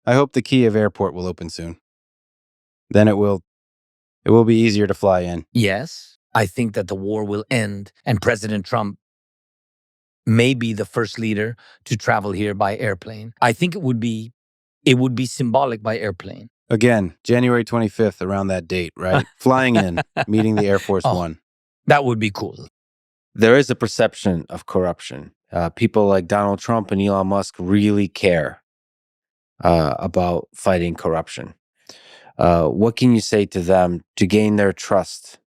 I hope the Kiev airport will open soon. Then it will be easier to fly in. Yes, I think that the war will end and President Trump may be the first leader to travel here by airplane. I think it would be symbolic by airplane. Again, January 25th, around that date, right? Flying in, meeting the Air Force One. That would be cool. There is a perception of corruption. People like Donald Trump and Elon Musk really care about fighting corruption. What can you say to them to gain their trust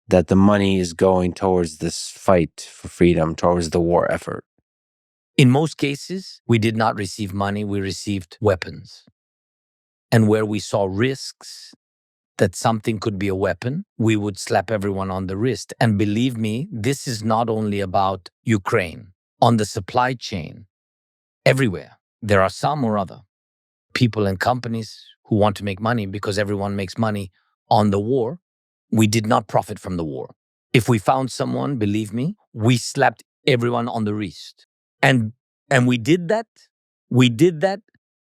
that the money is going towards this fight for freedom, towards the war effort? In most cases, we did not receive money, we received weapons. And where we saw risks that something could be a weapon, we would slap everyone on the wrist. And believe me, this is not only about Ukraine. On the supply chain, everywhere, there are some or other people and companies who want to make money because everyone makes money on the war. We did not profit from the war. If we found someone, believe me, we slapped everyone on the wrist. And we did that. We did that.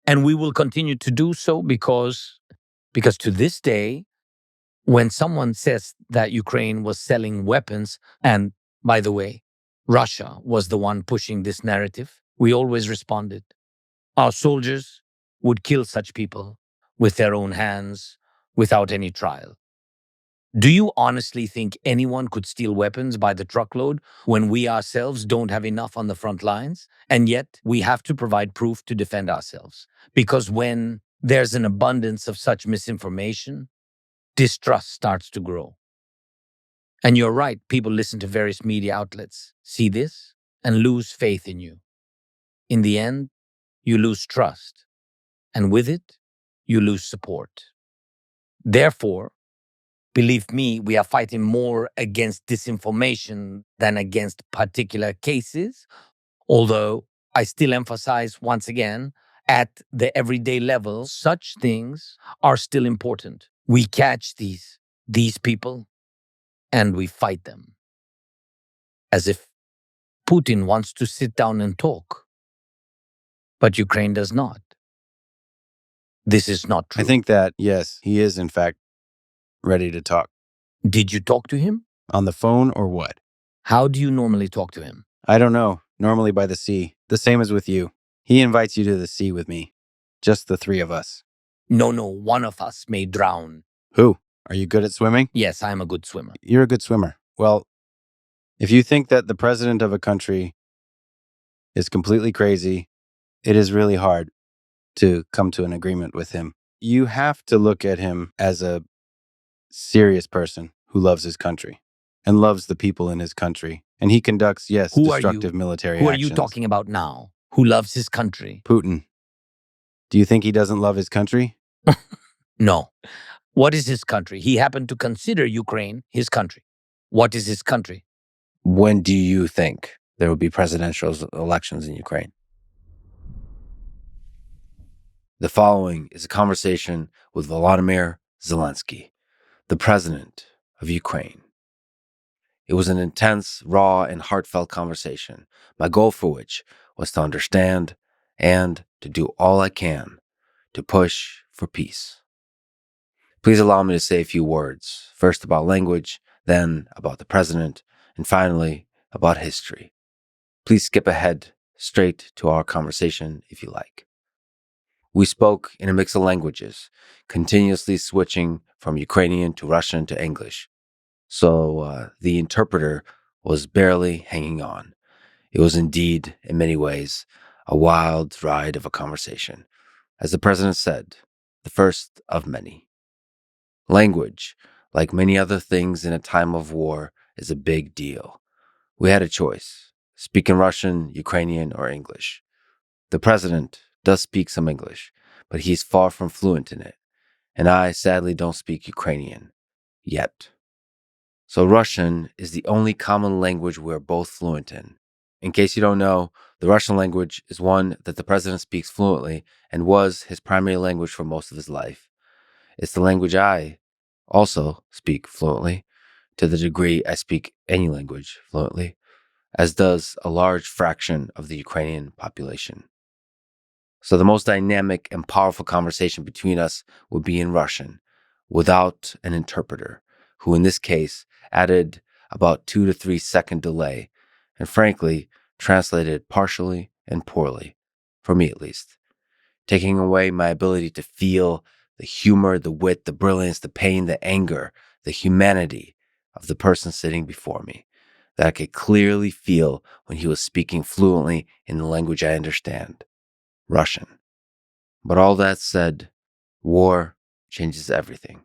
And we will continue to do so because to this day, when someone says that Ukraine was selling weapons, and by the way, Russia was the one pushing this narrative, we always responded. Our soldiers would kill such people with their own hands without any trial. Do you honestly think anyone could steal weapons by the truckload when we ourselves don't have enough on the front lines? And yet we have to provide proof to defend ourselves. Because when there's an abundance of such misinformation, distrust starts to grow. And you're right, people listen to various media outlets, see this, and lose faith in you. In the end, you lose trust. And with it, you lose support. Therefore, believe me, we are fighting more against disinformation than against particular cases. Although I still emphasize once again, at the everyday level, such things are still important. We catch these people and we fight them. As if Putin wants to sit down and talk. But Ukraine does not. This is not true. I think that, yes, he is in fact ready to talk. Did you talk to him? On the phone or what? How do you normally talk to him? I don't know. Normally by the sea. The same as with you. He invites you to the sea with me. Just the three of us. No, one of us may drown. Who? Are you good at swimming? Yes, I'm a good swimmer. You're a good swimmer. Well, if you think that the president of a country is completely crazy, it is really hard to come to an agreement with him. You have to look at him as a serious person who loves his country and loves the people in his country. And he conducts, yes, destructive military actions. Who are you talking about now? Who loves his country? Putin. Do you think he doesn't love his country? No. What is his country? He happened to consider Ukraine his country. What is his country? When do you think there will be presidential elections in Ukraine? The following is a conversation with Volodymyr Zelenskyi, the president of Ukraine. It was an intense, raw, and heartfelt conversation, my goal for which was to understand and to do all I can to push for peace. Please allow me to say a few words, first about language, then about the president, and finally about history. Please skip ahead straight to our conversation if you like. We spoke in a mix of languages, continuously switching from Ukrainian to Russian to English. So the interpreter was barely hanging on. It was indeed, in many ways, a wild ride of a conversation. As the president said, the first of many. Language, like many other things in a time of war, is a big deal. We had a choice, speak in Russian, Ukrainian, or English. The president does speak some English, but he's far from fluent in it. And I sadly don't speak Ukrainian, yet. So Russian is the only common language we're both fluent in. In case you don't know, the Russian language is one that the president speaks fluently and was his primary language for most of his life. It's the language I also speak fluently, to the degree I speak any language fluently, as does a large fraction of the Ukrainian population. So the most dynamic and powerful conversation between us would be in Russian, without an interpreter, who in this case added about 2 to 3 second delay, and frankly, translated partially and poorly, for me at least, taking away my ability to feel the humor, the wit, the brilliance, the pain, the anger, the humanity of the person sitting before me, that I could clearly feel when he was speaking fluently in the language I understand, Russian. But all that said, war changes everything.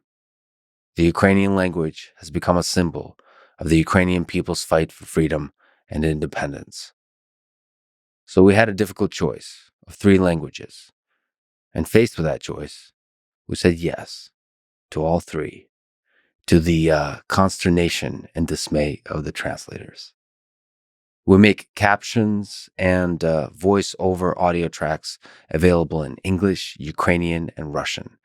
The Ukrainian language has become a symbol of the Ukrainian people's fight for freedom and independence. So we had a difficult choice of 3 languages. And faced with that choice, we said yes to all 3, to the consternation and dismay of the translators. We make captions and voice-over audio tracks available in English, Ukrainian, and Russian.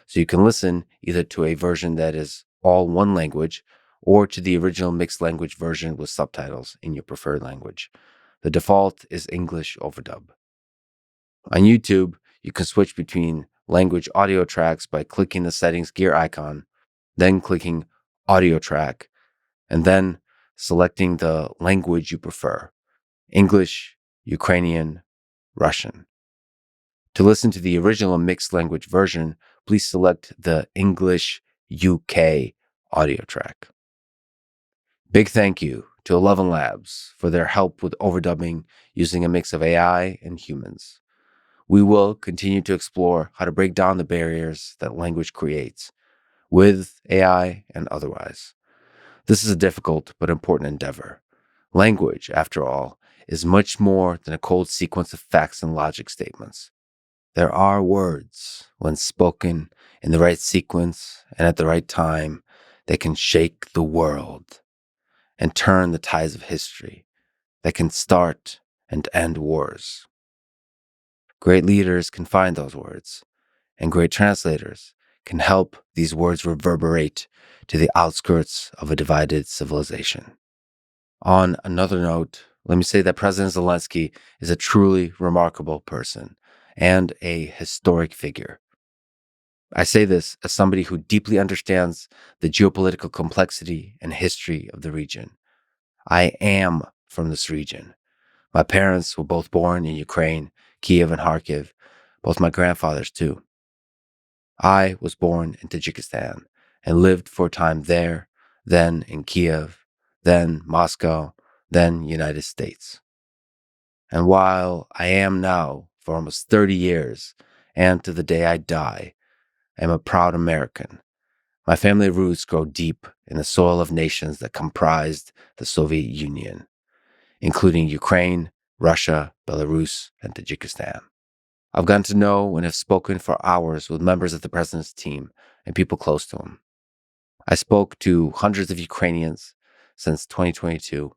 So you can listen either to a version that is all one language or to the original mixed language version with subtitles in your preferred language. The default is English overdub. On YouTube, you can switch between language audio tracks by clicking the settings gear icon, then clicking audio track, and then selecting the language you prefer, English, Ukrainian, Russian. To listen to the original mixed language version, please select the English UK audio track. Big thank you to 11 Labs for their help with overdubbing using a mix of AI and humans. We will continue to explore how to break down the barriers that language creates, with AI and otherwise. This is a difficult but important endeavor. Language, after all, is much more than a cold sequence of facts and logic statements. There are words, when spoken in the right sequence and at the right time, that can shake the world and turn the tides of history, that can start and end wars. Great leaders can find those words, and great translators can help these words reverberate to the outskirts of a divided civilization. On another note, let me say that President Zelensky is a truly remarkable person and a historic figure. I say this as somebody who deeply understands the geopolitical complexity and history of the region. I am from this region. My parents were both born in Ukraine, Kiev and Kharkiv, both my grandfathers too. I was born in Tajikistan and lived for a time there, then in Kiev, then Moscow, then United States. And while I am now for almost 30 years, and to the day I die, I am a proud American. My family roots grow deep in the soil of nations that comprised the Soviet Union, including Ukraine, Russia, Belarus, and Tajikistan. I've gotten to know and have spoken for hours with members of the president's team and people close to him. I spoke to hundreds of Ukrainians since 2022,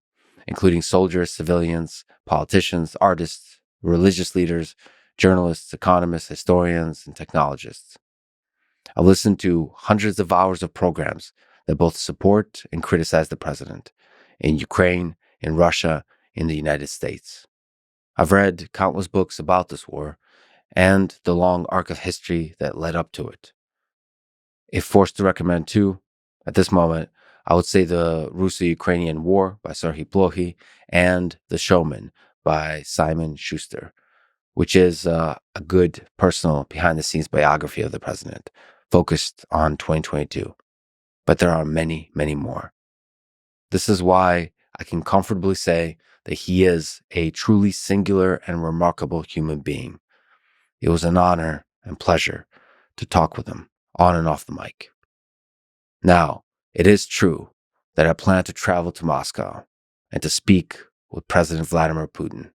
including soldiers, civilians, politicians, artists, religious leaders, journalists, economists, historians, and technologists. I've listened to hundreds of hours of programs that both support and criticize the president in Ukraine, in Russia, in the United States. I've read countless books about this war and the long arc of history that led up to it. If forced to recommend two, at this moment, I would say The Russo-Ukrainian War by Serhiy Plokhy and The Showman by Simon Schuster, which is a good personal behind-the-scenes biography of the president, focused on 2022. But there are many, many more. This is why I can comfortably say that he is a truly singular and remarkable human being. It was an honor and pleasure to talk with him on and off the mic. Now, it is true that I plan to travel to Moscow and to speak with President Vladimir Putin.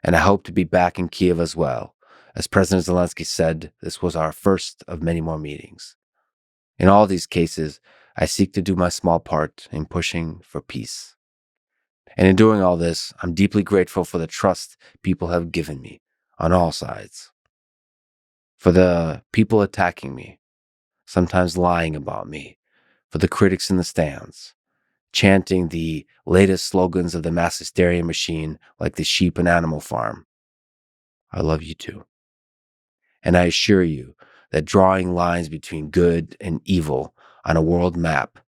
And I hope to be back in Kiev as well. As President Zelensky said, this was our first of many more meetings. In all these cases, I seek to do my small part in pushing for peace. And in doing all this, I'm deeply grateful for the trust people have given me on all sides. For the people attacking me, sometimes lying about me, for the critics in the stands, chanting the latest slogans of the mass hysteria machine like the sheep and animal farm. I love you too. And I assure you that drawing lines between good and evil on a world map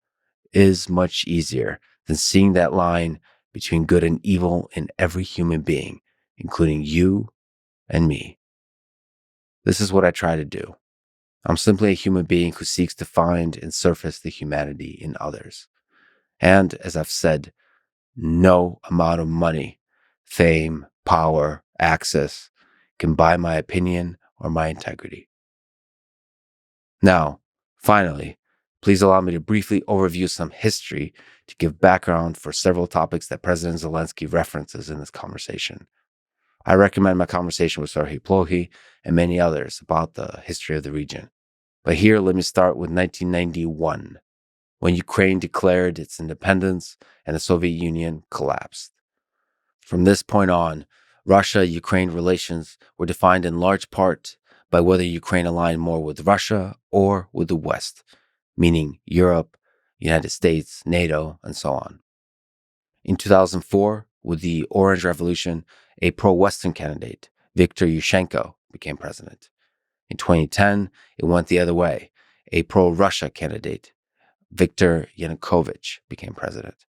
is much easier than seeing that line between good and evil in every human being, including you and me. This is what I try to do. I'm simply a human being who seeks to find and surface the humanity in others. And as I've said, no amount of money, fame, power, access can buy my opinion or my integrity. Now, finally, please allow me to briefly overview some history to give background for several topics that President Zelensky references in this conversation. I recommend my conversation with Serhiy Plokhy and many others about the history of the region. But here, let me start with 1991, when Ukraine declared its independence and the Soviet Union collapsed. From this point on, Russia-Ukraine relations were defined in large part by whether Ukraine aligned more with Russia or with the West, meaning Europe, United States, NATO, and so on. In 2004, with the Orange Revolution, a pro-Western candidate, Viktor Yushchenko, became president. In 2010, it went the other way. A pro-Russia candidate, Viktor Yanukovych, became president.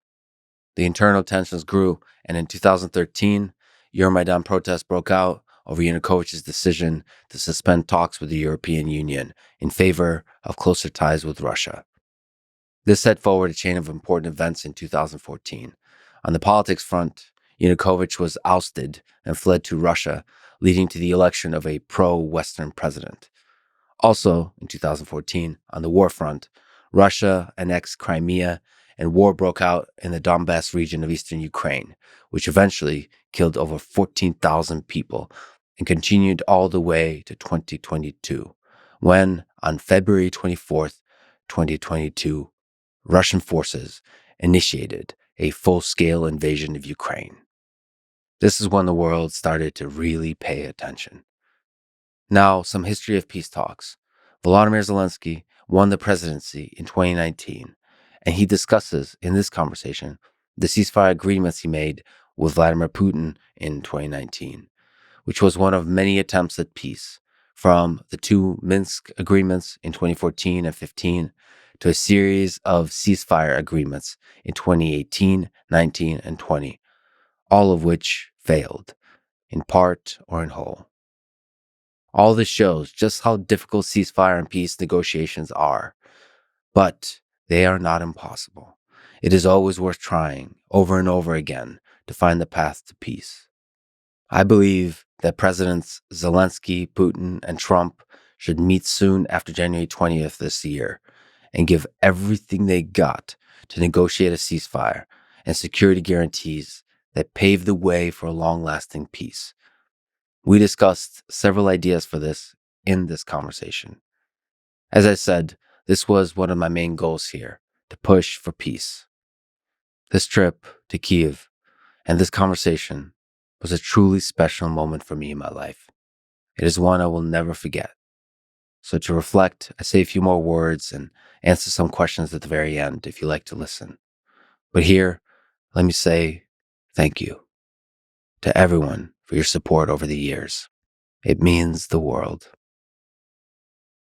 The internal tensions grew, and in 2013, Euromaidan protests broke out over Yanukovych's decision to suspend talks with the European Union in favor of closer ties with Russia. This set forward a chain of important events in 2014. On the politics front, Yanukovych was ousted and fled to Russia, leading to the election of a pro-Western president. Also, in 2014, on the war front, Russia annexed Crimea and war broke out in the Donbass region of eastern Ukraine, which eventually killed over 14,000 people and continued all the way to 2022, when, on February 24th, 2022, Russian forces initiated a full-scale invasion of Ukraine. This is when the world started to really pay attention. Now, some history of peace talks. Volodymyr Zelensky won the presidency in 2019, and he discusses in this conversation the ceasefire agreements he made with Vladimir Putin in 2019, which was one of many attempts at peace, from the two Minsk agreements in 2014 and 15 to a series of ceasefire agreements in 2018, 19, and 20, all of which failed, in part or in whole. All this shows just how difficult ceasefire and peace negotiations are, but they are not impossible. It is always worth trying over and over again to find the path to peace. I believe that Presidents Zelensky, Putin, and Trump should meet soon after January 20th this year and give everything they got to negotiate a ceasefire and security guarantees that pave the way for a long-lasting peace. We discussed several ideas for this in this conversation. As I said, this was one of my main goals here, to push for peace. This trip to Kyiv and this conversation was a truly special moment for me in my life. It is one I will never forget. So to reflect, I say a few more words and answer some questions at the very end if you like to listen. But here, let me say thank you to everyone for your support over the years. It means the world.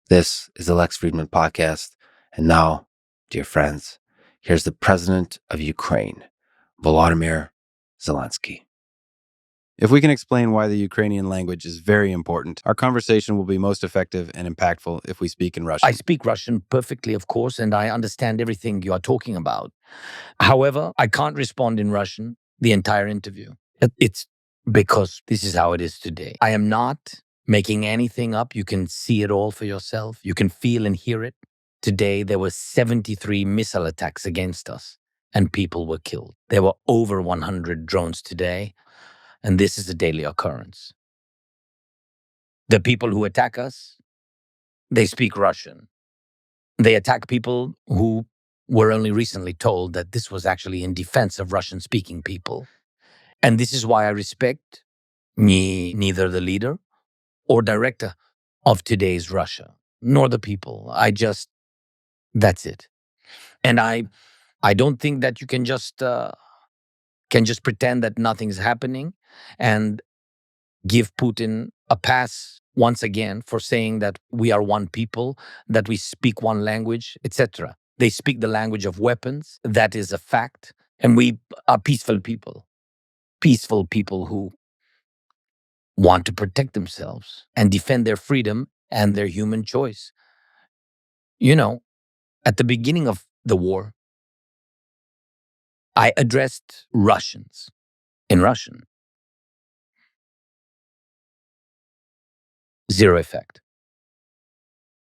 This is the Lex Friedman podcast. And now, dear friends, here's the President of Ukraine, Volodymyr Zelensky. If we can explain why the Ukrainian language is very important, our conversation will be most effective and impactful if we speak in Russian. I speak Russian perfectly, of course, and I understand everything you are talking about. However, I can't respond in Russian the entire interview. It's because this is how it is today. I am not making anything up. You can see it all for yourself. You can feel and hear it. Today, there were 73 missile attacks against us, and people were killed. There were over 100 drones today, and this is a daily occurrence. The people who attack us, they speak Russian. They attack people who were only recently told that this was actually in defense of Russian-speaking people. And this is why I respect neither the leader or director of today's Russia, nor the people. That's it. And I don't think that you can just pretend that nothing's happening and give Putin a pass once again, for saying that we are one people, that we speak one language, etc. They speak the language of weapons. That is a fact. And we are peaceful people who want to protect themselves and defend their freedom and their human choice. You know, at the beginning of the war, I addressed Russians in Russian. Zero effect.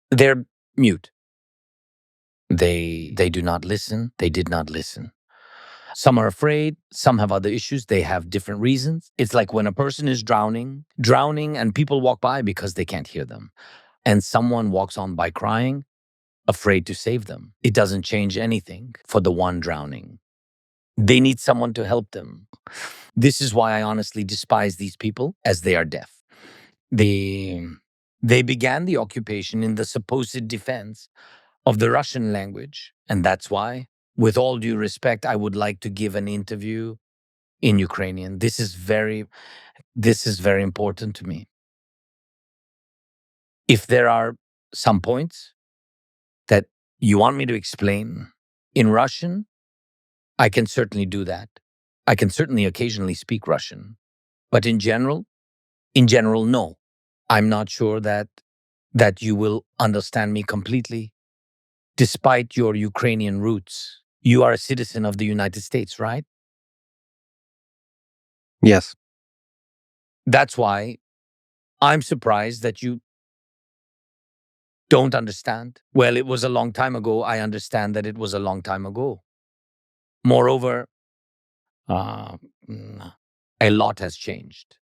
They're mute. They do not listen. They did not listen. Some are afraid. Some have other issues. They have different reasons. It's like when a person is drowning, and people walk by because they can't hear them. And someone walks on by crying, afraid to save them. It doesn't change anything for the one drowning. They need someone to help them. This is why I honestly despise these people, as they are deaf. They began the occupation in the supposed defense of the Russian language. And that's why, with all due respect, I would like to give an interview in Ukrainian. This is very important to me. If there are some points that you want me to explain in Russian, I can certainly do that. I can certainly occasionally speak Russian. But in general, no. I'm not sure that you will understand me completely. Despite your Ukrainian roots, you are a citizen of the United States, right? Yes. That's why I'm surprised that you don't understand. Well, it was a long time ago. I understand that it was a long time ago. Moreover, a lot has changed.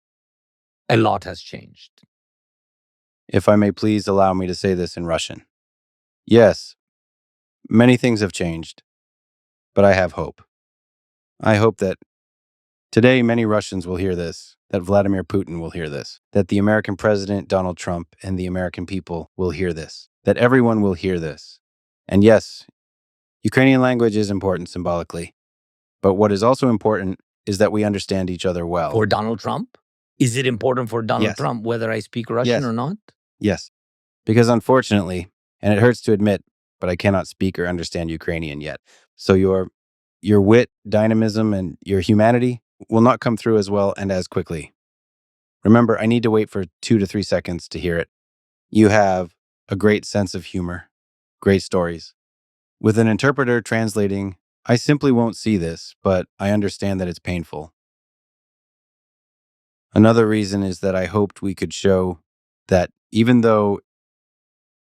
A lot has changed. If I may please allow me to say this in Russian. Yes, many things have changed, but I have hope. I hope that today many Russians will hear this, that Vladimir Putin will hear this, that the American president, Donald Trump, and the American people will hear this, that everyone will hear this. And yes, Ukrainian language is important symbolically, but what is also important is that we understand each other well. For Donald Trump? Is it important for Donald Yes. Trump whether I speak Russian or not? Yes, because unfortunately, and it hurts to admit, but I cannot speak or understand Ukrainian yet. So your wit, dynamism, and your humanity will not come through as well and as quickly. Remember, I need to wait for 2 to 3 seconds to hear it. You have a great sense of humor, great stories. With an interpreter translating, I simply won't see this, but I understand that it's painful. Another reason is that I hoped we could show that even though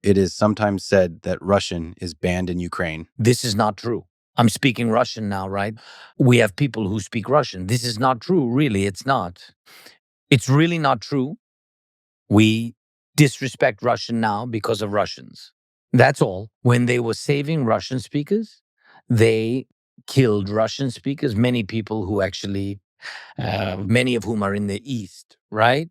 it is sometimes said that Russian is banned in Ukraine. This is not true. I'm speaking Russian now, right? We have people who speak Russian. This is not true, really. It's not. It's really not true. We disrespect Russian now because of Russians. That's all. When they were saving Russian speakers, they killed Russian speakers, many people who actually, many of whom are in the East, right?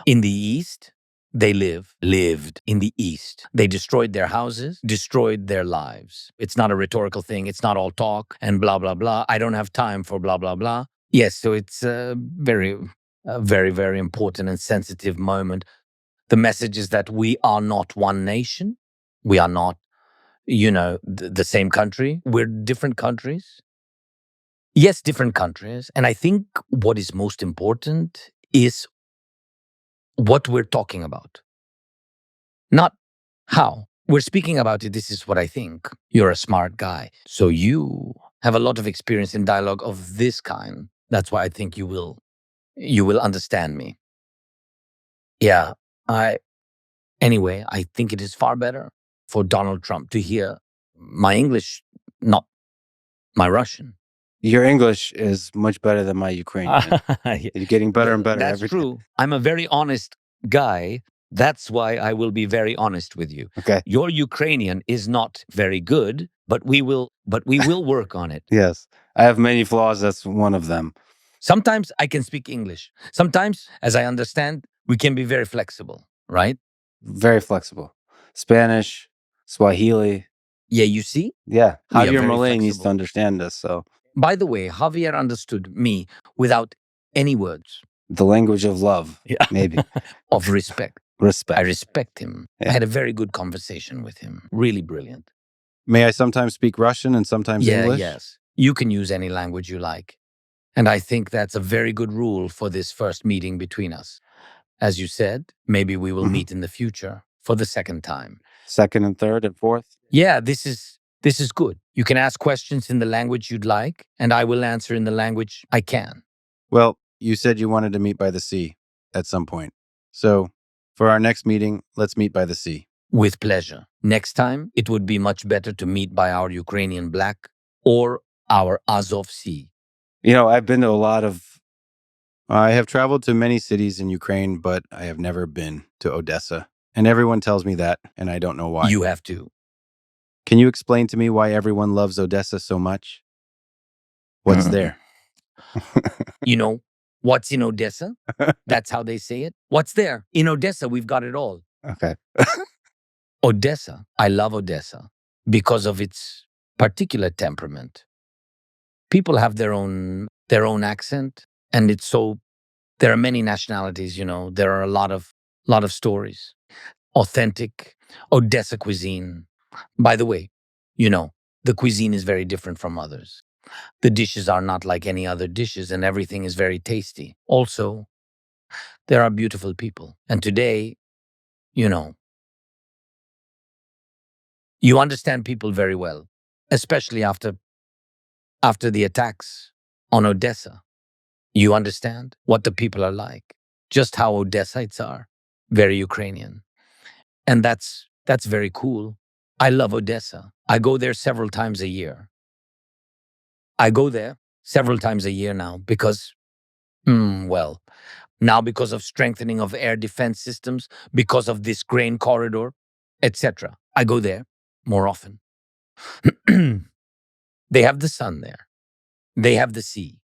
In the East, they lived in the East. They destroyed their houses, destroyed their lives. It's not a rhetorical thing. It's not all talk and blah, blah, blah. I don't have time for blah, blah, blah. Yes, so it's a very, very important and sensitive moment. The message is that we are not one nation. We are not, the same country. We're different countries. Yes, different countries. And I think what is most important is what we're talking about, not how. We're speaking about it. This is what I think. You're a smart guy. So you have a lot of experience in dialogue of this kind. That's why I think you will understand me. Yeah, anyway, I think it is far better for Donald Trump to hear my English, not my Russian. Your English is much better than my Ukrainian. You're getting better and better That's every true. I'm a very honest guy. That's why I will be very honest with you. Okay. Your Ukrainian is not very good, but we will work on it. Yes. I have many flaws. That's one of them. Sometimes I can speak English. Sometimes, as I understand, we can be very flexible, right? Very flexible. Spanish, Swahili. Yeah, you see? Yeah. We are Javier very Malay needs to flexible. understand us. So By the way, Javier understood me without any words. The language of love, Yeah. maybe. Of respect. Respect. I respect him. Yeah. I had a very good conversation with him. Really brilliant. May I sometimes speak Russian and sometimes English? Yes. You can use any language you like. And I think that's a very good rule for this first meeting between us. As you said, maybe we will meet in the future for the second time. Second and third and fourth? Yeah, this is good. You can ask questions in the language you'd like, and I will answer in the language I can. Well, you said you wanted to meet by the sea at some point. So, for our next meeting, let's meet by the sea. With pleasure. Next time, it would be much better to meet by our Ukrainian Black or our Azov Sea. You know, I have traveled to many cities in Ukraine, but I have never been to Odessa. And everyone tells me that, and I don't know why. You have to. Can you explain to me why everyone loves Odessa so much? What's there? You know, what's in Odessa? That's how they say it. What's there? In Odessa, we've got it all. Okay. Odessa, I love Odessa because of its particular temperament. People have their own accent, and there are many nationalities, there are a lot of stories. Authentic Odessa cuisine. By the way, the cuisine is very different from others. The dishes are not like any other dishes, and everything is very tasty. Also, there are beautiful people. And today, you understand people very well, especially after the attacks on Odessa. You understand what the people are like, just how Odessites are, very Ukrainian. And that's very cool. I love Odessa. I go there several times a year. I go there several times a year now because, now because of strengthening of air defense systems, because of this grain corridor, etc. I go there more often. They have the sun there. They have the sea.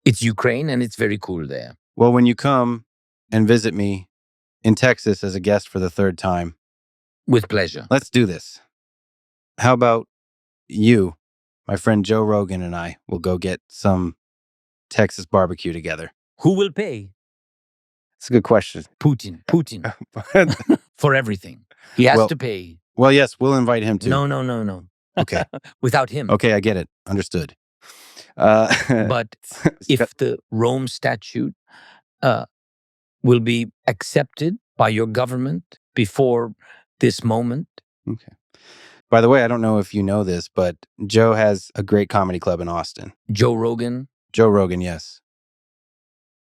It's Ukraine, and it's very cool there. Well, when you come and visit me in Texas as a guest for the third time, with pleasure. Let's do this. How about you, my friend Joe Rogan, and I will go get some Texas barbecue together? Who will pay? That's a good question. Putin. For everything. He has to pay. Well, yes, we'll invite him too. No. Okay. Without him. Okay, I get it. Understood. But if the Rome Statute will be accepted by your government before this moment. Okay. By the way, I don't know if you know this, but Joe has a great comedy club in Austin. Joe Rogan? Joe Rogan, yes.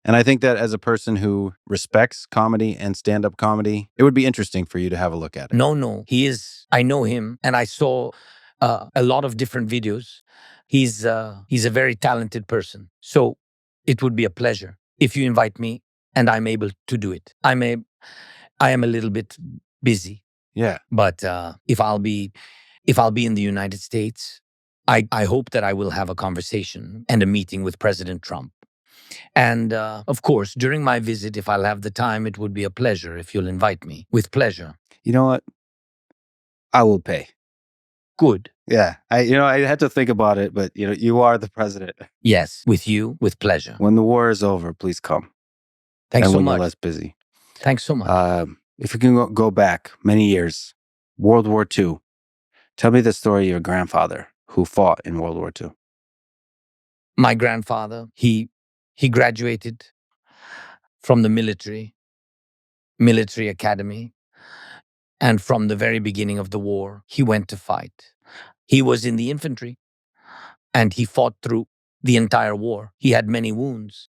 And I think that as a person who respects comedy and stand-up comedy, it would be interesting for you to have a look at it. No. I know him, and I saw a lot of different videos. He's a very talented person. So it would be a pleasure if you invite me and I'm able to do it. I am a little bit busy. Yeah. But if I'll be in the United States, I hope that I will have a conversation and a meeting with President Trump. And of course, during my visit, if I'll have the time, it would be a pleasure if you'll invite me. With pleasure. You know what? I will pay. Good. Yeah. I had to think about it, but you are the president. Yes, with you, with pleasure. When the war is over, please come. Thanks so much. And when you're less busy. Thanks so much. If you can go back many years, World War II, tell me the story of your grandfather who fought in World War II. My grandfather, he graduated from the military academy. And from the very beginning of the war, he went to fight. He was in the infantry, and he fought through the entire war. He had many wounds.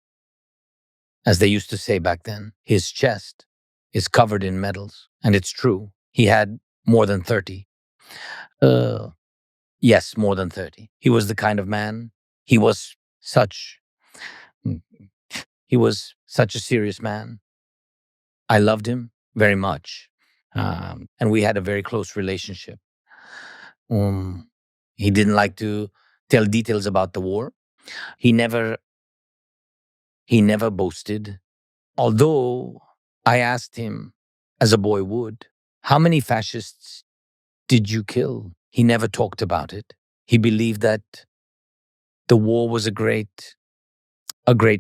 As they used to say back then, his chest is covered in medals. And it's true. He had more than 30. Yes, more than 30. He was the kind of man. He was such a serious man. I loved him very much. And we had a very close relationship. He didn't like to tell details about the war. He never boasted. Although I asked him, as a boy would, how many fascists did you kill? He never talked about it. He believed that the war was a great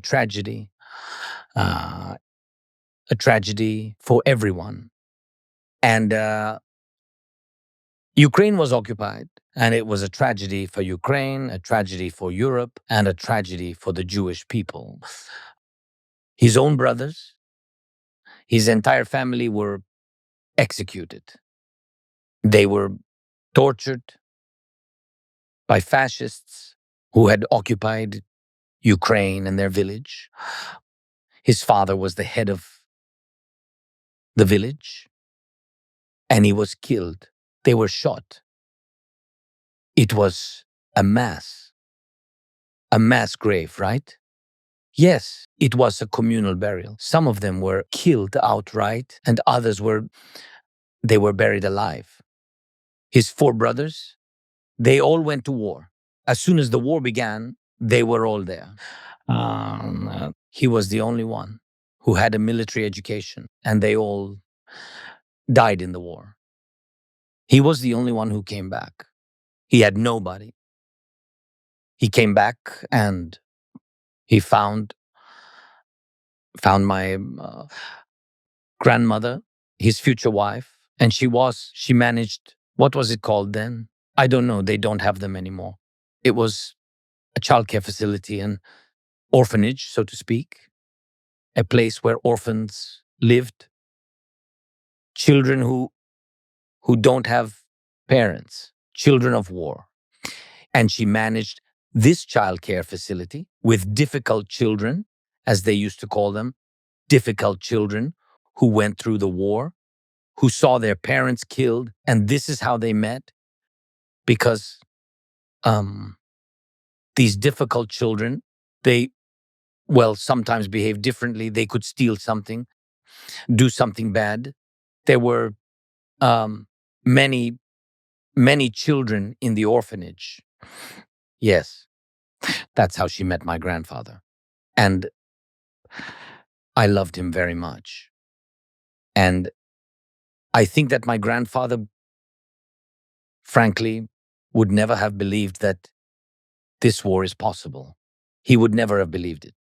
tragedy. a tragedy for everyone. And Ukraine was occupied, and it was a tragedy for Ukraine, a tragedy for Europe, and a tragedy for the Jewish people. His own brothers, his entire family were executed. They were tortured by fascists who had occupied Ukraine and their village. His father was the head of the village, and he was killed. They were shot. It was a mass grave, right? Yes, it was a communal burial. Some of them were killed outright, and others were buried alive. His 4 brothers, they all went to war. As soon as the war began, they were all there. He was the only one who had a military education, and they all died in the war. He was the only one who came back. He had nobody. He came back and he found my grandmother, his future wife, and she managed, what was it called then? I don't know. They don't have them anymore. It was a childcare facility, an orphanage, so to speak, a place where orphans lived, children who don't have parents, children of war. And she managed this childcare facility with difficult children, as they used to call them, difficult children who went through the war, who saw their parents killed, and this is how they met, because these difficult children, they, sometimes behave differently. They could steal something, do something bad. There were many children in the orphanage. Yes, that's how she met my grandfather. And I loved him very much. And I think that my grandfather, frankly, would never have believed that this war is possible. He would never have believed it,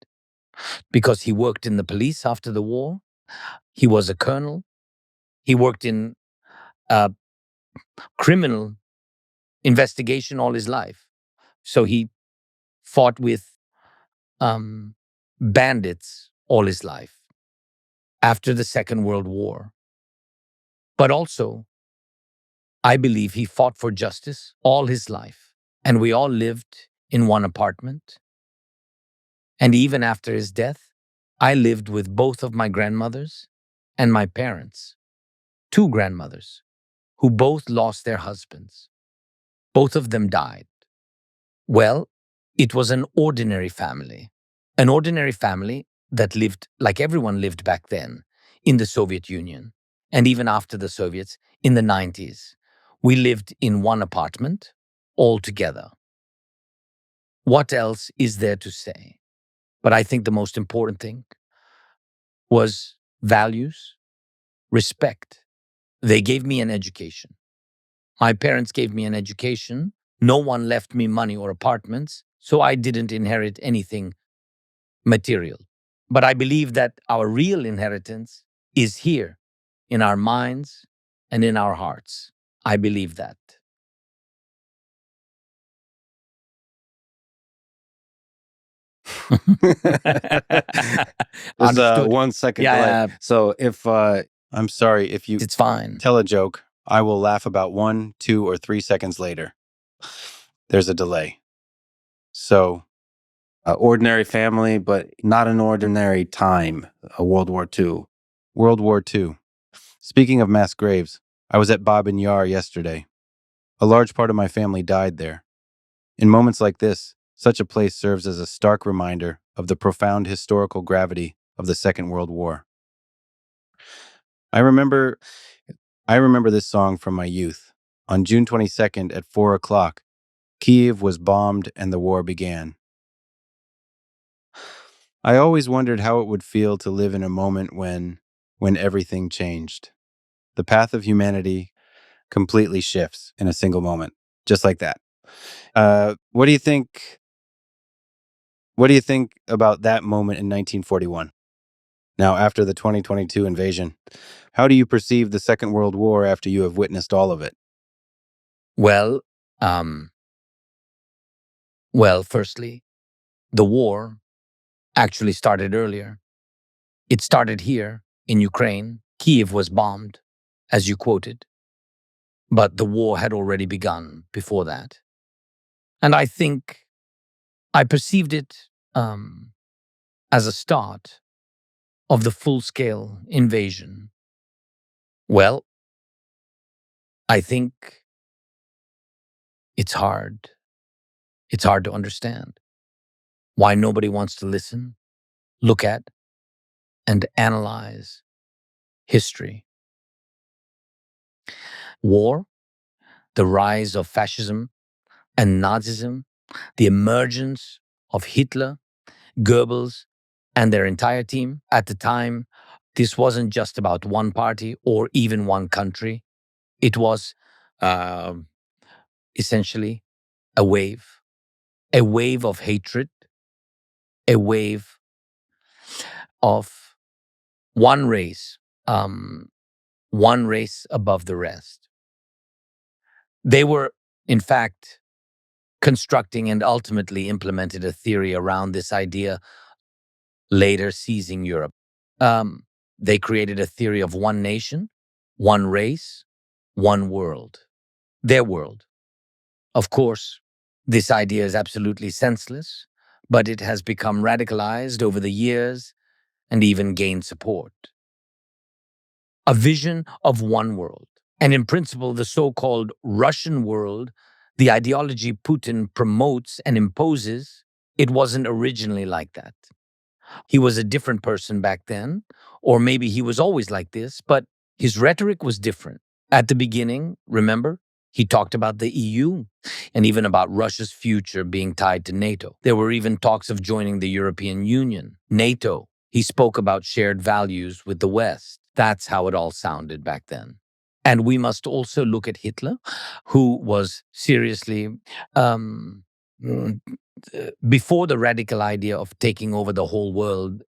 because he worked in the police after the war. He was a colonel. He worked in criminal investigation all his life. So he fought with bandits all his life after the Second World War. But also, I believe he fought for justice all his life. And we all lived in one apartment. And even after his death, I lived with both of my grandmothers and my parents, 2 grandmothers, who both lost their husbands. Both of them died. Well, it was an ordinary family that lived like everyone lived back then in the Soviet Union, and even after the Soviets in the 90s. We lived in one apartment all together. What else is there to say? But I think the most important thing was values, respect. They gave me an education. My parents gave me an education. No one left me money or apartments, so I didn't inherit anything material. But I believe that our real inheritance is here, in our minds and in our hearts. I believe that. There's a Understood. 1 second Yeah, delay. So if I'm sorry, if you It's fine. tell a joke, I will laugh about 1, 2, or 3 seconds later. There's a delay. So ordinary family, but not an ordinary time. World War II. World War II. Speaking of mass graves, I was at Babin Yar yesterday. A large part of my family died there. In moments like this, such a place serves as a stark reminder of the profound historical gravity of the Second World War. I remember this song from my youth. On June 22nd at 4 o'clock, Kyiv was bombed and the war began. I always wondered how it would feel to live in a moment when everything changed. The path of humanity completely shifts in a single moment, just like that. What do you think about that moment in 1941? Now, after the 2022 invasion, how do you perceive the Second World War after you have witnessed all of it? Well, firstly, the war actually started earlier. It started here in Ukraine. Kiev was bombed, as you quoted. But the war had already begun before that. And I think I perceived it as a start of the full-scale invasion. Well, I think it's hard. It's hard to understand why nobody wants to listen, look at, and analyze history. War, the rise of fascism and Nazism, the emergence of Hitler, Goebbels, and their entire team. At the time, this wasn't just about one party or even one country. It was essentially a wave of hatred, a wave of one race above the rest. They were, in fact, constructing and ultimately implemented a theory around this idea, later seizing Europe. They created a theory of one nation, one race, one world. Their world. Of course, this idea is absolutely senseless, but it has become radicalized over the years and even gained support. A vision of one world. And in principle, the so-called Russian world, the ideology Putin promotes and imposes, it wasn't originally like that. He was a different person back then, or maybe he was always like this, but his rhetoric was different. At the beginning, remember, he talked about the EU and even about Russia's future being tied to NATO. There were even talks of joining the European Union, NATO. He spoke about shared values with the West. That's how it all sounded back then. And we must also look at Hitler, who was seriously, before the radical idea of taking over the whole world,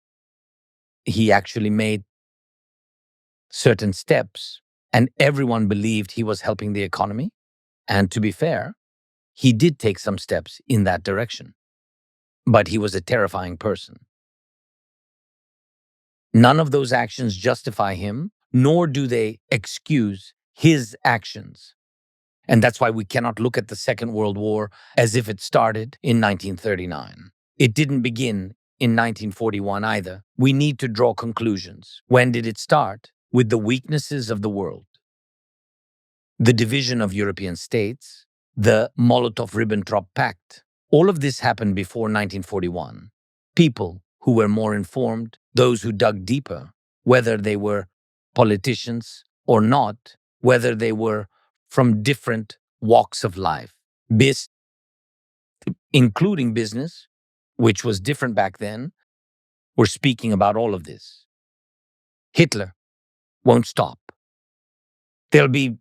he actually made certain steps, and everyone believed he was helping the economy. And to be fair, he did take some steps in that direction. But he was a terrifying person. None of those actions justify him, nor do they excuse his actions. And that's why we cannot look at the Second World War as if it started in 1939. It didn't begin in 1941 either. We need to draw conclusions. When did it start? With the weaknesses of the world. The division of European states, the Molotov-Ribbentrop Pact. All of this happened before 1941. People who were more informed, those who dug deeper, whether they were politicians or not, whether they were from different walks of life, including business, which was different back then, were speaking about all of this. Hitler won't stop. There'll be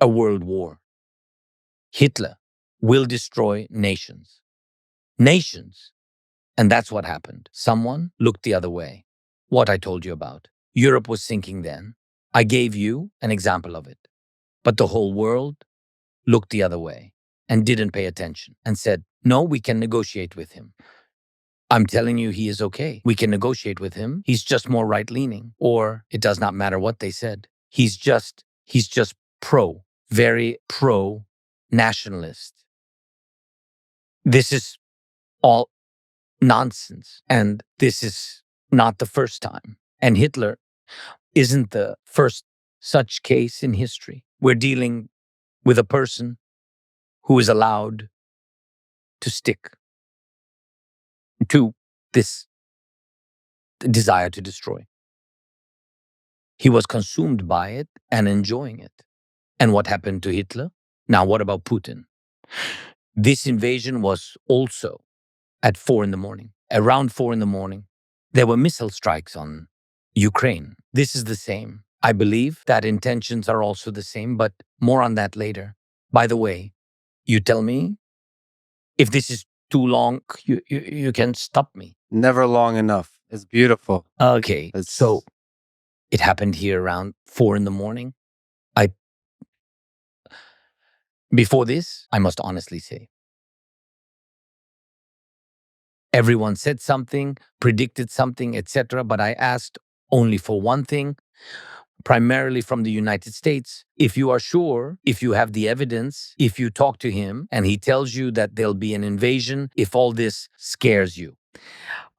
a world war. Hitler will destroy nations. Nations. And that's what happened. Someone looked the other way. What I told you about. Europe was sinking then. I gave you an example of it. But the whole world looked the other way and didn't pay attention and said, no, we can negotiate with him. I'm telling you, he is okay. We can negotiate with him. He's just more right-leaning. Or it does not matter what they said. He's just very pro-nationalist. This is all nonsense. And this is not the first time. And Hitler isn't the first such case in history. We're dealing with a person who is allowed to stick to this desire to destroy. He was consumed by it and enjoying it. And what happened to Hitler? Now, what about Putin? This invasion was also at 4 in the morning. Around 4 in the morning, there were missile strikes on Ukraine. This is the same. I believe that intentions are also the same, but more on that later. By the way, you tell me if this is too long, you can stop me. Never long enough. It's beautiful. Okay, It's so it happened here around 4 in the morning. Before this, I must honestly say, everyone said something, predicted something, etc. But I asked only for one thing, primarily from the United States. If you are sure, if you have the evidence, if you talk to him and he tells you that there'll be an invasion, if all this scares you,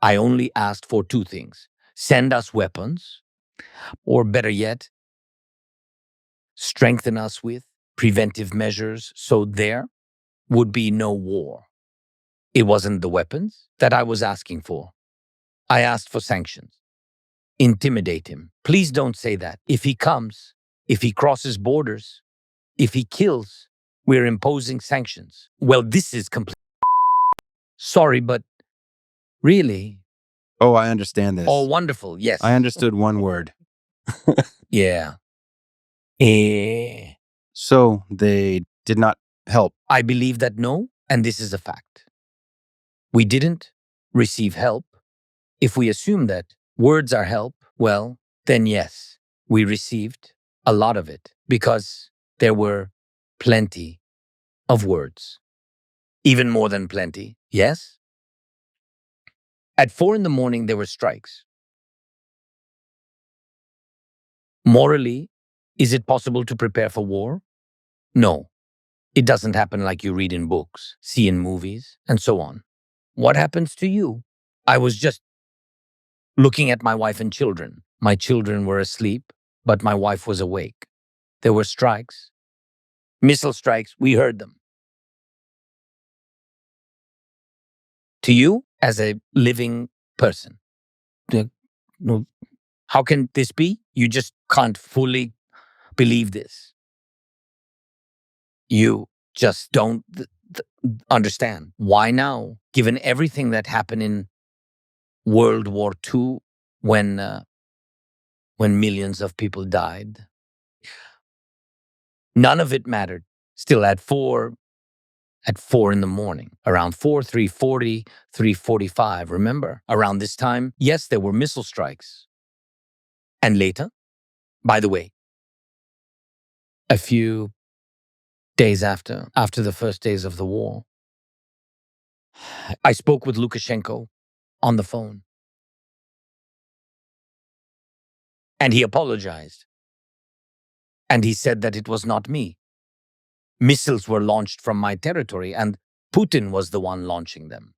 I only asked for two things. Send us weapons, or better yet, strengthen us with preventive measures so there would be no war. It wasn't the weapons that I was asking for. I asked for sanctions. Intimidate him. Please don't say that. If he comes, if he crosses borders, if he kills, we're imposing sanctions. Well, this is complete. Sorry, but really? Oh, I understand this. Oh, wonderful. Yes. I understood one word. Yeah. So they did not help. I believe that no, and this is a fact. We didn't receive help. If we assume that words are help, well, then yes, we received a lot of it because there were plenty of words. Even more than plenty, yes? At 4 in the morning, there were strikes. Morally, is it possible to prepare for war? No. It doesn't happen like you read in books, see in movies, and so on. What happens to you? I was just looking at my wife and children. My children were asleep, but my wife was awake. There were strikes. Missile strikes, we heard them. To you, as a living person, how can this be? You just can't fully believe this. You just don't understand. Why now? Given everything that happened in World War II, when millions of people died, none of it mattered. Still at 4 in the morning, around 4, 3:40, 3:45, remember? Around this time, yes, there were missile strikes. And later, by the way, a few days after the first days of the war, I spoke with Lukashenko on the phone. And he apologized. And he said that it was not me. Missiles were launched from my territory, and Putin was the one launching them.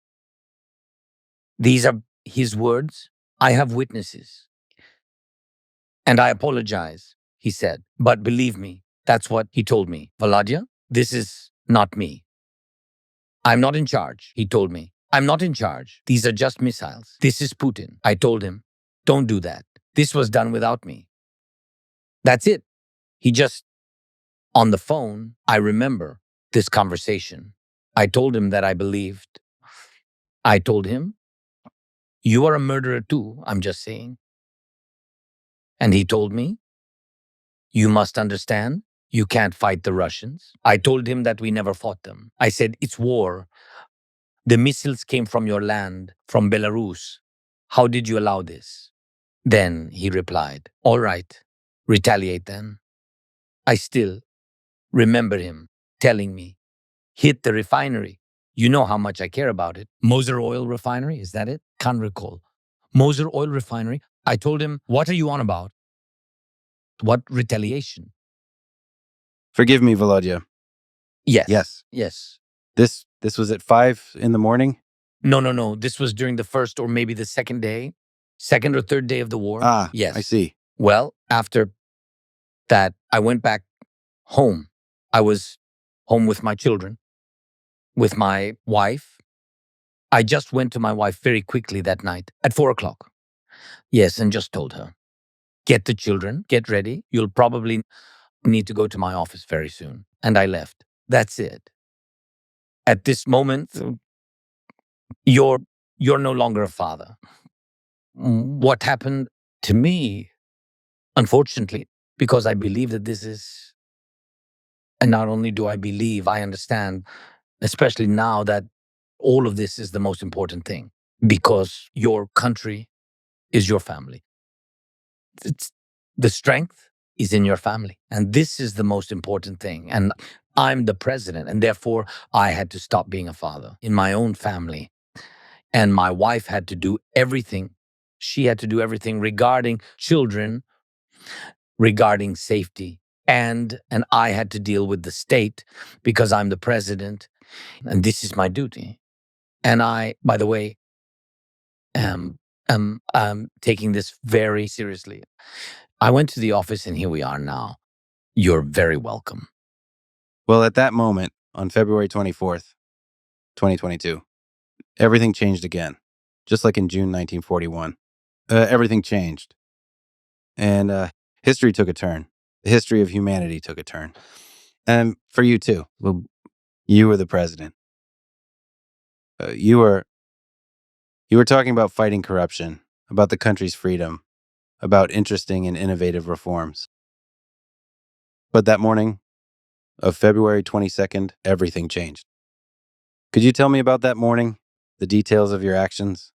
These are his words. I have witnesses. And I apologize, he said. But believe me, that's what he told me. Volodya, this is not me. I'm not in charge, he told me. I'm not in charge. These are just missiles. This is Putin. I told him, don't do that. This was done without me. That's it. He just, on the phone, I remember this conversation. I told him that I believed. I told him, you are a murderer too, I'm just saying. And he told me, you must understand, you can't fight the Russians. I told him that we never fought them. I said, it's war. The missiles came from your land, from Belarus. How did you allow this? Then he replied, all right, retaliate then. I still remember him telling me, hit the refinery. You know how much I care about it. Moser Oil Refinery, is that it? Can't recall. Moser Oil Refinery. I told him, what are you on about? What retaliation? Forgive me, Volodya. Yes. Yes. Yes. This was at 5 in the morning? No. This was during the first or maybe the second or third day of the war. Ah, yes. I see. Well, after that, I went back home. I was home with my children, with my wife. I just went to my wife very quickly that night at 4 o'clock. Yes, and just told her, get the children, get ready. You'll probably need to go to my office very soon. And I left. That's it. At this moment, you're no longer a father. What happened to me, unfortunately, because I believe that this is, and not only do I believe, I understand, especially now that all of this is the most important thing, because your country is your family. The strength is in your family. And this is the most important thing. And I'm the president, and therefore I had to stop being a father in my own family. And my wife had to do everything. She had to do everything regarding children, regarding safety. And I had to deal with the state because I'm the president. And this is my duty. And I, by the way, am taking this very seriously. I went to the office and here we are now. You're very welcome. Well, at that moment, on February 24th, 2022, everything changed again, just like in June 1941. Everything changed. And history took a turn. The history of humanity took a turn. And for you too. Well, you were the president. You were talking about fighting corruption, about the country's freedom, about interesting and innovative reforms. But that morning of February 22nd, everything changed. Could you tell me about that morning, the details of your actions?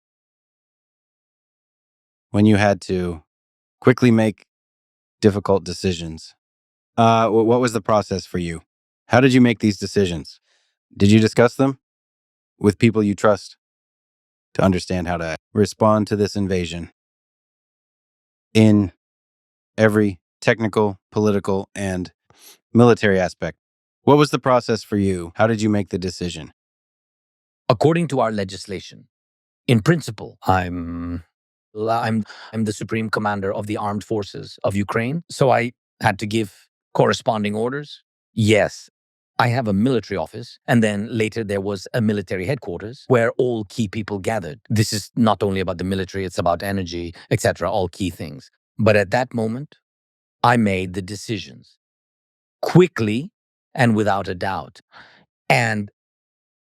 When you had to quickly make difficult decisions. What was the process for you? How did you make these decisions? Did you discuss them with people you trust to understand how to respond to this invasion in every technical, political, and military aspect? What was the process for you? How did you make the decision? According to our legislation, in principle, I'm the supreme commander of the armed forces of Ukraine. So I had to give corresponding orders. Yes, I have a military office. And then later there was a military headquarters where all key people gathered. This is not only about the military, it's about energy, etc., all key things. But at that moment, I made the decisions quickly and without a doubt. And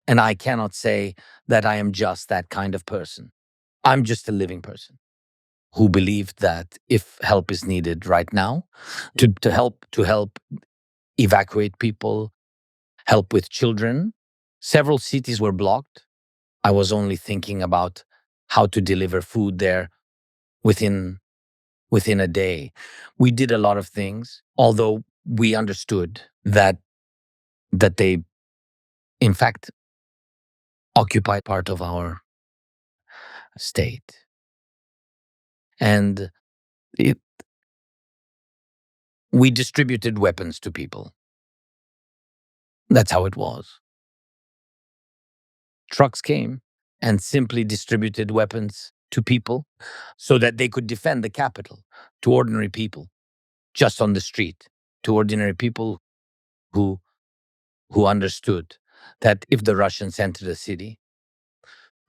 I cannot say that I am just that kind of person. I'm just a living person who believed that if help is needed right now, to help evacuate people, help with children. Several cities were blocked. I was only thinking about how to deliver food there within a day. We did a lot of things, although we understood that they, in fact, occupy part of our state. And we distributed weapons to people. That's how it was. Trucks came and simply distributed weapons to people so that they could defend the capital, to ordinary people, just on the street, to ordinary people who understood that if the Russians entered the city,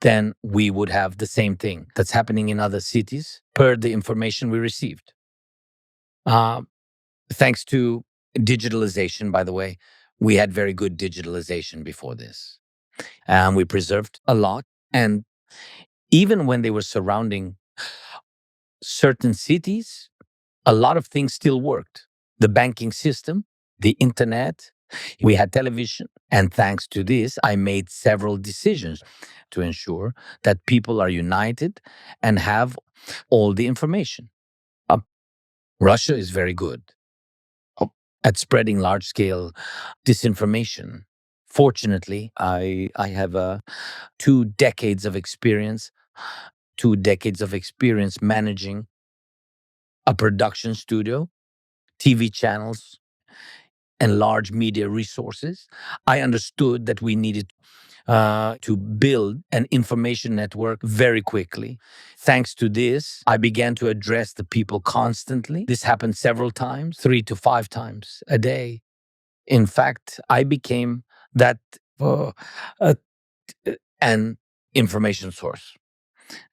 then we would have the same thing that's happening in other cities per the information we received. Thanks to digitalization, by the way, we had very good digitalization before this. And we preserved a lot. And even when they were surrounding certain cities, a lot of things still worked. The banking system, the internet, we had television. And thanks to this, I made several decisions to ensure that people are united and have all the information. Russia is very good at spreading large-scale disinformation. Fortunately, I have 2 decades of experience, managing a production studio, TV channels, and large media resources. I understood that we needed to build an information network very quickly. Thanks to this, I began to address the people constantly. This happened several times, 3 to 5 times a day. In fact, I became that an information source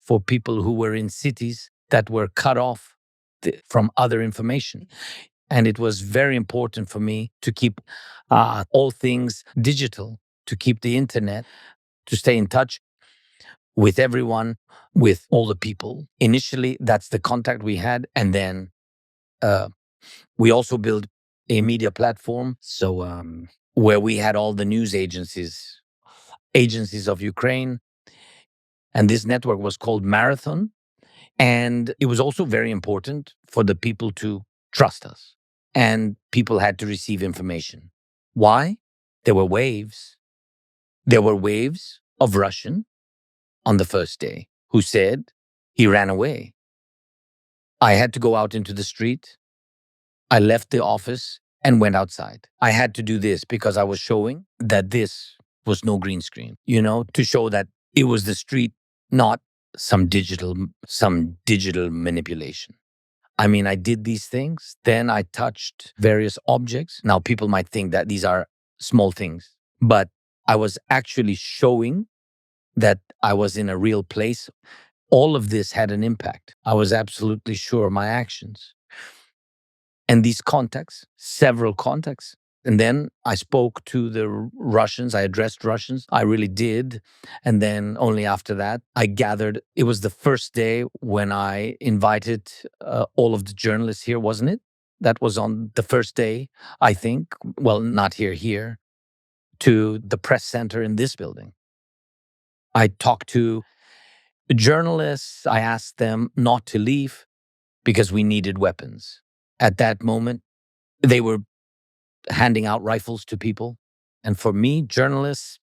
for people who were in cities that were cut off from other information. And it was very important for me to keep all things digital, to keep the internet, to stay in touch with everyone, with all the people. Initially, that's the contact we had. And then we also built a media platform. So where we had all the news agencies of Ukraine. And this network was called Marathon. And it was also very important for the people to trust us. And people had to receive information. Why? There were waves. There were waves of Russian on the first day who said he ran away. I had to go out into the street. I left the office and went outside. I had to do this because I was showing that this was no green screen, to show that it was the street, not some digital manipulation. I mean, I did these things. Then I touched various objects. Now, people might think that these are small things, but I was actually showing that I was in a real place. All of this had an impact. I was absolutely sure of my actions. And these contacts, several contacts. And then I spoke to the Russians. I addressed Russians. I really did. And then only after that, I gathered. It was the first day when I invited all of the journalists here, wasn't it? That was on the first day, I think. Well, not here, to the press center in this building. I talked to journalists. I asked them not to leave because we needed weapons. At that moment, they were handing out rifles to people. And for me, journalists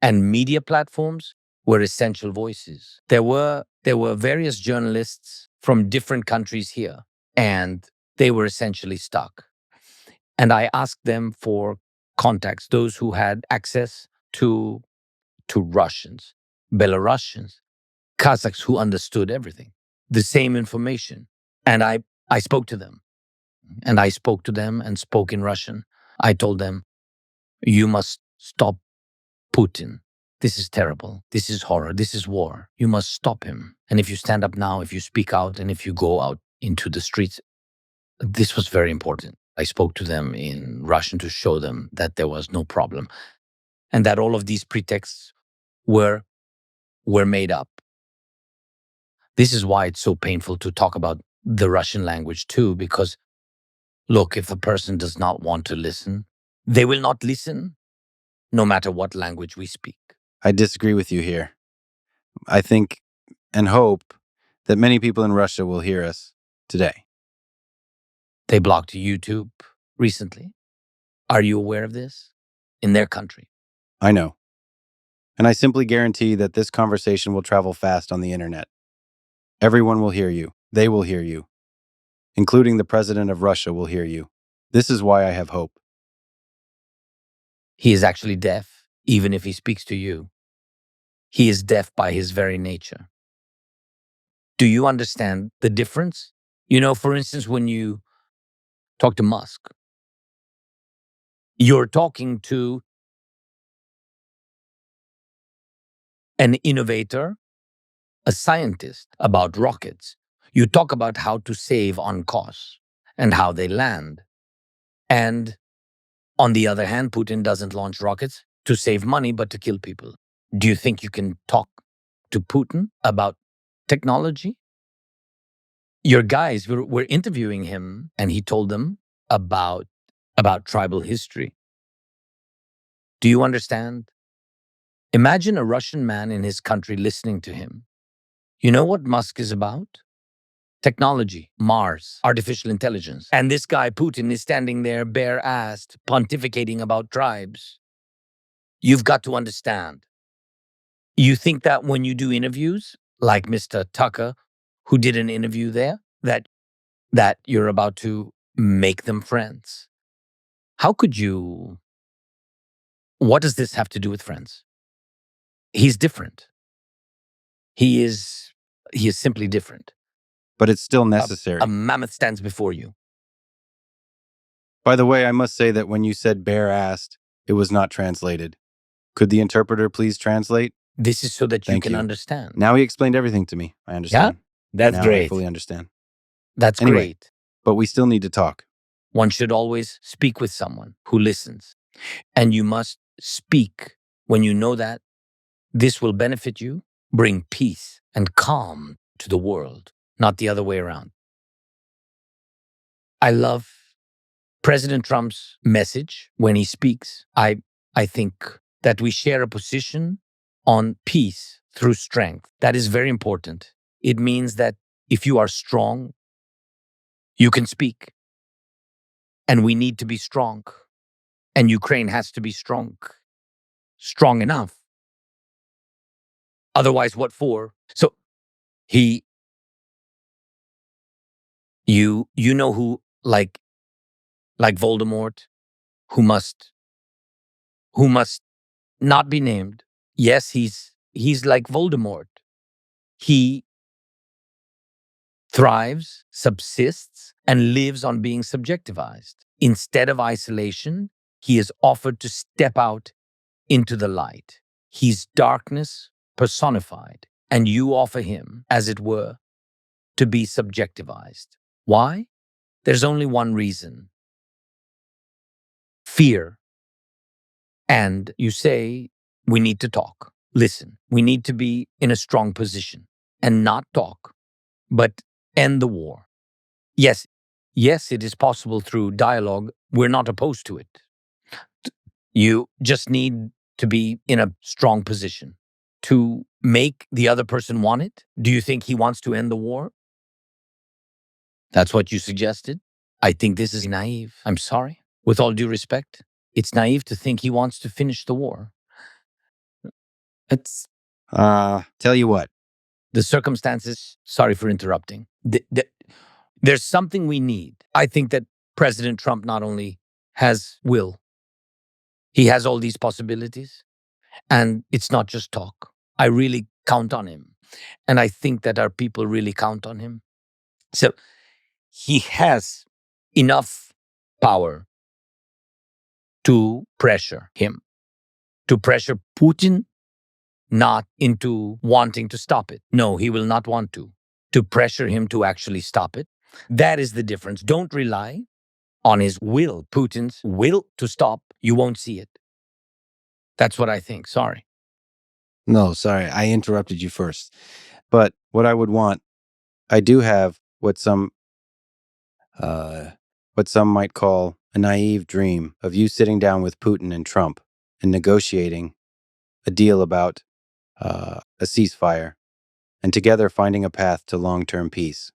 and media platforms were essential voices. There were various journalists from different countries here, and they were essentially stuck. And I asked them for contacts, those who had access to Russians, Belarusians, Kazakhs who understood everything, the same information. And I spoke to them. And I spoke to them and spoke in Russian. I told them, you must stop Putin. This is terrible. This is horror. This is war. You must stop him. And if you stand up now, if you speak out, and if you go out into the streets, this was very important. I spoke to them in Russian to show them that there was no problem and that all of these pretexts were made up. This is why it's so painful to talk about the Russian language too, because look, if a person does not want to listen, they will not listen, no matter what language we speak. I disagree with you here. I think and hope that many people in Russia will hear us today. They blocked YouTube recently. Are you aware of this? In their country. I know. And I simply guarantee that this conversation will travel fast on the internet. Everyone will hear you. They will hear you. Including the president of Russia will hear you. This is why I have hope. He is actually deaf, even if he speaks to you. He is deaf by his very nature. Do you understand the difference? For instance, when you talk to Musk, you're talking to an innovator, a scientist about rockets. You talk about how to save on costs and how they land. And on the other hand, Putin doesn't launch rockets to save money, but to kill people. Do you think you can talk to Putin about technology? Your guys were interviewing him, and he told them about tribal history. Do you understand? Imagine a Russian man in his country listening to him. You know what Musk is about? Technology, Mars, artificial intelligence. And this guy, Putin, is standing there bare-assed, pontificating about tribes. You've got to understand. You think that when you do interviews, like Mr. Tucker, who did an interview there, that you're about to make them friends. How could you? What does this have to do with friends? He's different. He is simply different. But it's still necessary. A mammoth stands before you. By the way, I must say that when you said bare-assed, it was not translated. Could the interpreter please translate? This is so that you Thank can you. understand. Now he explained everything to me. I understand. That's now great. I fully understand. That's Anyway. great. But we still need to talk. One should always speak with someone who listens. And you must speak when you know that this will benefit you, bring peace and calm to the world, not the other way around. I love President Trump's message when he speaks. I think that we share a position on peace through strength. That is very important. It means that if you are strong, you can speak. And we need to be strong. And Ukraine has to be strong. Strong enough. Otherwise, what for? So you know who, like Voldemort, who must not be named. Yes, he's like Voldemort. He thrives, subsists, and lives on being subjectivized. Instead of isolation, he is offered to step out into the light. He's darkness personified, and you offer him, as it were, to be subjectivized. Why? There's only one reason: fear. And you say, we need to talk. Listen, we need to be in a strong position and not talk, but end the war. Yes, it is possible through dialogue. We're not opposed to it. You just need to be in a strong position to make the other person want it. Do you think he wants to end the war? That's what you suggested? I think this is naive. I'm sorry. With all due respect, it's naive to think he wants to finish the war. It's Tell you what. the circumstances. Sorry for interrupting. There's something we need. I think that President Trump not only has will, he has all these possibilities, and it's not just talk. I really count on him, and I think that our people really count on him. So he has enough power to pressure him, to pressure Putin not into wanting to stop it. No, he will not want to pressure him to actually stop it. That is the difference. Don't rely on his will, Putin's will to stop. You won't see it. That's what I think. Sorry. No, sorry, I interrupted you first. But what I would want, I do have what some might call a naive dream of you sitting down with Putin and Trump and negotiating a deal about a ceasefire, and together finding a path to long-term peace.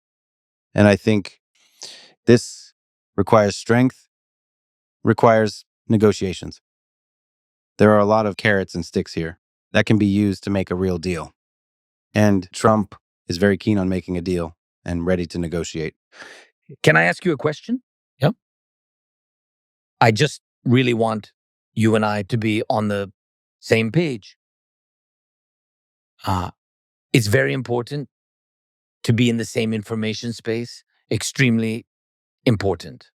And I think this requires strength, requires negotiations. There are a lot of carrots and sticks here that can be used to make a real deal. And Trump is very keen on making a deal and ready to negotiate. Can I ask you a question? Yep. I just really want you and I to be on the same page. It's very important to be in the same information space. Extremely important.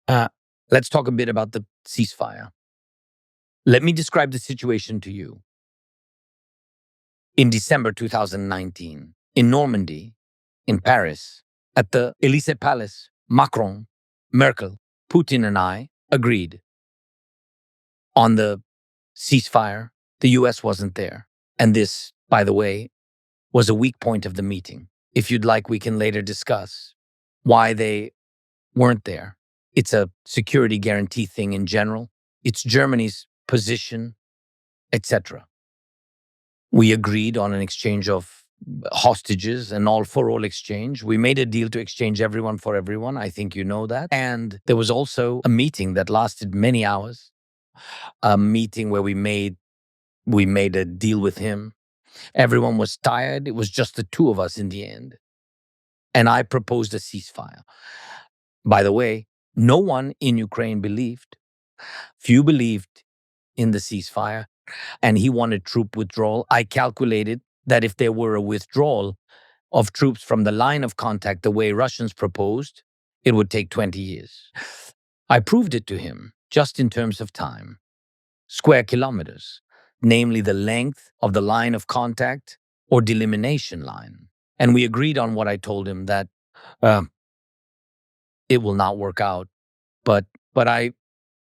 Let's talk a bit about the ceasefire. Let me describe the situation to you. In December 2019, in Normandy, in Paris, at the Élysée Palace, Macron, Merkel, Putin, and I agreed on the ceasefire. The US wasn't there. And this, by the way, was a weak point of the meeting. If you'd like, we can later discuss why they weren't there. It's a security guarantee thing in general. It's Germany's position, etc. We agreed on an exchange of hostages and all-for-all exchange. We made a deal to exchange everyone for everyone. I think you know that. And there was also a meeting that lasted many hours, a meeting where we made a deal with him. Everyone was tired. It was just the two of us in the end. And I proposed a ceasefire. By the way, no one in Ukraine believed. Few believed in the ceasefire, and he wanted troop withdrawal. I calculated that if there were a withdrawal of troops from the line of contact the way Russians proposed, it would take 20 years. I proved it to him just in terms of time. Square kilometers, namely the length of the line of contact or delimitation line. And we agreed on what I told him, that it will not work out. But I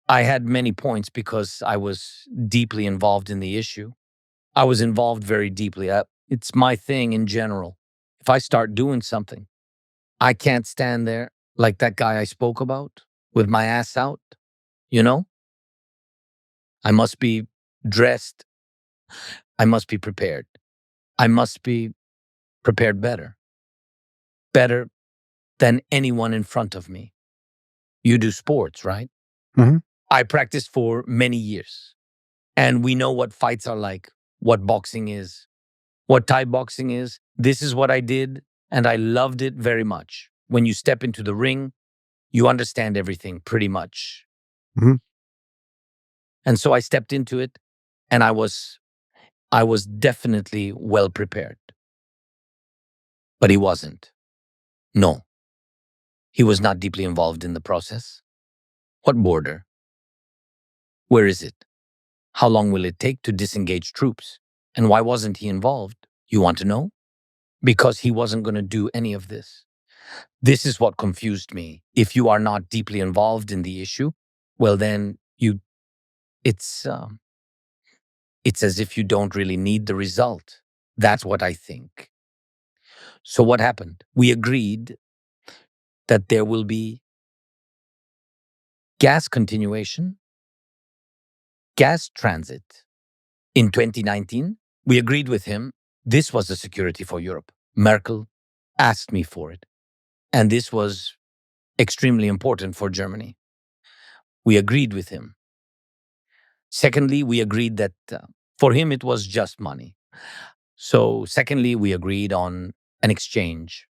had many points because I was deeply involved in the issue. I was involved very deeply. It's my thing in general. If I start doing something, I can't stand there like that guy I spoke about with my ass out, you know? I must be dressed. I must be prepared. I must be prepared better. better than anyone in front of me. You do sports, right? Mhm. I practiced for many years, and we know what fights are like, what boxing is, what Thai boxing is. This is what I did, and I loved it very much. When you step into the ring, you understand everything pretty much. Mhm. And so I stepped into it, and I was definitely well prepared. But he wasn't. No, he was not deeply involved in the process. What border? Where is it? How long will it take to disengage troops? And why wasn't he involved? You want to know? Because he wasn't going to do any of this. This is what confused me. If you are not deeply involved in the issue, well, then it's as if you don't really need the result. That's what I think. So what happened? We agreed that there will be gas continuation, gas transit. In 2019, we agreed with him. This was the security for Europe. Merkel asked me for it. And this was extremely important for Germany. We agreed with him. Secondly, we agreed that for him it was just money. So secondly, we agreed on an exchange.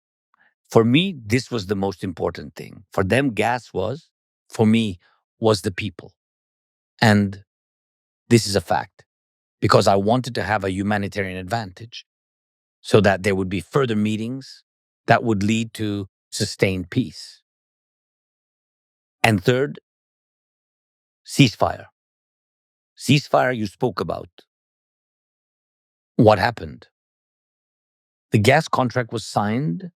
For me, this was the most important thing. For them, gas was, for me, was the people. And this is a fact, because I wanted to have a humanitarian advantage so that there would be further meetings that would lead to sustained peace. And third, ceasefire. Ceasefire you spoke about. What happened? The gas contract was signed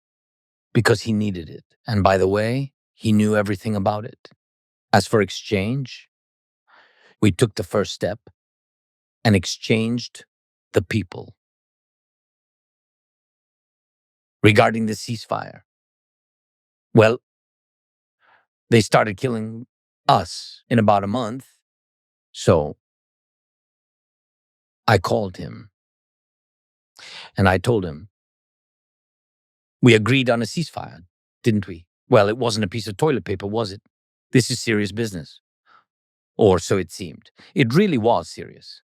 because he needed it. And by the way, he knew everything about it. As for exchange, we took the first step and exchanged the people. Regarding the ceasefire, well, they started killing us in about a month. So I called him and I told him, we agreed on a ceasefire, didn't we? Well, it wasn't a piece of toilet paper, was it? This is serious business. Or so it seemed. It really was serious.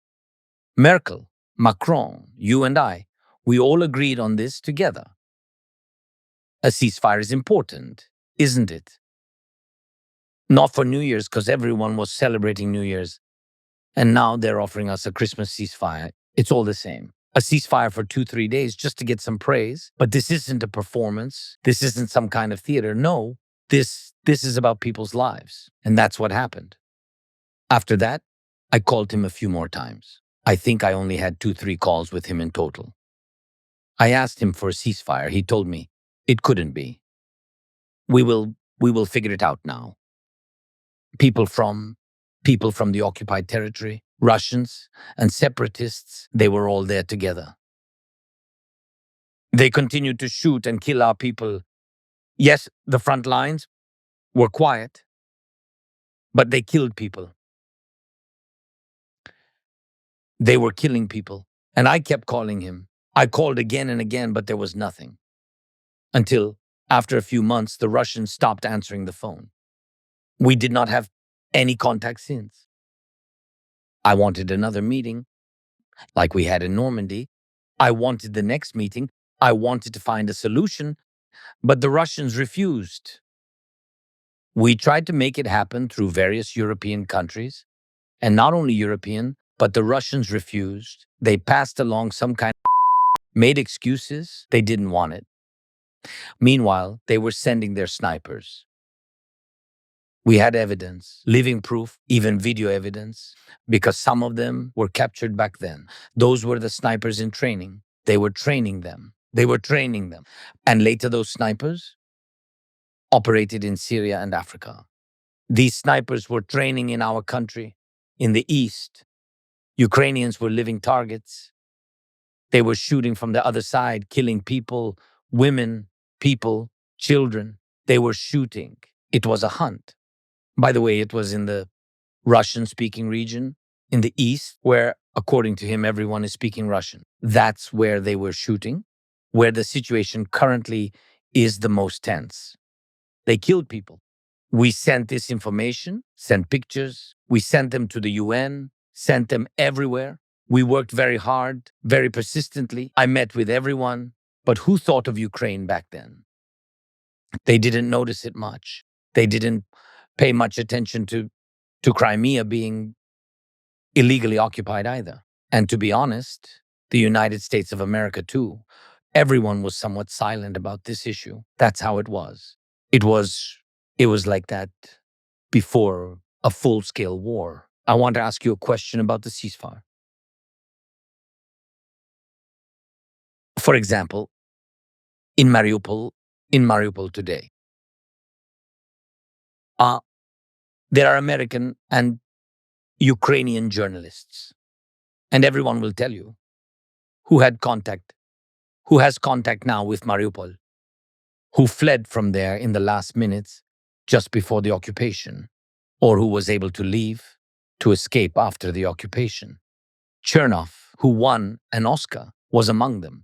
Merkel, Macron, you and I, we all agreed on this together. A ceasefire is important, isn't it? Not for New Year's, because everyone was celebrating New Year's. And now they're offering us a Christmas ceasefire. It's all the same. A ceasefire for 2-3 days just to get some praise. But this isn't a performance. This isn't some kind of theater. No, this is about people's lives. And that's what happened. After that, I called him a few more times. I think I only had 2-3 calls with him in total. I asked him for a ceasefire. He told me it couldn't be. We will figure it out now. People from the occupied territory, Russians and separatists, they were all there together. They continued to shoot and kill our people. Yes, the front lines were quiet, but they killed people. They were killing people. And I kept calling him. I called again and again, but there was nothing. Until, after a few months, the Russians stopped answering the phone. We did not have any contact since. I wanted another meeting, like we had in Normandy. I wanted the next meeting. I wanted to find a solution, but the Russians refused. We tried to make it happen through various European countries, and not only European, but the Russians refused. They passed along some kind of made excuses. They didn't want it. Meanwhile, they were sending their snipers. We had evidence, living proof, even video evidence, because some of them were captured back then. Those were the snipers in training. They were training them. And later those snipers operated in Syria and Africa. These snipers were training in our country, in the East. Ukrainians were living targets. They were shooting from the other side, killing people, women, people, children. They were shooting. It was a hunt. By the way, it was in the Russian-speaking region, in the East, where, according to him, everyone is speaking Russian. That's where they were shooting, where the situation currently is the most tense. They killed people. We sent this information, sent pictures, we sent them to the UN, sent them everywhere. We worked very hard, very persistently. I met with everyone. But who thought of Ukraine back then? They didn't notice it much. They didn't pay much attention to Crimea being illegally occupied either. And to be honest, the United States of America too. Everyone was somewhat silent about this issue. That's how it was. It was like that before a full-scale war. I want to ask you a question about the ceasefire. For example, in Mariupol today, there are American and Ukrainian journalists, and everyone will tell you who has contact now with Mariupol, who fled from there in the last minutes just before the occupation, or who was able to leave, to escape after the occupation. Chernov, who won an Oscar, was among them.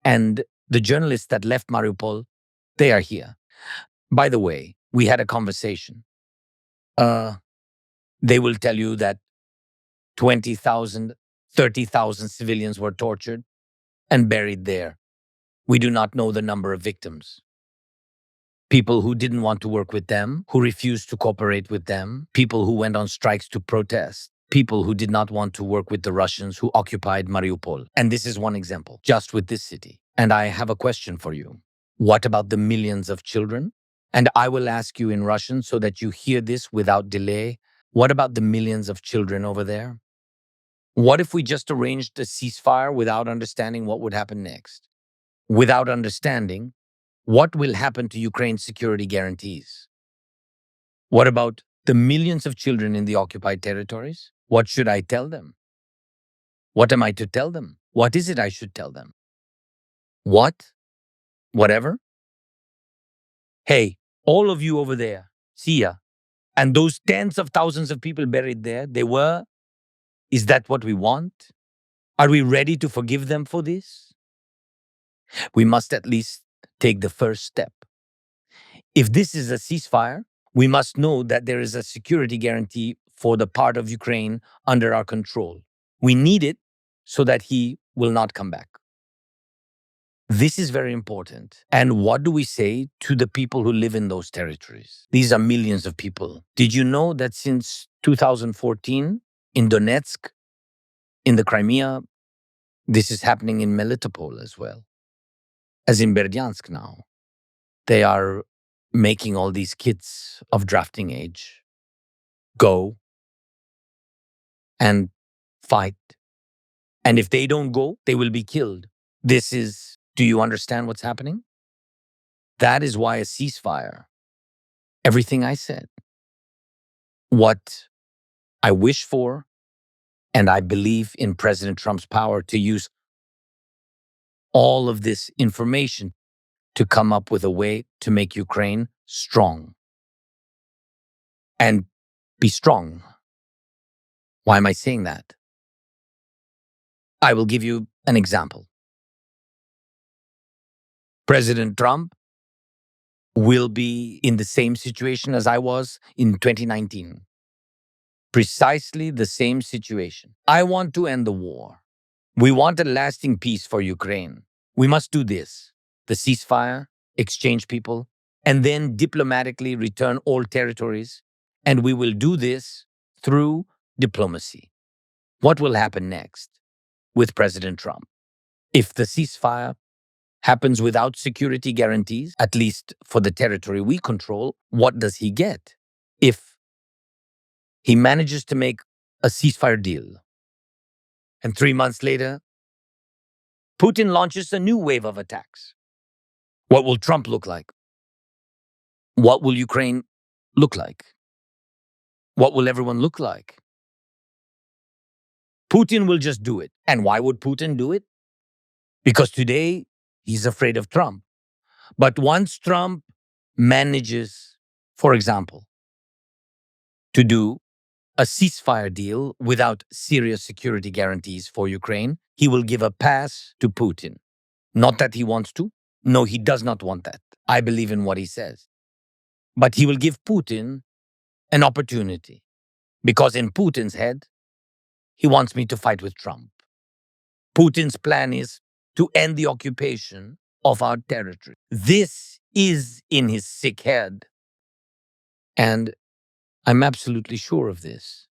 And the journalists that left Mariupol, they are here. By the way, we had a conversation. They will tell you that 20,000, 30,000 civilians were tortured and buried there. We do not know the number of victims. People who didn't want to work with them, who refused to cooperate with them, people who went on strikes to protest, people who did not want to work with the Russians who occupied Mariupol. And this is one example, just with this city. And I have a question for you. What about the millions of children? And I will ask you in Russian so that you hear this without delay. What about the millions of children over there? What if we just arranged a ceasefire without understanding what would happen next? Without understanding what will happen to Ukraine's security guarantees? What about the millions of children in the occupied territories? What should I tell them? What am I to tell them? What is it I should tell them? What? Whatever? Hey, all of you over there, see ya. And those tens of thousands of people buried there, is that what we want? Are we ready to forgive them for this? We must at least take the first step. If this is a ceasefire, we must know that there is a security guarantee for the part of Ukraine under our control. We need it so that he will not come back. This is very important. And what do we say to the people who live in those territories? These are millions of people. Did you know that since 2014, in Donetsk, in the Crimea, this is happening in Melitopol as well, as in Berdyansk now. They are making all these kids of drafting age go and fight. And if they don't go, they will be killed. Do you understand what's happening? That is why a ceasefire, everything I said, what I wish for, and I believe in President Trump's power to use all of this information to come up with a way to make Ukraine strong. And be strong. Why am I saying that? I will give you an example. President Trump will be in the same situation as I was in 2019. Precisely the same situation. I want to end the war. We want a lasting peace for Ukraine. We must do this: the ceasefire, exchange people, and then diplomatically return all territories. And we will do this through diplomacy. What will happen next with President Trump? If the ceasefire happens without security guarantees, at least for the territory we control, what does he get? If he manages to make a ceasefire deal, and 3 months later, Putin launches a new wave of attacks, what will Trump look like? What will Ukraine look like? What will everyone look like? Putin will just do it. And why would Putin do it? Because today, he's afraid of Trump. But once Trump manages, for example, to do a ceasefire deal without serious security guarantees for Ukraine, he will give a pass to Putin. Not that he wants to. No, he does not want that. I believe in what he says. But he will give Putin an opportunity, because in Putin's head, he wants me to fight with Trump. Putin's plan is to end the occupation of our territory. This is in his sick head. And I'm absolutely sure of this.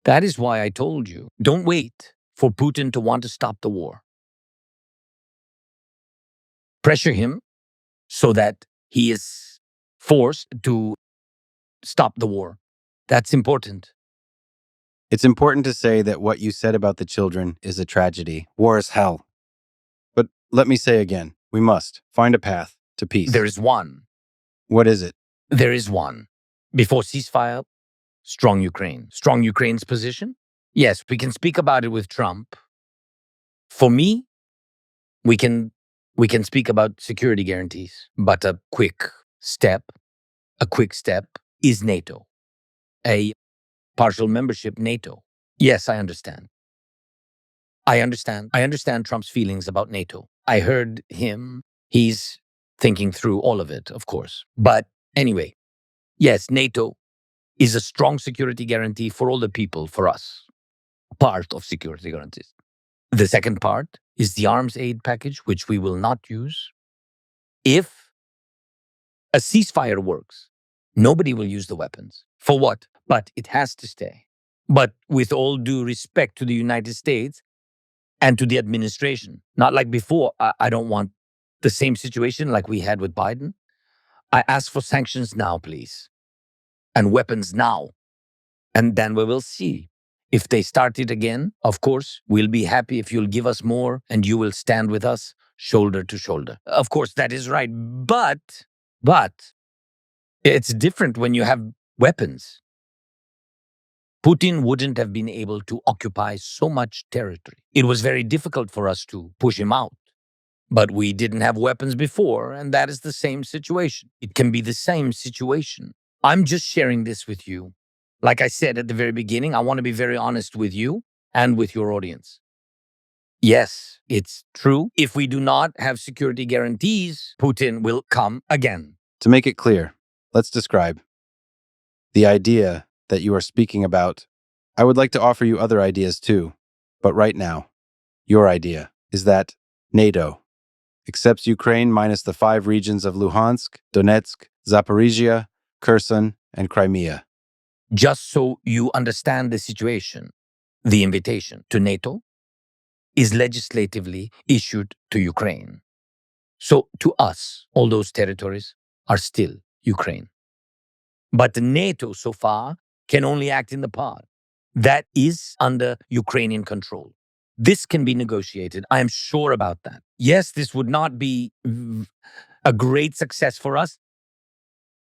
That is why I told you, don't wait for Putin to want to stop the war. Pressure him so that he is forced to stop the war. That's important. It's important to say that what you said about the children is a tragedy. War is hell. But let me say again, we must find a path to peace. There is one. What is it? There is one. Before ceasefire, strong Ukraine. Strong Ukraine's position? Yes, we can speak about it with Trump. For me, we can speak about security guarantees, but a quick step is NATO. A partial membership NATO. Yes, I understand. I understand Trump's feelings about NATO. I heard him. He's thinking through all of it, of course. But anyway, yes, NATO is a strong security guarantee for all the people, for us. Part of security guarantees. The second part is the arms aid package, which we will not use. If a ceasefire works, nobody will use the weapons. For what? But it has to stay. But with all due respect to the United States and to the administration, not like before, I don't want the same situation like we had with Biden. I ask for sanctions now, please, and weapons now. And then we will see. If they start it again, of course, we'll be happy if you'll give us more and you will stand with us shoulder to shoulder. Of course, that is right. But it's different when you have weapons. Putin wouldn't have been able to occupy so much territory. It was very difficult for us to push him out. But we didn't have weapons before, and that is the same situation. It can be the same situation. I'm just sharing this with you. Like I said at the very beginning, I want to be very honest with you and with your audience. Yes, it's true. If we do not have security guarantees, Putin will come again. To make it clear, let's describe the idea that you are speaking about. I would like to offer you other ideas too, but right now, your idea is that NATO accepts Ukraine minus the 5 regions of Luhansk, Donetsk, Zaporizhia, Kherson, and Crimea. Just so you understand the situation, the invitation to NATO is legislatively issued to Ukraine. So to us, all those territories are still Ukraine. But NATO so far can only act in the part that is under Ukrainian control. This can be negotiated. I am sure about that. Yes, this would not be a great success for us,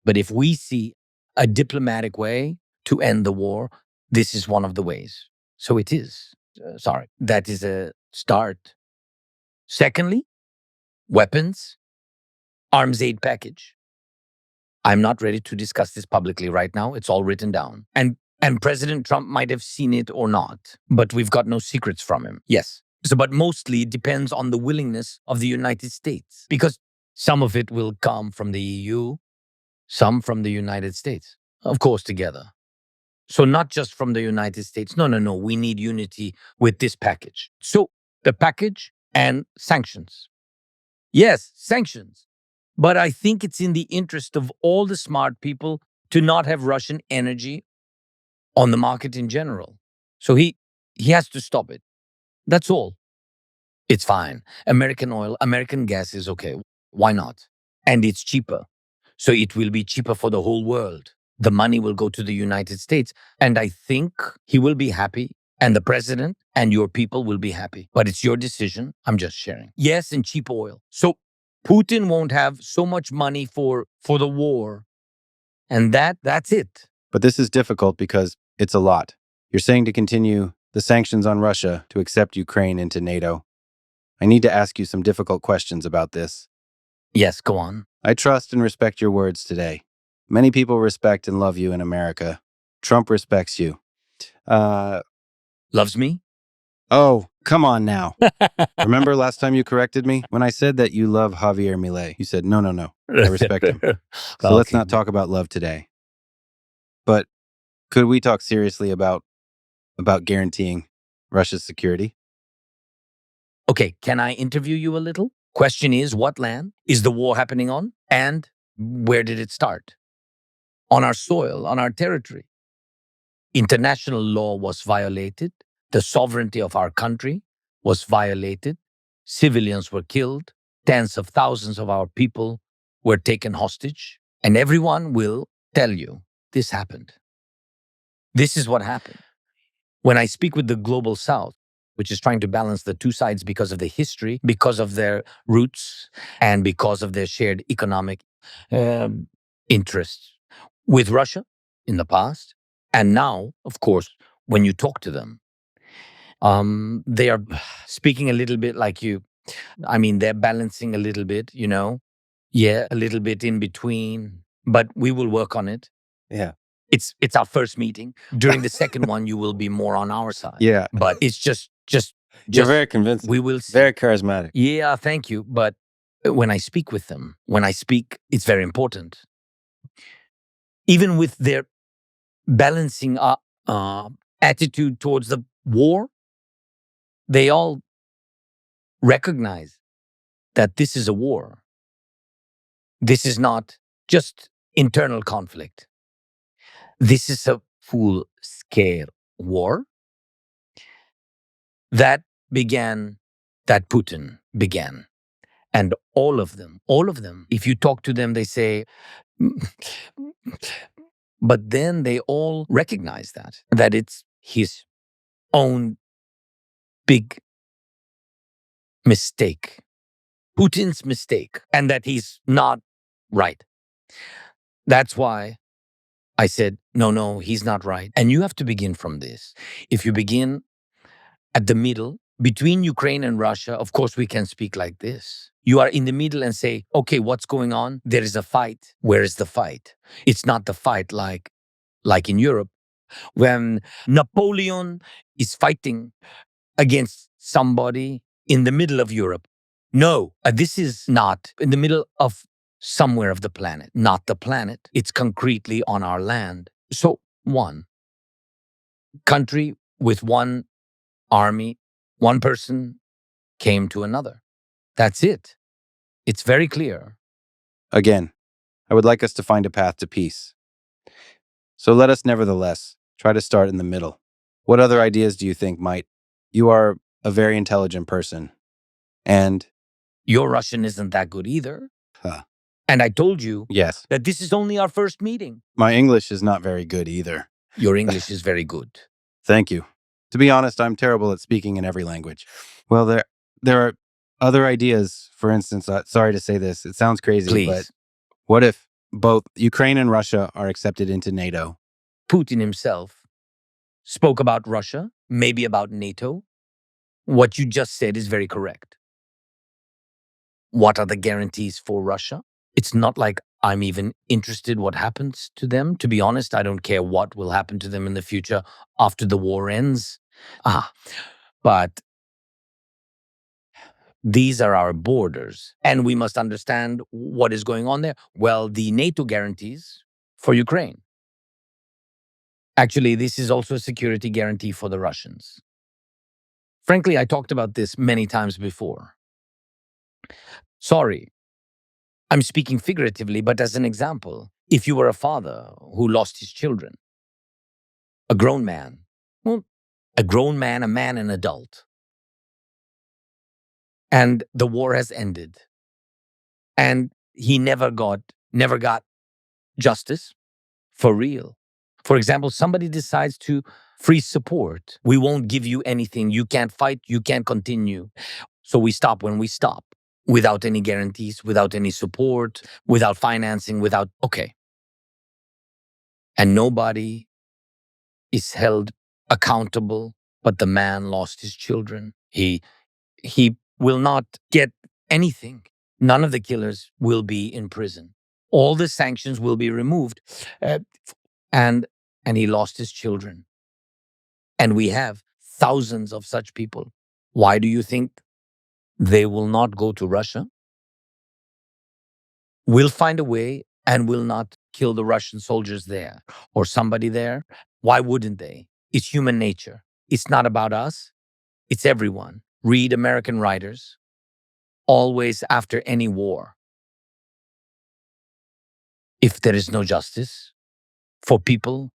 but if we see a diplomatic way to end the war, this is one of the ways. So it is. That is a start. Secondly, weapons, arms aid package. I'm not ready to discuss this publicly right now. It's all written down. And President Trump might have seen it or not, but we've got no secrets from him. Yes. But mostly it depends on the willingness of the United States, because some of it will come from the EU, some from the United States, of course, together. So not just from the United States. No. We need unity with this package. So the package and sanctions. Yes, sanctions. But I think it's in the interest of all the smart people to not have Russian energy on the market in general. So he has to stop it. That's all. It's fine. American oil, American gas is okay. Why not? And it's cheaper. So it will be cheaper for the whole world. The money will go to the United States. And I think he will be happy. And the president and your people will be happy. But it's your decision. I'm just sharing. Yes, and cheap oil. So Putin won't have so much money for the war. And that's it. But this is difficult because it's a lot. You're saying to continue the sanctions on Russia to accept Ukraine into NATO. I need to ask you some difficult questions about this. Yes, go on. I trust and respect your words today. Many people respect and love you in America. Trump respects you. Loves me? Oh, Come on now. Remember last time you corrected me? When I said that you love Javier Milei, you said, no. I respect him. So let's not talk about love today. But could we talk seriously about guaranteeing Russia's security? Okay, can I interview you a little? Question is, what land is the war happening on? And where did it start? On our soil, on our territory. International law was violated. The sovereignty of our country was violated. Civilians were killed. Tens of thousands of our people were taken hostage. And everyone will tell you this happened. This is what happened. When I speak with the global South, which is trying to balance the two sides because of the history, because of their roots, and because of their shared economic interests with Russia in the past. And now, of course, when you talk to them, they are speaking a little bit like you. I mean, they're balancing a little bit, Yeah, a little bit in between, but we will work on it. Yeah. It's our first meeting. During the second one, you will be more on our side. Yeah. But it's just You're very convincing. we will see. Very charismatic. Yeah, thank you. But when I speak with them, it's very important. Even with their balancing attitude towards the war, they all recognize that this is a war. This is not just internal conflict. This is a full-scale war that Putin began. And all of them, if you talk to them, they say, but then they all recognize that it's his own big mistake, Putin's mistake, and that he's not right. That's why I said, no, he's not right. And you have to begin from this. If you begin at the middle, between Ukraine and Russia, of course, we can speak like this. You are in the middle and say, okay, what's going on? There is a fight. Where is the fight? It's not the fight like in Europe, when Napoleon is fighting against somebody in the middle of Europe. No, this is not in the middle of somewhere of the planet, not the planet. It's concretely on our land. So one country with one army, one person came to another. That's it. It's very clear. Again, I would like us to find a path to peace. So let us nevertheless try to start in the middle. What other ideas do you think might? You are a very intelligent person. And your Russian isn't that good either. Huh. And I told you yes, that this is only our first meeting. My English is not very good either. Your English is very good. Thank you. To be honest, I'm terrible at speaking in every language. Well, there are other ideas. For instance, sorry to say this, it sounds crazy, Please. But what if both Ukraine and Russia are accepted into NATO? Putin himself spoke about Russia, maybe about NATO. What you just said is very correct. What are the guarantees for Russia? It's not like I'm even interested what happens to them. To be honest, I don't care what will happen to them in the future after the war ends. But these are our borders, and we must understand what is going on there. Well, the NATO guarantees for Ukraine. Actually, this is also a security guarantee for the Russians. Frankly, I talked about this many times before. Sorry, I'm speaking figuratively, but as an example, if you were a father who lost his children, a grown man, a man, an adult, and the war has ended, and he never got justice for real. For example, somebody decides to freeze support. We won't give you anything. You can't fight. You can't continue. So we stop when we stop, without any guarantees, without any support, without financing, okay. And nobody is held accountable, but the man lost his children. He will not get anything. None of the killers will be in prison. All the sanctions will be removed. And he lost his children. And we have thousands of such people Why do you think they will not go to Russia? We'll find a way and will not kill the Russian soldiers there or somebody there. Why wouldn't they? It's human nature. It's not about us. It's everyone. Read American writers. Always after any war, if there is no justice for people,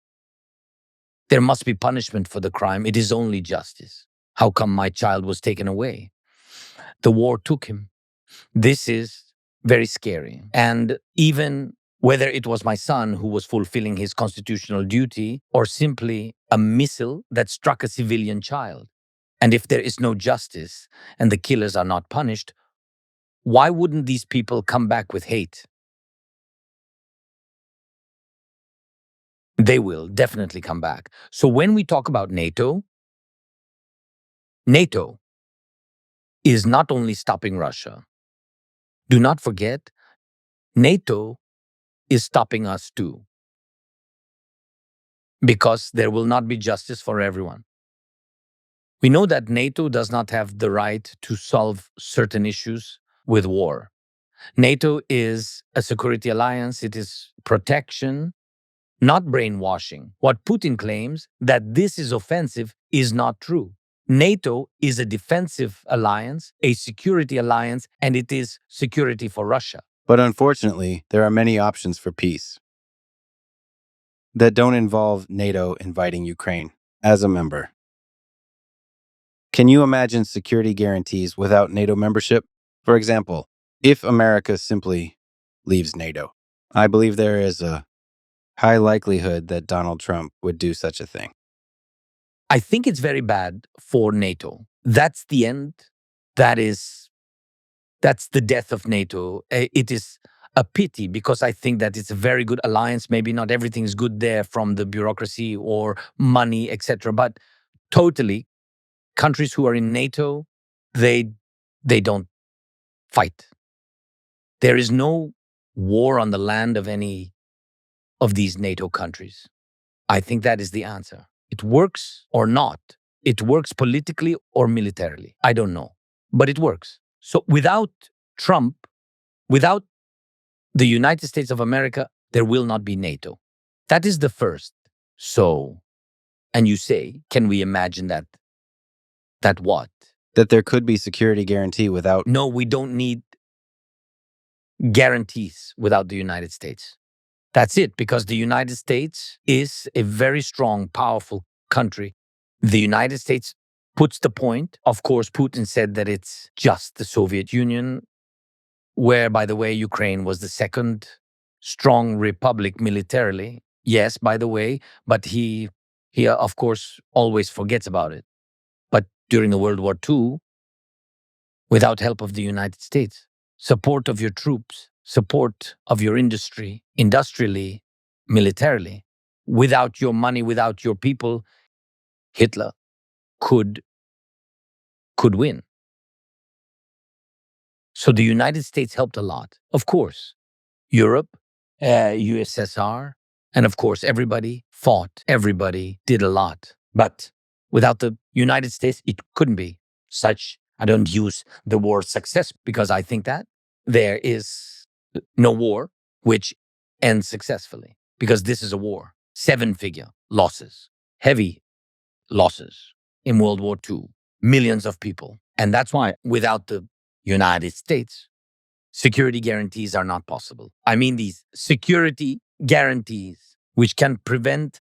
there must be punishment for the crime. It is only justice. How come my child was taken away? The war took him. This is very scary. And even whether it was my son who was fulfilling his constitutional duty or simply a missile that struck a civilian child. And if there is no justice and the killers are not punished, why wouldn't these people come back with hate? They will definitely come back. So when we talk about NATO is not only stopping Russia. Do not forget, NATO is stopping us too. Because there will not be justice for everyone. We know that NATO does not have the right to solve certain issues with war. NATO is a security alliance. It is protection, not brainwashing. What Putin claims that this is offensive is not true. NATO is a defensive alliance, a security alliance, and it is security for Russia. But unfortunately, there are many options for peace that don't involve NATO inviting Ukraine as a member. Can you imagine security guarantees without NATO membership? For example, if America simply leaves NATO, I believe there is a high likelihood that Donald Trump would do such a thing. I think it's very bad for NATO. That's the end. That's the death of NATO. It is a pity because I think that it's a very good alliance. Maybe not everything is good there from the bureaucracy or money, etc. But totally, countries who are in NATO, they don't fight. There is no war on the land of any of these NATO countries. I think that is the answer. It works or not. It works politically or militarily. I don't know, but it works. So without Trump, without the United States of America, there will not be NATO. That is the first. So, and you say, can we imagine that? That what? That there could be security guarantee without... No, we don't need guarantees without the United States. That's it, because the United States is a very strong, powerful country. The United States puts the point. Of course, Putin said that it's just the Soviet Union, where, by the way, Ukraine was the second strong republic militarily. Yes, by the way, but he of course, always forgets about it. But during the World War II, without help of the United States, support of your troops, support of your industry, industrially, militarily, without your money, without your people, Hitler could win. So the United States helped a lot. Of course, Europe, USSR, and of course, everybody fought. Everybody did a lot. But without the United States, it couldn't be such. I don't use the word success because I think that there is no war which ends successfully, because this is a war. 7-figure losses, heavy losses in World War II, millions of people. And that's why without the United States, security guarantees are not possible. I mean, these security guarantees which can prevent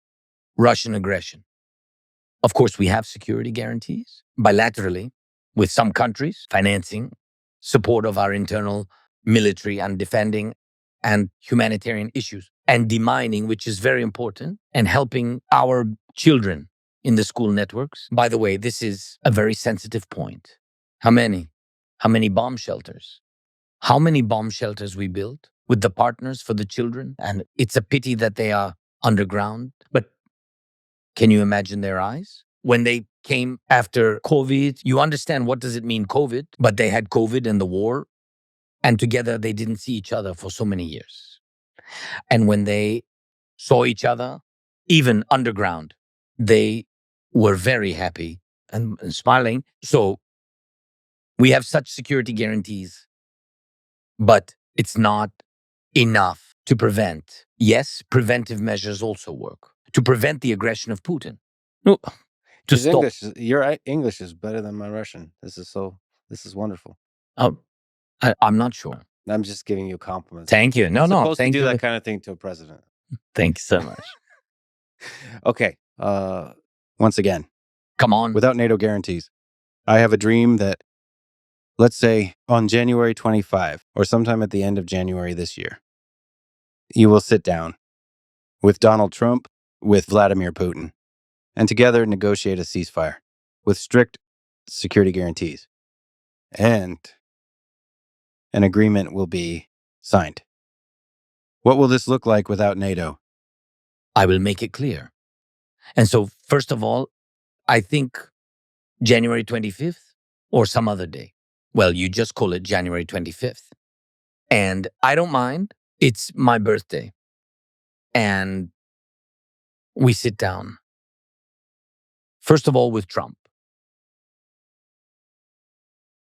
Russian aggression. Of course, we have security guarantees bilaterally with some countries, financing, support of our internal military and defending and humanitarian issues, and demining, which is very important, and helping our children in the school networks. By the way, this is a very sensitive point. How many bomb shelters? How many bomb shelters we built with the partners for the children? And it's a pity that they are underground. But can you imagine their eyes? When they came after COVID, you understand what does it mean, COVID? But they had COVID and the war. And together they didn't see each other for so many years. And when they saw each other, even underground, they were very happy and smiling. So We have such security guarantees, but it's not enough to prevent. Yes, preventive measures also work to prevent the aggression of Putin. No, to His stop. Your English is better than my Russian. This is wonderful. I'm not sure. I'm just giving you compliments. Thank you. You're No, supposed to thank do you. that kind of thing to a president. Thank you so much. Okay. Once again, Come on. without NATO guarantees, I have a dream that, let's say, on January 25 or sometime at the end of January this year, you will sit down with Donald Trump, with Vladimir Putin, and together negotiate a ceasefire with strict security guarantees. And an agreement will be signed. What will this look like without NATO? I will make it clear. And so, first of all, I think January 25th or some other day. Well, you just call it January 25th. And I don't mind. It's my birthday. And we sit down. First of all, with Trump.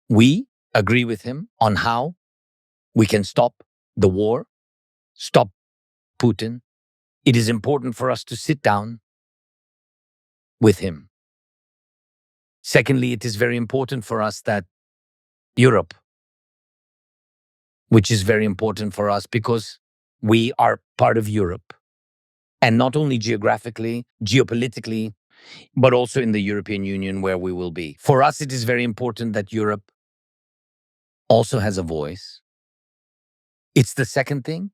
We agree with him on how we can stop the war, stop Putin. It is important for us to sit down with him. Secondly, it is very important for us that Europe, which is very important for us because we are part of Europe, and not only geographically, geopolitically, but also in the European Union where we will be. For us, it is very important that Europe also has a voice. It's the second thing.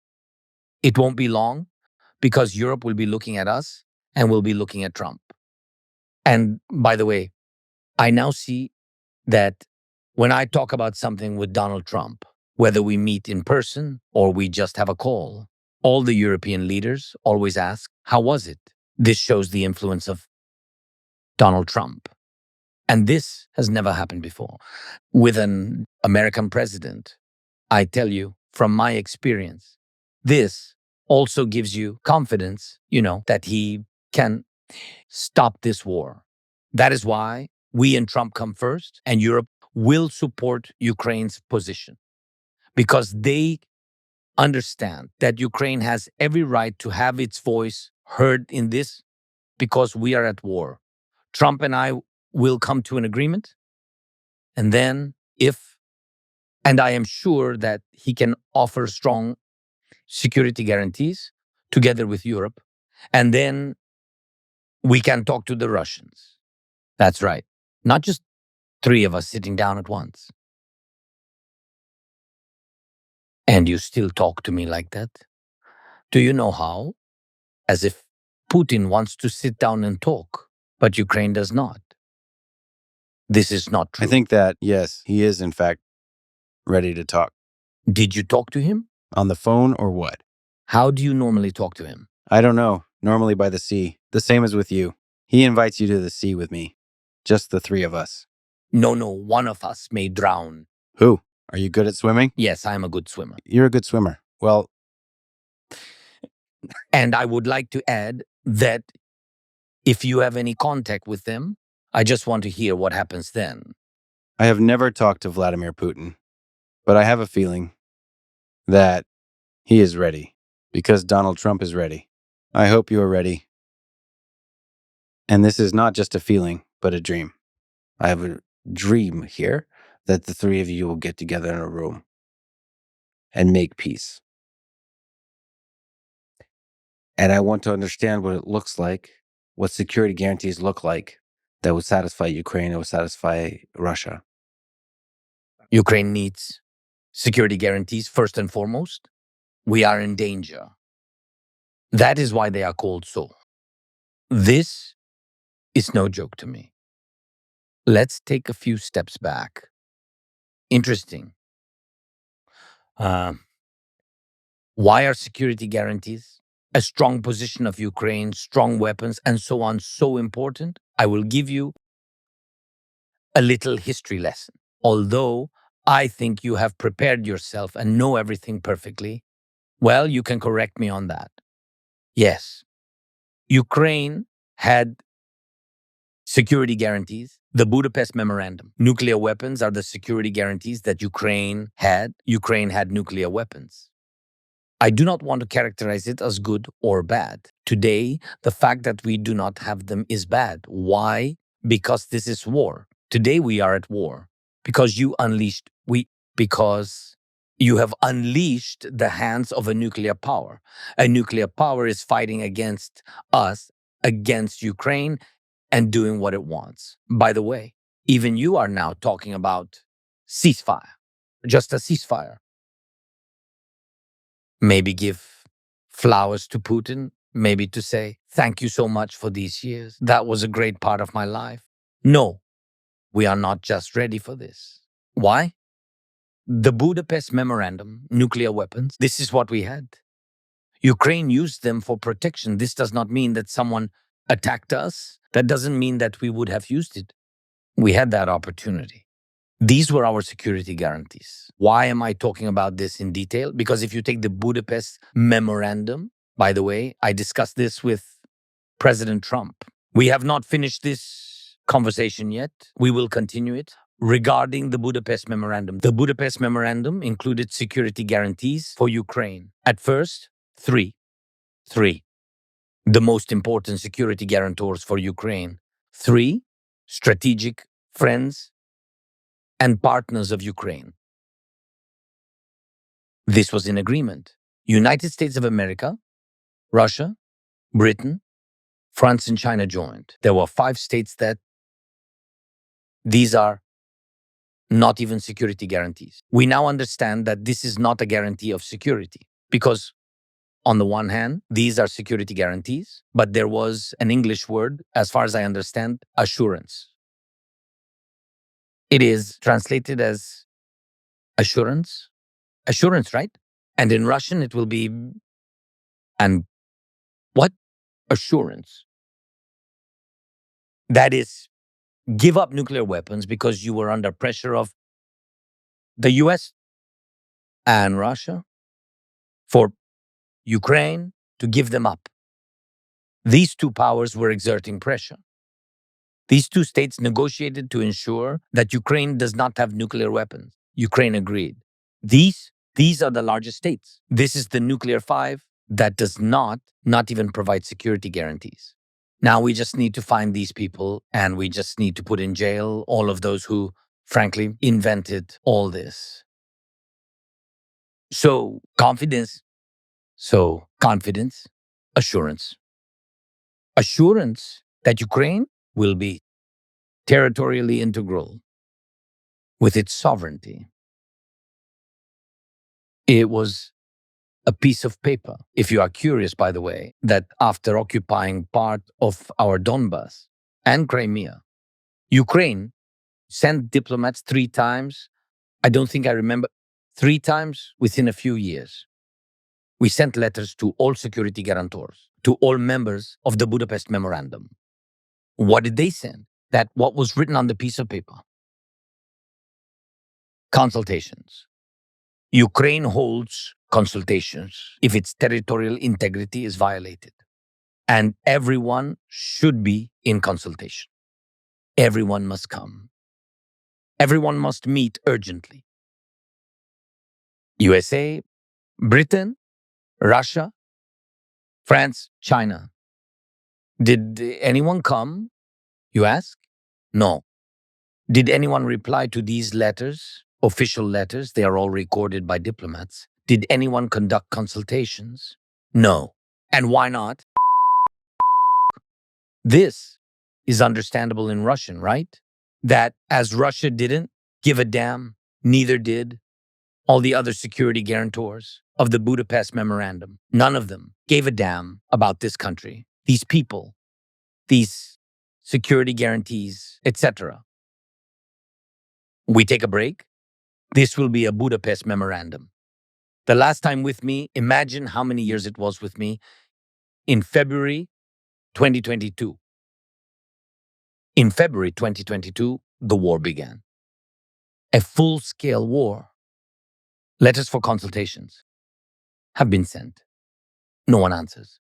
It won't be long because Europe will be looking at us and will be looking at Trump. And by the way, I now see that when I talk about something with Donald Trump, whether we meet in person or we just have a call, all the European leaders always ask, how was it? This shows the influence of Donald Trump. And this has never happened before. With an American president, I tell you from my experience, this also gives you confidence, that he can stop this war. That is why we and Trump come first, and Europe will support Ukraine's position because they understand that Ukraine has every right to have its voice heard in this because we are at war. Trump and I will come to an agreement, and then and I am sure that he can offer strong security guarantees together with Europe, and then we can talk to the Russians. That's right. Not just three of us sitting down at once. And you still talk to me like that? Do you know how? As if Putin wants to sit down and talk, but Ukraine does not. This is not true. I think that, yes, he is in fact ready to talk. Did you talk to him? On the phone or what? How do you normally talk to him? I don't know. Normally by the sea. The same as with you. He invites you to the sea with me. Just the three of us. No, one of us may drown. Who? Are you good at swimming? Yes, I am a good swimmer. You're a good swimmer. Well, and I would like to add that if you have any contact with them, I just want to hear what happens then. I have never talked to Vladimir Putin, but I have a feeling that he is ready because Donald Trump is ready. I hope you are ready. And this is not just a feeling, but a dream. I have a dream here that the three of you will get together in a room and make peace. And I want to understand what it looks like, what security guarantees look like that would satisfy Ukraine, that would satisfy Russia. Ukraine needs security guarantees first and foremost. We are in danger. That is why they are called so. This is no joke to me. Let's take a few steps back. Interesting. Why are security guarantees, a strong position of Ukraine, strong weapons, and so on so important? I will give you a little history lesson. Although I think you have prepared yourself and know everything perfectly, well, you can correct me on that. Yes, Ukraine had Security guarantees. The Budapest Memorandum. Nuclear weapons are the security guarantees that Ukraine had. Ukraine had nuclear weapons. I do not want to characterize it as good or bad. Today, the fact that we do not have them is bad. Why? Because this is war. Today we are at war. Because you have unleashed the hands of a nuclear power. A nuclear power is fighting against us, against Ukraine, and doing what it wants. By the way, even you are now talking about ceasefire, just a ceasefire. Maybe give flowers to Putin, maybe to say, thank you so much for these years. That was a great part of my life. No, we are not just ready for this. Why? The Budapest Memorandum, nuclear weapons, this is what we had. Ukraine used them for protection. This does not mean that someone attacked us. That doesn't mean that we would have used it. We had that opportunity. These were our security guarantees. Why am I talking about this in detail? Because if you take the Budapest Memorandum, by the way, I discussed this with President Trump. We have not finished this conversation yet. We will continue it. Regarding the Budapest Memorandum, the Budapest Memorandum included security guarantees for Ukraine. At first, three. The most important security guarantors for Ukraine. 3 strategic friends and partners of Ukraine. This was in agreement. United States of America, Russia, Britain, France, and China joined. There were 5 states that these are not even security guarantees. We now understand that this is not a guarantee of security because on the one hand, these are security guarantees, but there was an English word, as far as I understand, assurance. It is translated as assurance, right? And in Russian, it will be, and what? Assurance. That is, give up nuclear weapons because you were under pressure of the US and Russia for Ukraine to give them up. These 2 powers were exerting pressure. These 2 states negotiated to ensure that Ukraine does not have nuclear weapons. Ukraine agreed. These are the largest states. This is the nuclear 5 that does not even provide security guarantees. Now we just need to find these people and we just need to put in jail all of those who, frankly, invented all this. So confidence, assurance. Assurance that Ukraine will be territorially integral with its sovereignty. It was a piece of paper, if you are curious, by the way, that after occupying part of our Donbas and Crimea, Ukraine sent diplomats 3 times. I don't think I remember, 3 times within a few years. We sent letters to all security guarantors, to all members of the Budapest Memorandum. What did they send? That what was written on the piece of paper. Consultations. Ukraine holds consultations if its territorial integrity is violated. And everyone should be in consultation. Everyone must come. Everyone must meet urgently. USA, Britain, Russia, France, China. Did anyone come, you ask? No. Did anyone reply to these letters, official letters? They are all recorded by diplomats. Did anyone conduct consultations? No. And why not? This is understandable in Russian, right? That as Russia didn't give a damn, neither did all the other security guarantors of the Budapest Memorandum. None of them gave a damn about this country, these people, these security guarantees, etc. We take a break. This will be a Budapest Memorandum. The last time with me, imagine how many years it was with me, in February 2022. In February 2022, the war began. A full-scale war. Letters for consultations have been sent. No one answers.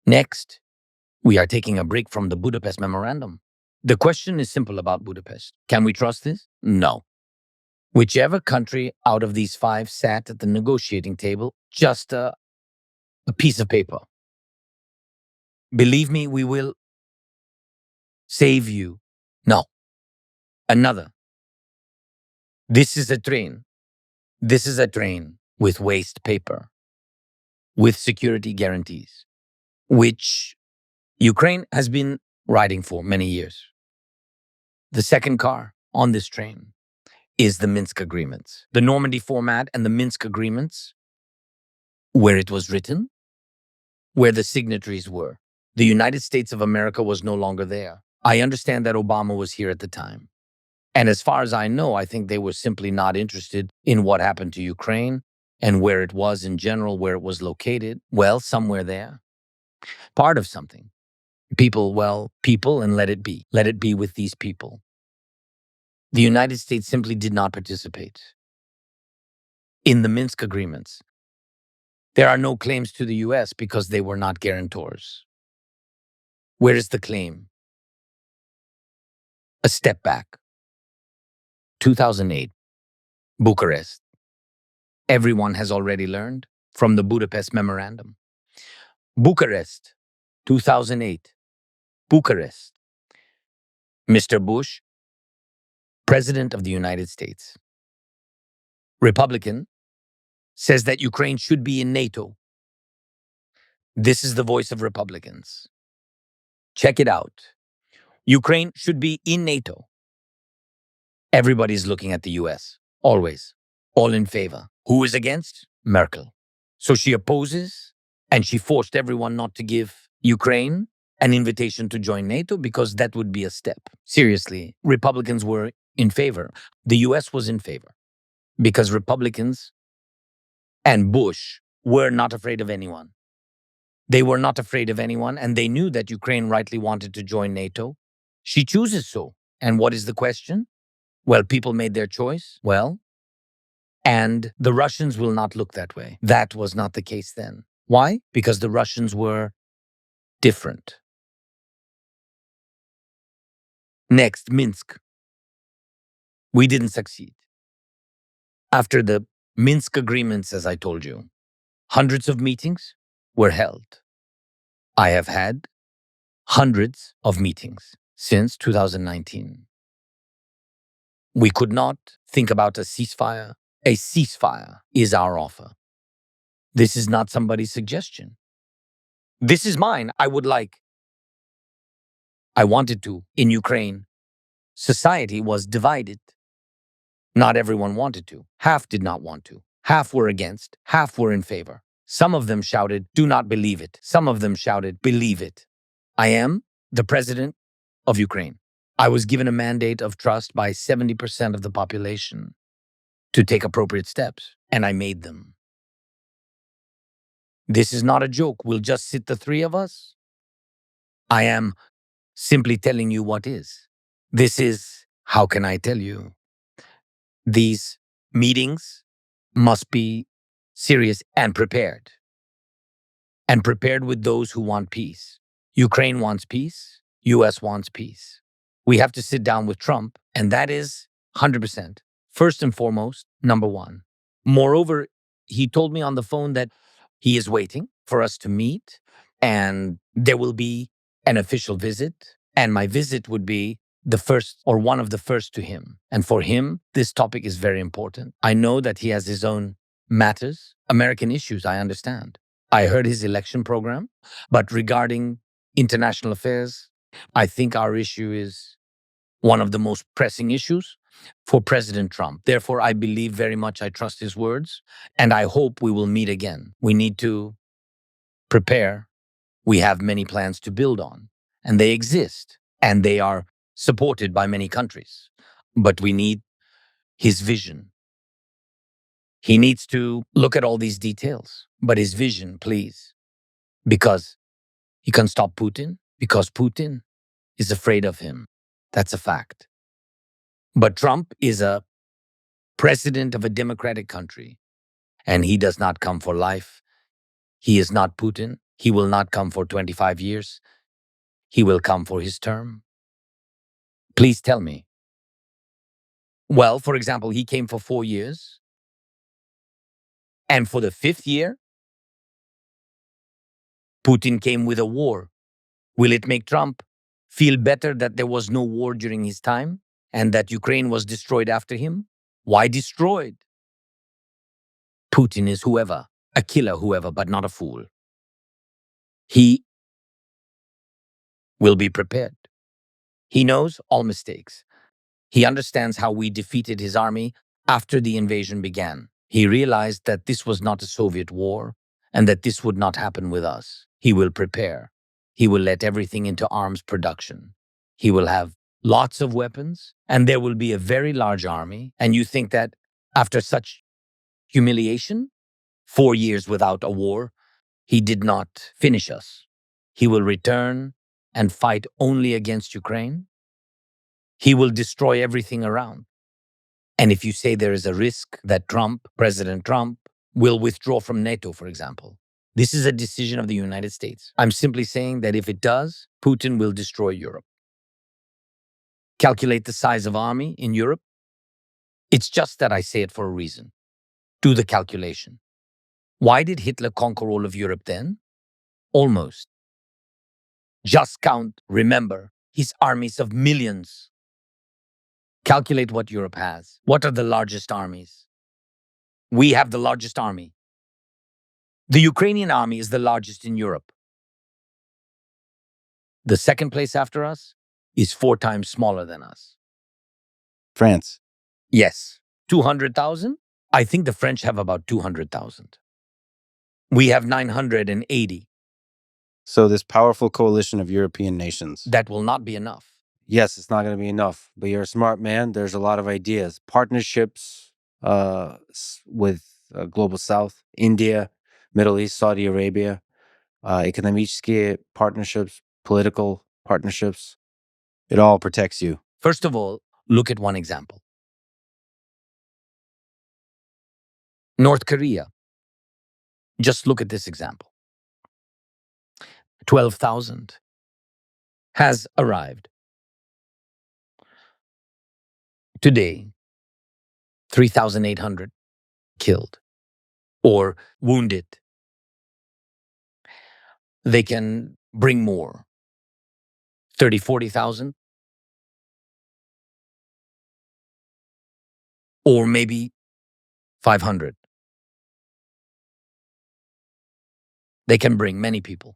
Next, We are taking a break from the Budapest Memorandum. The question is simple about Budapest. Can we trust this? No. Whichever country out of these 5 sat at the negotiating table, just a piece of paper. Believe me, we will save you. No. Another. This is a train. This is a train with waste paper, with security guarantees, which Ukraine has been riding for many years. The second car on this train is the Minsk Agreements, the Normandy format and the Minsk Agreements, where it was written, where the signatories were. The United States of America was no longer there. I understand that Obama was here at the time. And as far as I know, I think they were simply not interested in what happened to Ukraine and where it was in general, where it was located. Well, somewhere there. Part of something. People, and let it be. Let it be with these people. The United States simply did not participate in the Minsk Agreements. There are no claims to the US because they were not guarantors. Where is the claim? A step back. 2008, Bucharest. Everyone has already learned from the Budapest Memorandum. Bucharest, 2008, Bucharest. Mr. Bush, President of the United States. Republican, says that Ukraine should be in NATO. This is the voice of Republicans. Check it out. Ukraine should be in NATO. Everybody's looking at the US, always. All in favor. Who is against? Merkel. So she opposes, and she forced everyone not to give Ukraine an invitation to join NATO because that would be a step. Seriously, Republicans were in favor. The US was in favor because Republicans and Bush were not afraid of anyone. They were not afraid of anyone, and they knew that Ukraine rightly wanted to join NATO. She chooses so. And what is the question? Well, people made their choice. Well, and the Russians will not look that way. That was not the case then. Why? Because the Russians were different. Next, Minsk. We didn't succeed. After the Minsk agreements, as I told you, hundreds of meetings were held. I have had hundreds of meetings since 2019. We could not think about a ceasefire. A ceasefire is our offer. This is not somebody's suggestion. This is mine. I wanted to. In Ukraine, society was divided. Not everyone wanted to. Half did not want to. Half were against. Half were in favor. Some of them shouted, "Do not believe it." Some of them shouted, "Believe it." I am the president of Ukraine. I was given a mandate of trust by 70% of the population to take appropriate steps, and I made them. This is not a joke. We'll just sit the 3 of us. I am simply telling you what is. This is, how can I tell you? These meetings must be serious and prepared. And prepared with those who want peace. Ukraine wants peace. US wants peace. We have to sit down with Trump, and that is 100%. First and foremost, number one. Moreover, he told me on the phone that he is waiting for us to meet, and there will be an official visit, and my visit would be the first or one of the first to him. And for him, this topic is very important. I know that he has his own matters, American issues, I understand. I heard his election program, but regarding international affairs, I think our issue is one of the most pressing issues for President Trump. Therefore, I believe very much, I trust his words, and I hope we will meet again. We need to prepare. We have many plans to build on, and they exist, and they are supported by many countries. But we need his vision. He needs to look at all these details, but his vision, please, because he can stop Putin, because Putin is afraid of him. That's a fact. But Trump is a president of a democratic country, and he does not come for life. He is not Putin. He will not come for 25 years. he will come for his term? Please tell me. Well, for example, he came for 4 years. And for the 5th year, Putin came with a war. Will it make Trump feel better that there was no war during his time and that Ukraine was destroyed after him? Why destroyed? Putin is whoever, a killer whoever, but not a fool. He will be prepared. He knows all mistakes. He understands how we defeated his army after the invasion began. He realized that this was not a Soviet war and that this would not happen with us. He will prepare. He will let everything into arms production. He will have lots of weapons and there will be a very large army. And you think that after such humiliation, 4 years without a war, he did not finish us. He will return and fight only against Ukraine. He will destroy everything around. And if you say there is a risk that President Trump, will withdraw from NATO, for example, this is a decision of the United States. I'm simply saying that if it does, Putin will destroy Europe. Calculate the size of army in Europe. It's just that I say it for a reason. Do the calculation. Why did Hitler conquer all of Europe then? Almost. Just count, remember, his armies of millions. Calculate what Europe has. What are the largest armies? We have the largest army. The Ukrainian army is the largest in Europe. The second place after us is 4 times smaller than us. France. Yes. 200,000? I think the French have about 200,000. We have 980. So this powerful coalition of European nations. That will not be enough. Yes, it's not going to be enough, but you're a smart man. There's a lot of ideas. Partnerships with Global South, India, Middle East, Saudi Arabia, экономические partnerships, political partnerships. It all protects you. First of all, look at one example. North Korea. Just look at this example. 12,000 has arrived. Today, 3,800 killed or wounded. They can bring more. 30, 40,000. Or maybe 500. They can bring many people.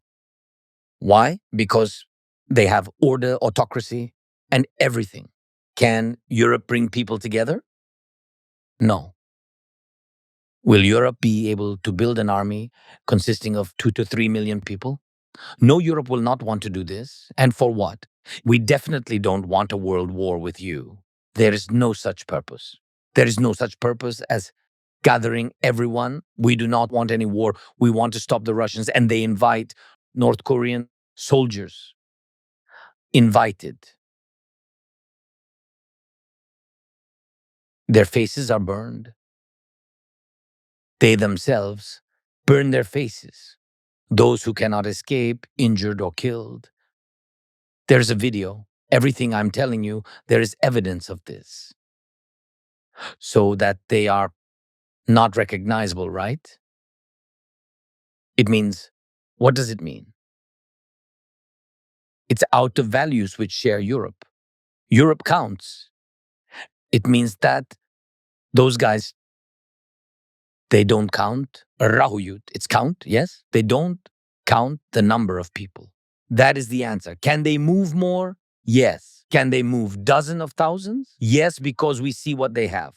Why? Because they have order, autocracy, and everything. Can Europe bring people together? No. Will Europe be able to build an army consisting of 2 to 3 million people? No, Europe will not want to do this. And for what? We definitely don't want a world war with you. There is no such purpose. There is no such purpose as gathering everyone. We do not want any war. We want to stop the Russians. And they invite North Korean soldiers. Invited. Their faces are burned. They themselves burn their faces. Those who cannot escape, injured or killed. There's a video. Everything I'm telling you, there is evidence of this. So that they are not recognizable, right? It means, what does it mean? It's out of values which share Europe. Europe counts. It means that those guys, they don't count Rahuyut. It's count, yes? They don't count the number of people. That is the answer. Can they move more? Yes. Can they move dozens of thousands? Yes, because we see what they have.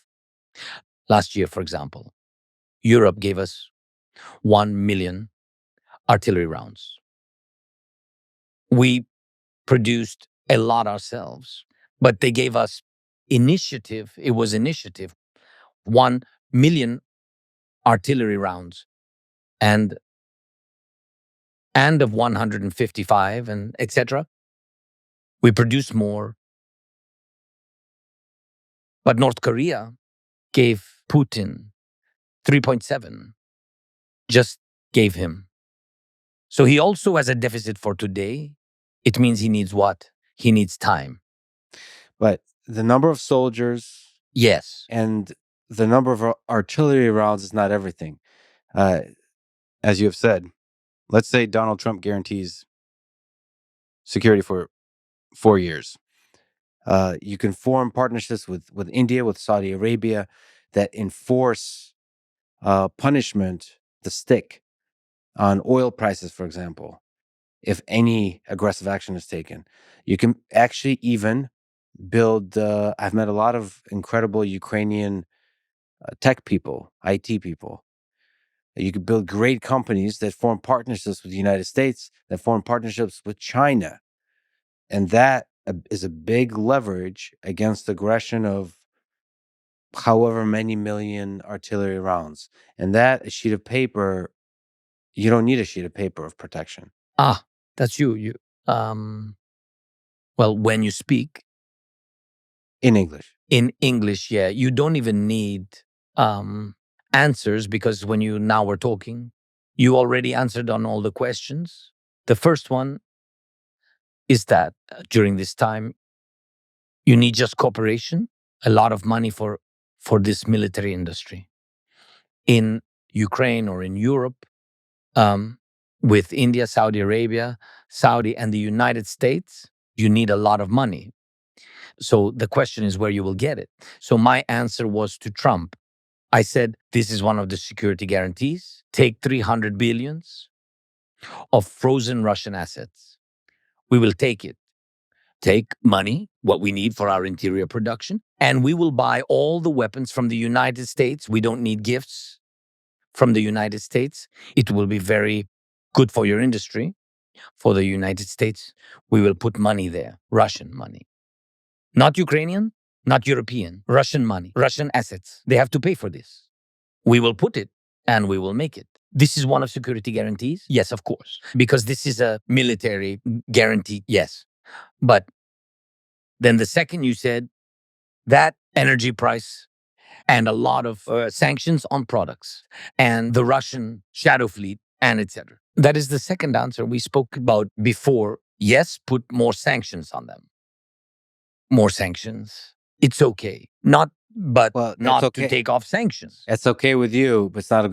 Last year, for example, Europe gave us 1 million artillery rounds. We produced a lot ourselves, but they gave us initiative. It was initiative. 1 million artillery rounds and of 155 and etc. We produced more. But North Korea gave Putin 3.7, just gave him. So he also has a deficit for today It means he needs what? He needs time. But the number of soldiers Yes. and the number of artillery rounds is not everything. As you have said, let's say Donald Trump guarantees security for 4 years. You can form partnerships with India, with Saudi Arabia, that enforce punishment, the stick, on oil prices, for example, if any aggressive action is taken. You can actually even build, I've met a lot of incredible Ukrainian tech people, IT people. You could build great companies that form partnerships with the United States, that form partnerships with China. And that is a big leverage against aggression of however many million artillery rounds. And that, a sheet of paper, you don't need a sheet of paper of protection. Ah, that's you. Well, when you speak In English. in English, yeah, you don't even need answers, because when you now were talking, you already answered on all the questions. The first one is that during this time, you need just cooperation, a lot of money for this military industry. In Ukraine or in Europe, with India, Saudi Arabia, Saudi, and the United States, you need a lot of money. So the question is where you will get it. So my answer was to Trump. I said, this is one of the security guarantees. Take 300 billions of frozen Russian assets. We will take it. Take money, what we need for our interior production, and we will buy all the weapons from the United States. We don't need gifts from the United States. It will be very good for your industry. For the United States, we will put money there, Russian money. Not Ukrainian, not European, Russian money, Russian assets. They have to pay for this. We will put it and we will make it. This is one of security guarantees? Yes, of course. Because this is a military guarantee, yes. But then the second you said that energy price and a lot of sanctions on products and the Russian shadow fleet and etc. That is the second answer we spoke about before. Yes, put more sanctions on them. More sanctions. It's okay. Not to take off sanctions. It's okay with you, but it's not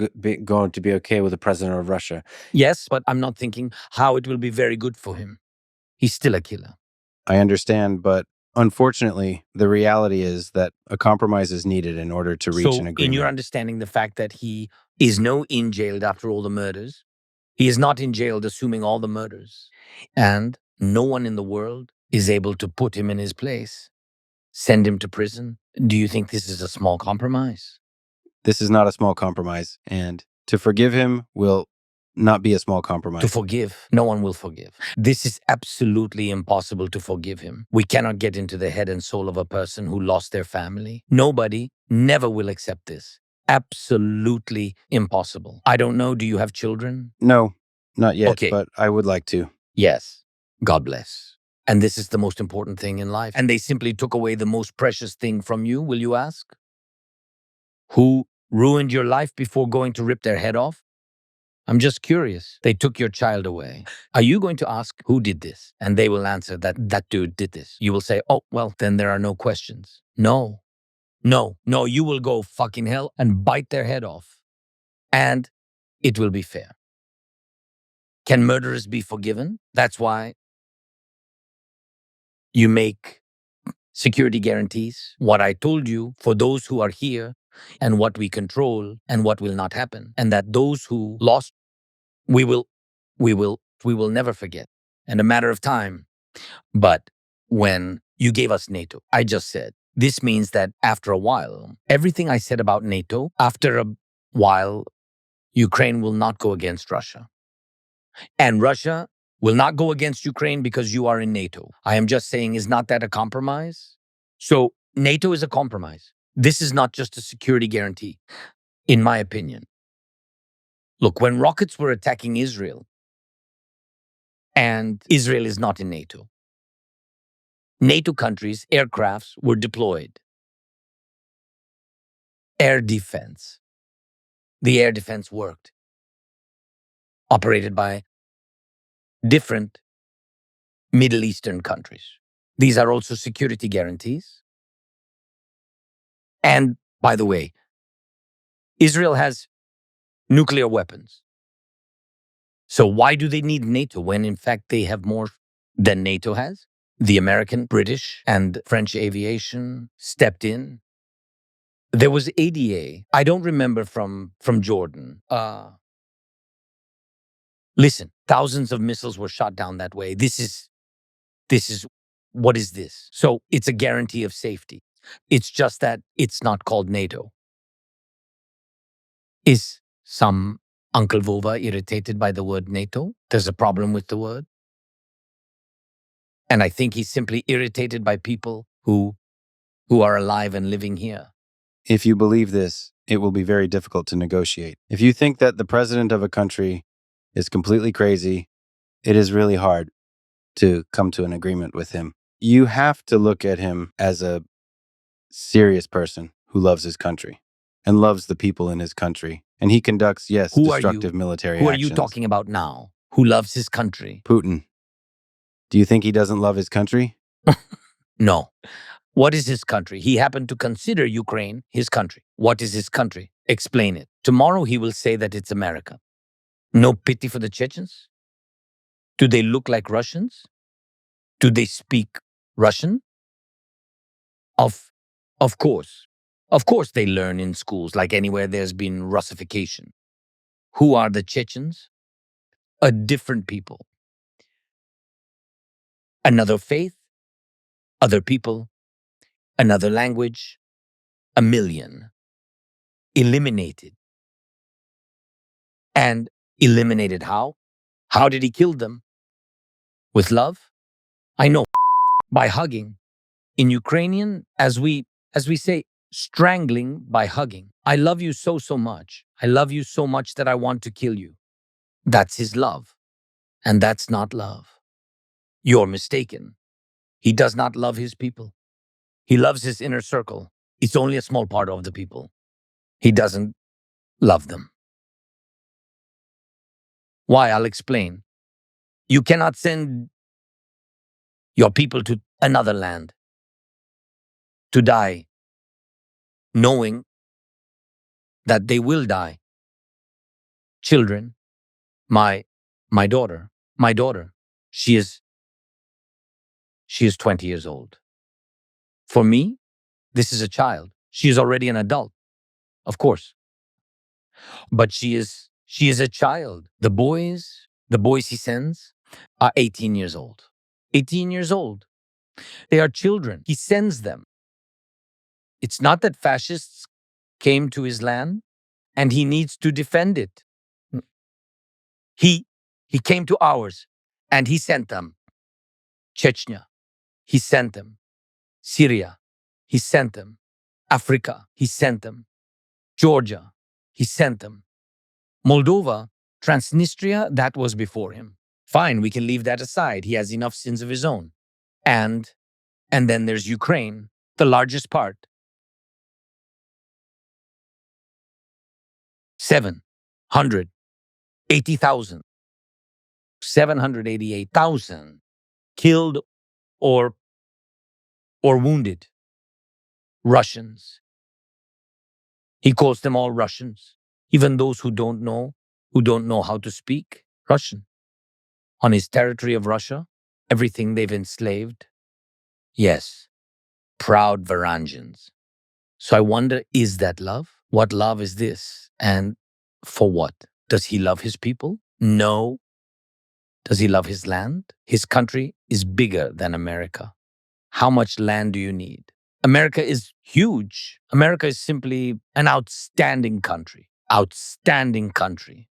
going to be okay with the president of Russia. Yes, but I'm not thinking how it will be very good for him. He's still a killer. I understand, but unfortunately, the reality is that a compromise is needed in order to reach an agreement. In your understanding, the fact that he is in jailed after all the murders, he is not in jail assuming all the murders, and no one in the world is able to put him in his place, send him to prison. Do you think this is a small compromise? This is not a small compromise, and to forgive him will not be a small compromise. To forgive, no one will forgive. This is absolutely impossible to forgive him. We cannot get into the head and soul of a person who lost their family. Nobody never will accept this. Absolutely impossible. I don't know, do you have children? No, not yet, Okay. But I would like to. Yes. God bless. And this is the most important thing in life. And they simply took away the most precious thing from you, will you ask? Who ruined your life before going to rip their head off? I'm just curious. They took your child away. Are you going to ask who did this? And they will answer that that dude did this. You will say, oh, well, then there are no questions. No, you will go fucking hell and bite their head off. And it will be fair. Can murderers be forgiven? That's why you make security guarantees. What I told you for those who are here and what we control and what will not happen. And that those who lost, we will never forget. In a matter of time. But when you gave us NATO, I just said, this means that after a while, everything I said about NATO, after a while, Ukraine will not go against Russia. And Russia will not go against Ukraine because you are in NATO. I am just saying, is not that a compromise? So NATO is a compromise. This is not just a security guarantee, in my opinion. Look, when rockets were attacking Israel, and Israel is not in NATO, NATO countries' aircrafts were deployed. Air defense. The air defense worked. Operated by different Middle Eastern countries. These are also security guarantees. And by the way, Israel has nuclear weapons. So why do they need NATO when in fact they have more than NATO has? The American, British, and French aviation stepped in. There was ADA. I don't remember from Jordan. Listen, thousands of missiles were shot down that way. This is what is this? So it's a guarantee of safety. It's just that it's not called NATO. Is some Uncle Vova irritated by the word NATO? There's a problem with the word. And I think he's simply irritated by people who are alive and living here. If you believe this, it will be very difficult to negotiate. If you think that the president of a country is completely crazy, it is really hard to come to an agreement with him. You have to look at him as a serious person who loves his country and loves the people in his country. And he conducts, yes, destructive military actions. Who are you talking about now? Who loves his country? Putin. Do you think he doesn't love his country? No. What is his country? He happened to consider Ukraine his country. What is his country? Explain it. Tomorrow he will say that it's America. No pity for the Chechens? Do they look like Russians? Do they speak Russian? Of course. Of course they learn in schools, like anywhere there's been Russification. Who are the Chechens? A different people. Another faith, other people, another language, a million. Eliminated. And eliminated how? How did he kill them? With love? I know, by hugging. In Ukrainian, as we say, strangling by hugging. I love you so much. I love you so much that I want to kill you. That's his love. And that's not love. You're mistaken. He does not love his people. He loves his inner circle. It's only a small part of the people. He doesn't love them. Why? I'll explain. You cannot send your people to another land to die, knowing that they will die. Children, my daughter, she is 20 years old. For me, this is a child. She is already an adult, of course. But she is a child. The boys he sends are 18 years old. 18 years old. They are children. He sends them. It's not that fascists came to his land and he needs to defend it. He came to ours and he sent them. Chechnya, he sent them. Syria, he sent them. Africa, he sent them. Georgia, he sent them. Moldova, Transnistria, that was before him. Fine, we can leave that aside. He has enough sins of his own. And then there's Ukraine, the largest part. 780,000. 788,000 killed or wounded Russians. He calls them all Russians, even those who don't know how to speak Russian. On his territory of Russia, everything they've enslaved. Yes, proud Varangians. So I wonder, is that love? What love is this? And for what? Does he love his people? No. Does he love his land? His country is bigger than America. How much land do you need? America is huge. America is simply an outstanding country. Outstanding country.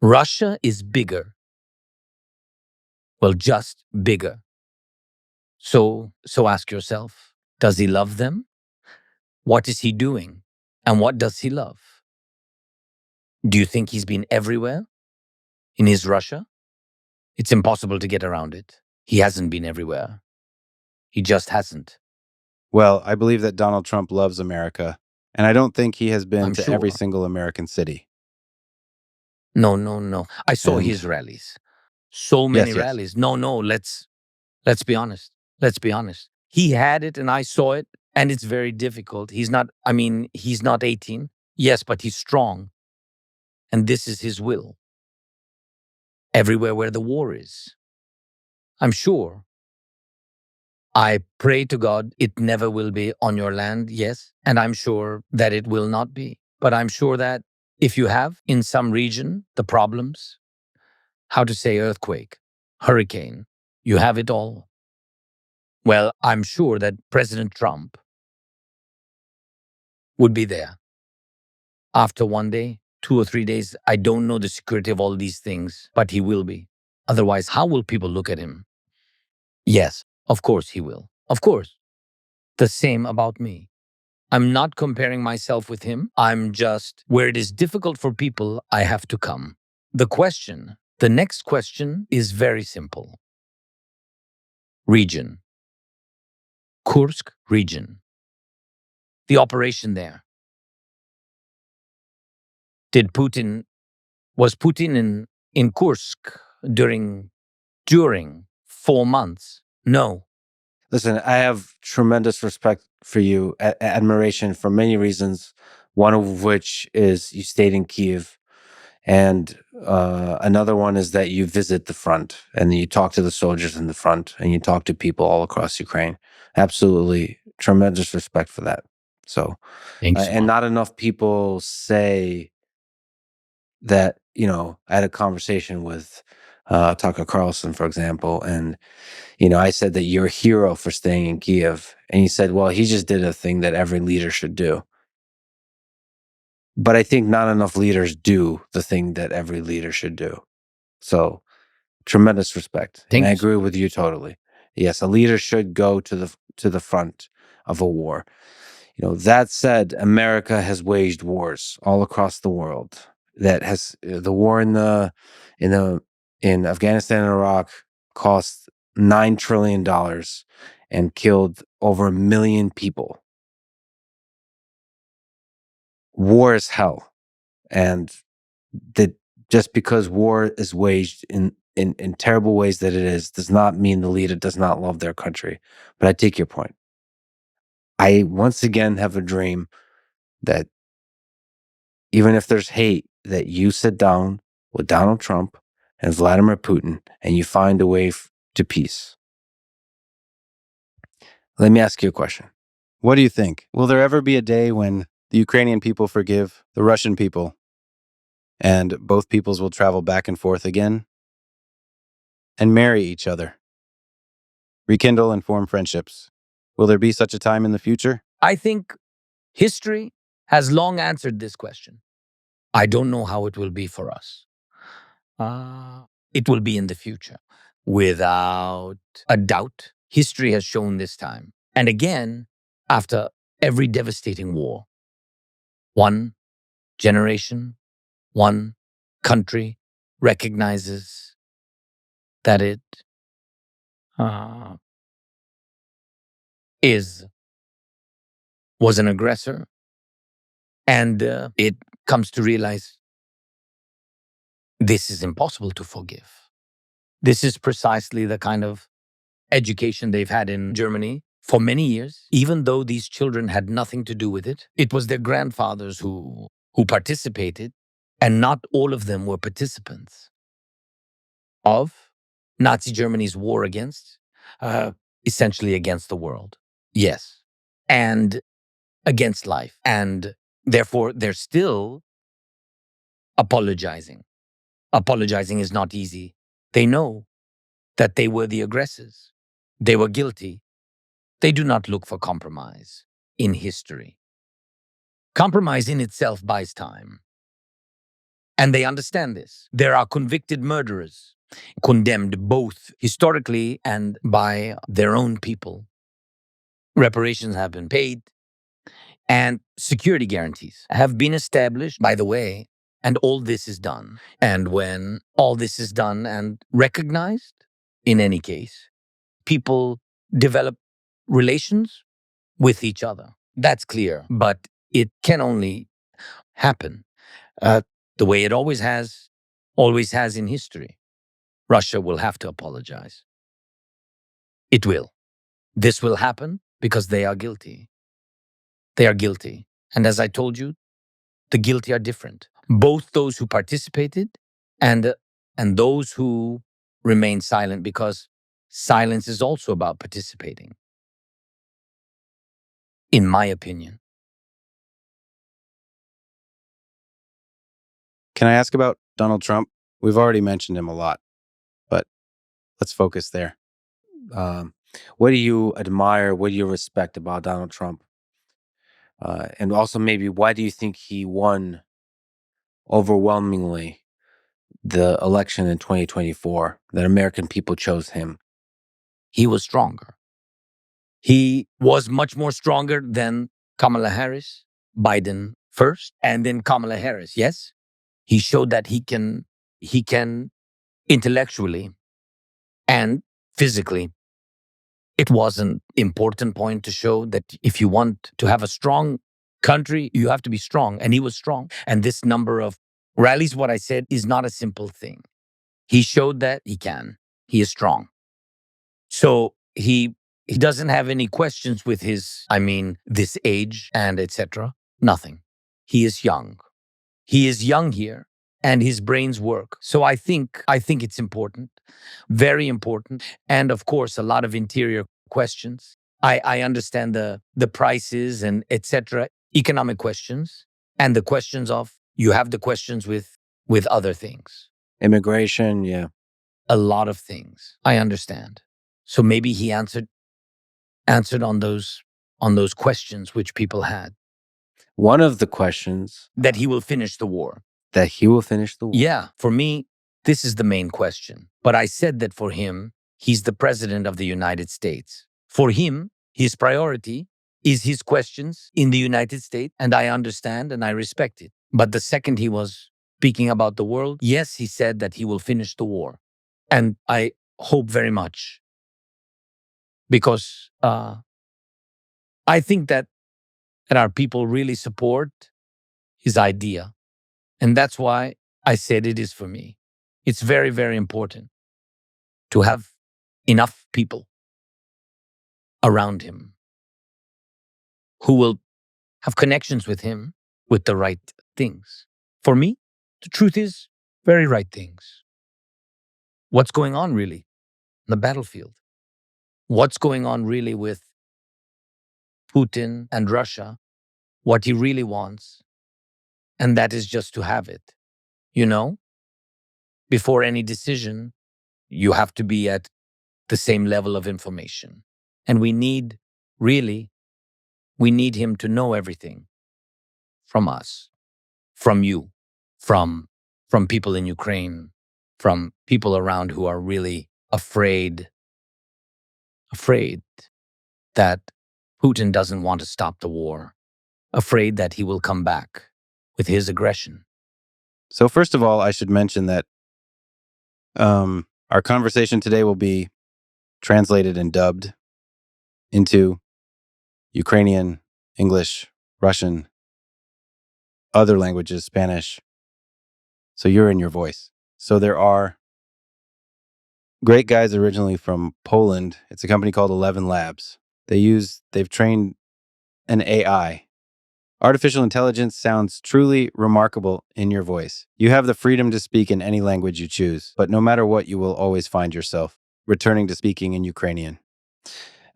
Russia is bigger. Well, just bigger. So ask yourself, does he love them? What is he doing? And what does he love? Do you think he's been everywhere in his Russia? It's impossible to get around it. He hasn't been everywhere. He just hasn't. Well, I believe that Donald Trump loves America, and I don't think he has been to every sure. single American city. No. I saw his rallies. So many Yes, yes. rallies. No, let's be honest. Let's be honest. He had it and I saw it, and it's very difficult. He's not 18. Yes, but he's strong. And this is his will. Everywhere where the war is. I'm sure. I pray to God it never will be on your land, yes. And I'm sure that it will not be. But I'm sure that if you have in some region the problems, how to say earthquake, hurricane, you have it all. Well, I'm sure that President Trump would be there after 1 day, 2 or 3 days. I don't know the security of all these things, but he will be. Otherwise, how will people look at him? Yes, of course he will. Of course. The same about me. I'm not comparing myself with him. I'm just, where it is difficult for people, I have to come. The next question is very simple. Region. Kursk region. The operation there. Was Putin in Kursk during 4 months? No. Listen, I have tremendous respect for you, admiration for many reasons, one of which is you stayed in Kiev. And another one is that you visit the front and you talk to the soldiers in the front and you talk to people all across Ukraine. Absolutely tremendous respect for that. So, Thanks. and not enough people say that, I had a conversation with Tucker Carlson, for example, and, I said that you're a hero for staying in Kiev. And he said, well, he just did a thing that every leader should do. But I think not enough leaders do the thing that every leader should do. So tremendous respect. And I Thanks. agree with you totally. Yes, a leader should go to the front of a war. That said, America has waged wars all across the world. That has the war in Afghanistan and Iraq cost $9 trillion and killed over 1 million people. War is hell. And that just because war is waged in terrible ways that it is, does not mean the leader does not love their country. But I take your point. I once again have a dream that even if there's hate, that you sit down with Donald Trump and Vladimir Putin and you find a way to peace. Let me ask you a question. What do you think? Will there ever be a day when the Ukrainian people forgive the Russian people and both peoples will travel back and forth again and marry each other, rekindle and form friendships? Will there be such a time in the future? I think history has long answered this question. I don't know how it will be for us. It will be in the future. Without a doubt, history has shown this time. And again, after every devastating war, one generation, one country recognizes that it was an aggressor, and it comes to realize this is impossible to forgive. This is precisely the kind of education they've had in Germany for many years, even though these children had nothing to do with it. It was their grandfathers who participated, and not all of them were participants of Nazi Germany's war essentially against the world. Yes. And against life. And therefore, they're still apologizing. Apologizing is not easy. They know that they were the aggressors. They were guilty. They do not look for compromise in history. Compromise in itself buys time. And they understand this. There are convicted murderers, condemned both historically and by their own people. Reparations have been paid, and security guarantees have been established, by the way, and all this is done. And when all this is done and recognized, in any case, people develop relations with each other. That's clear. But it can only happen the way it always has in history. Russia will have to apologize. It will. This will happen because they are guilty. They are guilty. And as I told you, the guilty are different. Both those who participated and those who remain silent, because silence is also about participating, in my opinion. Can I ask about Donald Trump? We've already mentioned him a lot, but let's focus there. What do you admire? What do you respect about Donald Trump? And also, maybe, why do you think he won overwhelmingly the election in 2024, that American people chose him? He was stronger. He was much more stronger than Kamala Harris, Biden first, and then Kamala Harris. Yes, he showed that he can intellectually and physically. It was an important point to show that if you want to have a strong country, you have to be strong. And he was strong. And this number of rallies, what I said, is not a simple thing. He showed that he can. He is strong. So he doesn't have any questions with his, this age and etc. Nothing. He is young. He is young here, and his brains work. So I think it's important, very important. And of course, a lot of interior questions. I understand the prices and etc. Economic questions, and the questions of, you have the questions with other things. Immigration, yeah. A lot of things. I understand. So maybe he answered on those questions which people had. One of the questions, That he will finish the war. that he will finish the war. Yeah, for me, this is the main question. But I said that for him, he's the president of the United States. For him, his priority is his questions in the United States, and I understand and I respect it. But the second he was speaking about the world, yes, he said that he will finish the war. And I hope very much, because I think that our people really support his idea. And that's why I said it is for me. It's very, very important to have enough people around him who will have connections with him with the right things. For me, the truth is very right things. What's going on really on the battlefield? What's going on really with Putin and Russia? What he really wants. And that is just to have it. Before any decision, you have to be at the same level of information. And we need him to know everything from us, from you, from people in Ukraine, from people around who are really afraid that Putin doesn't want to stop the war, afraid that he will come back with his aggression. So first of all, I should mention that our conversation today will be translated and dubbed into Ukrainian, English, Russian, other languages, Spanish. So you're in your voice. So there are great guys originally from Poland. It's a company called 11 Labs. They've trained an AI. Artificial intelligence sounds truly remarkable in your voice. You have the freedom to speak in any language you choose, but no matter what, you will always find yourself returning to speaking in Ukrainian.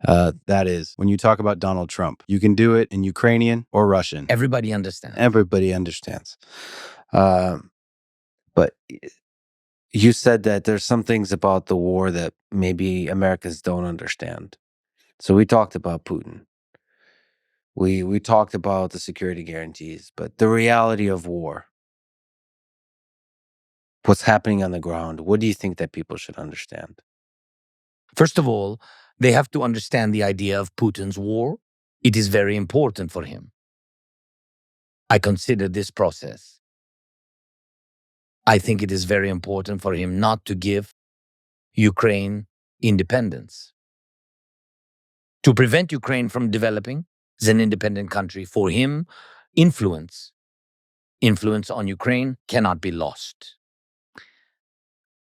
That is, when you talk about Donald Trump, you can do it in Ukrainian or Russian. Everybody understands. Everybody understands. But you said that there's some things about the war that maybe Americans don't understand. So we talked about Putin. We talked about the security guarantees, but the reality of war, what's happening on the ground, what do you think that people should understand? First of all, they have to understand the idea of Putin's war. It is very important for him. I consider this process. I think it is very important for him not to give Ukraine independence. To prevent Ukraine from developing as an independent country, for him, influence on Ukraine cannot be lost.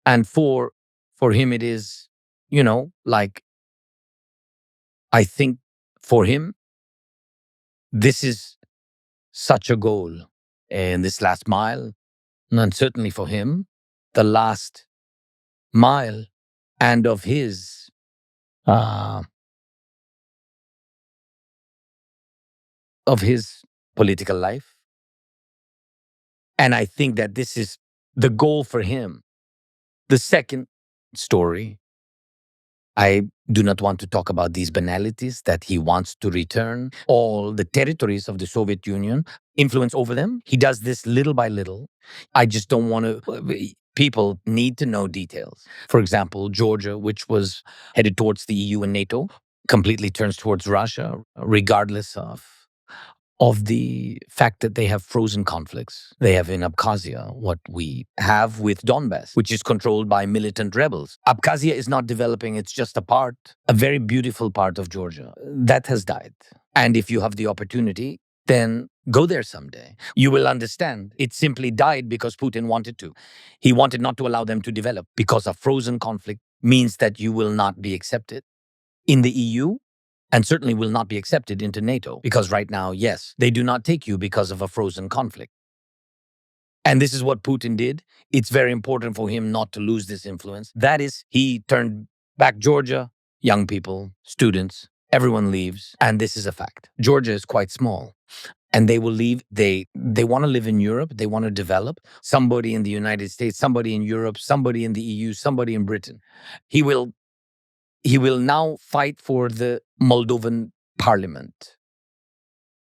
And for For him, it is, like, I think for him, this is such a goal. And this last mile, and certainly for him, the last mile and of his uh, political life. And I think that this is the goal for him. The second story, I do not want to talk about these banalities, that he wants to return all the territories of the Soviet Union, influence over them. He does this little by little. I just don't want to. People need to know details. For example, Georgia, which was headed towards the EU and NATO, completely turns towards Russia, regardless of the fact that they have frozen conflicts. They have in Abkhazia what we have with Donbass, which is controlled by militant rebels. Abkhazia is not developing, it's just a very beautiful part of Georgia. That has died. And if you have the opportunity, then go there someday. You will understand it simply died because Putin wanted to. He wanted not to allow them to develop, because a frozen conflict means that you will not be accepted in the EU, and certainly will not be accepted into NATO, because right now, yes, they do not take you because of a frozen conflict. And this is what Putin did. It's very important for him not to lose this influence. That is, he turned back Georgia, young people, students, everyone leaves, and this is a fact. Georgia is quite small, and they will leave. They want to live in Europe. They want to develop. Somebody in the United States, somebody in Europe, somebody in the EU, somebody in Britain. He will now fight for the Moldovan parliament.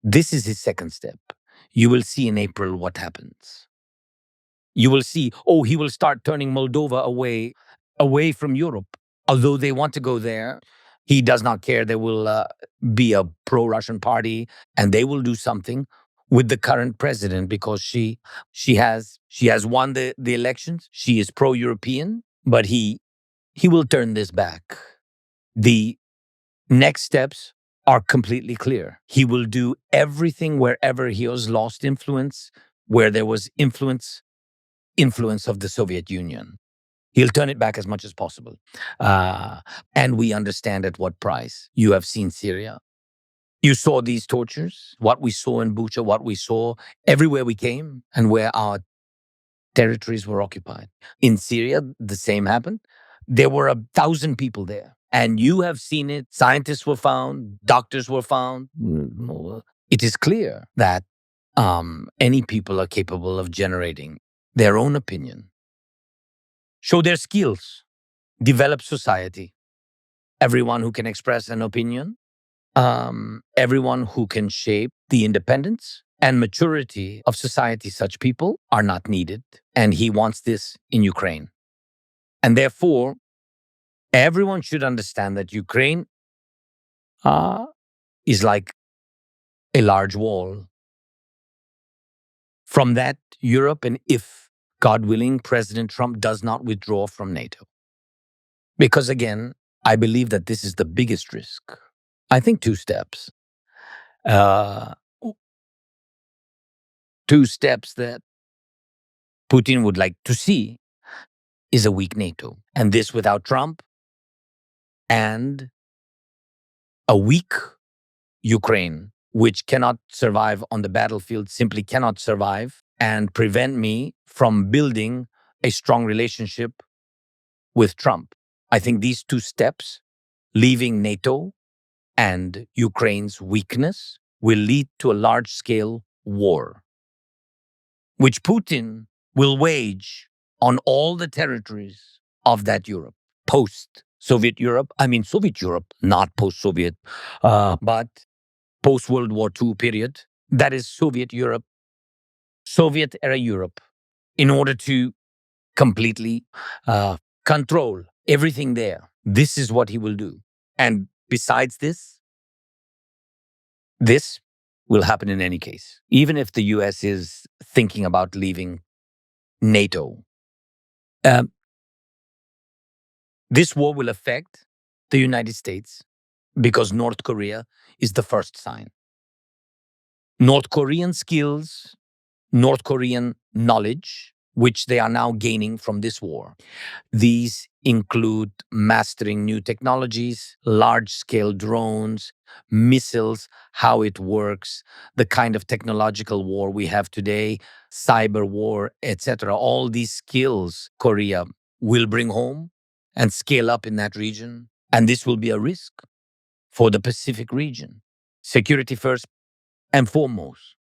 This is his second step. You will see in April what happens. You will see, he will start turning Moldova away from Europe. Although they want to go there, he does not care. There will be a pro-Russian party, and they will do something with the current president, because she has won the elections. She is pro-European, but he will turn this back. The next steps are completely clear. He will do everything wherever he has lost influence, where there was influence of the Soviet Union. He'll turn it back as much as possible. And we understand at what price. You have seen Syria. You saw these tortures, what we saw in Bucha, what we saw everywhere we came, and where our territories were occupied. In Syria, the same happened. There were 1,000 people there. And you have seen it. Scientists were found. Doctors were found. It is clear that any people are capable of generating their own opinion, show their skills, develop society. Everyone who can express an opinion, everyone who can shape the independence and maturity of society, such people are not needed. And he wants this in Ukraine. And therefore, everyone should understand that Ukraine is like a large wall. From that, Europe, and if, God willing, President Trump does not withdraw from NATO. Because again, I believe that this is the biggest risk. I think two steps. Two steps that Putin would like to see is a weak NATO. And this without Trump, and a weak Ukraine, which cannot survive on the battlefield, simply cannot survive, and prevent me from building a strong relationship with Trump. I think these two steps, leaving NATO and Ukraine's weakness, will lead to a large-scale war, which Putin will wage on all the territories of that Europe, post-Soviet Europe. I mean, Soviet Europe, not post-Soviet, but post-World War II period. That is Soviet Europe, Soviet-era Europe, in order to completely control everything there. This is what he will do. And besides this will happen in any case. Even if the US is thinking about leaving NATO, this war will affect the United States, because North Korea is the first sign. North Korean skills, North Korean knowledge which they are now gaining from this war. These include mastering new technologies, large-scale drones, missiles, how it works, the kind of technological war we have today, cyber war, etc. All these skills Korea will bring home and scale up in that region. And this will be a risk for the Pacific region. Security first and foremost.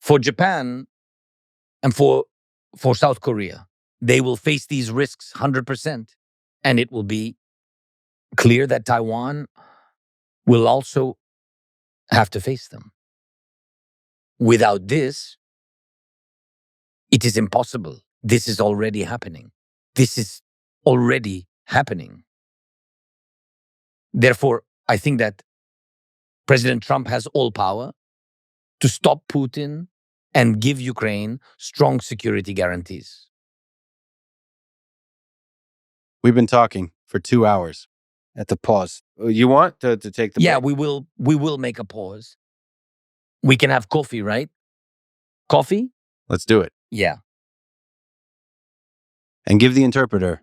For Japan and for South Korea, they will face these risks 100%. And it will be clear that Taiwan will also have to face them. Without this, it is impossible. This is already happening. This is already happening. Therefore, I think that President Trump has all power to stop Putin and give Ukraine strong security guarantees. We've been talking for 2 hours. At the pause. You want to take the break? We will make a pause. We can have coffee, right? Coffee? Let's do it. Yeah. And give the interpreter.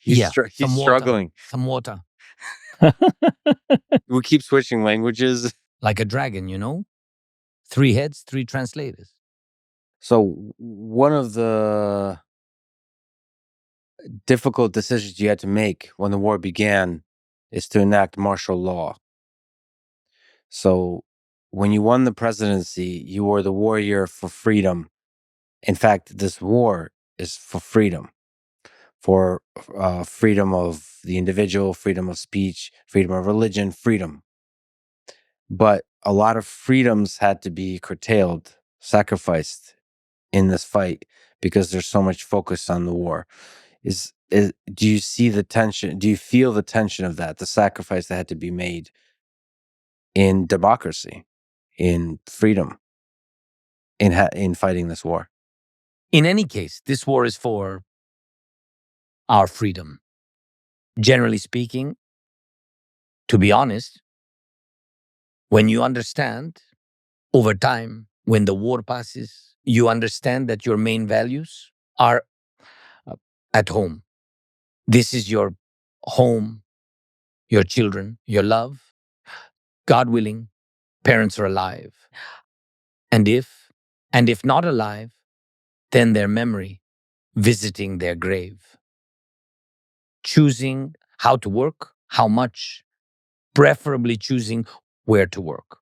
He's Some water. struggling. Some water. We keep switching languages. Like a dragon, you know? 3 heads, 3 translators. So one of the difficult decisions you had to make when the war began is to enact martial law. So when you won the presidency, you were the warrior for freedom. In fact, this war is for freedom, for freedom of the individual, freedom of speech, freedom of religion, freedom. But a lot of freedoms had to be curtailed, sacrificed in this fight because there's so much focus on the war. Do you see the tension? Do you feel the tension of that, the sacrifice that had to be made in democracy, in freedom, in fighting this war? In any case, this war is for our freedom. Generally speaking, to be honest, when you understand over time, when the war passes, you understand that your main values are at home. This is your home, your children, your love. God willing, parents are alive. And if not alive, then their memory visiting their grave. Choosing how to work, how much, preferably choosing where to work.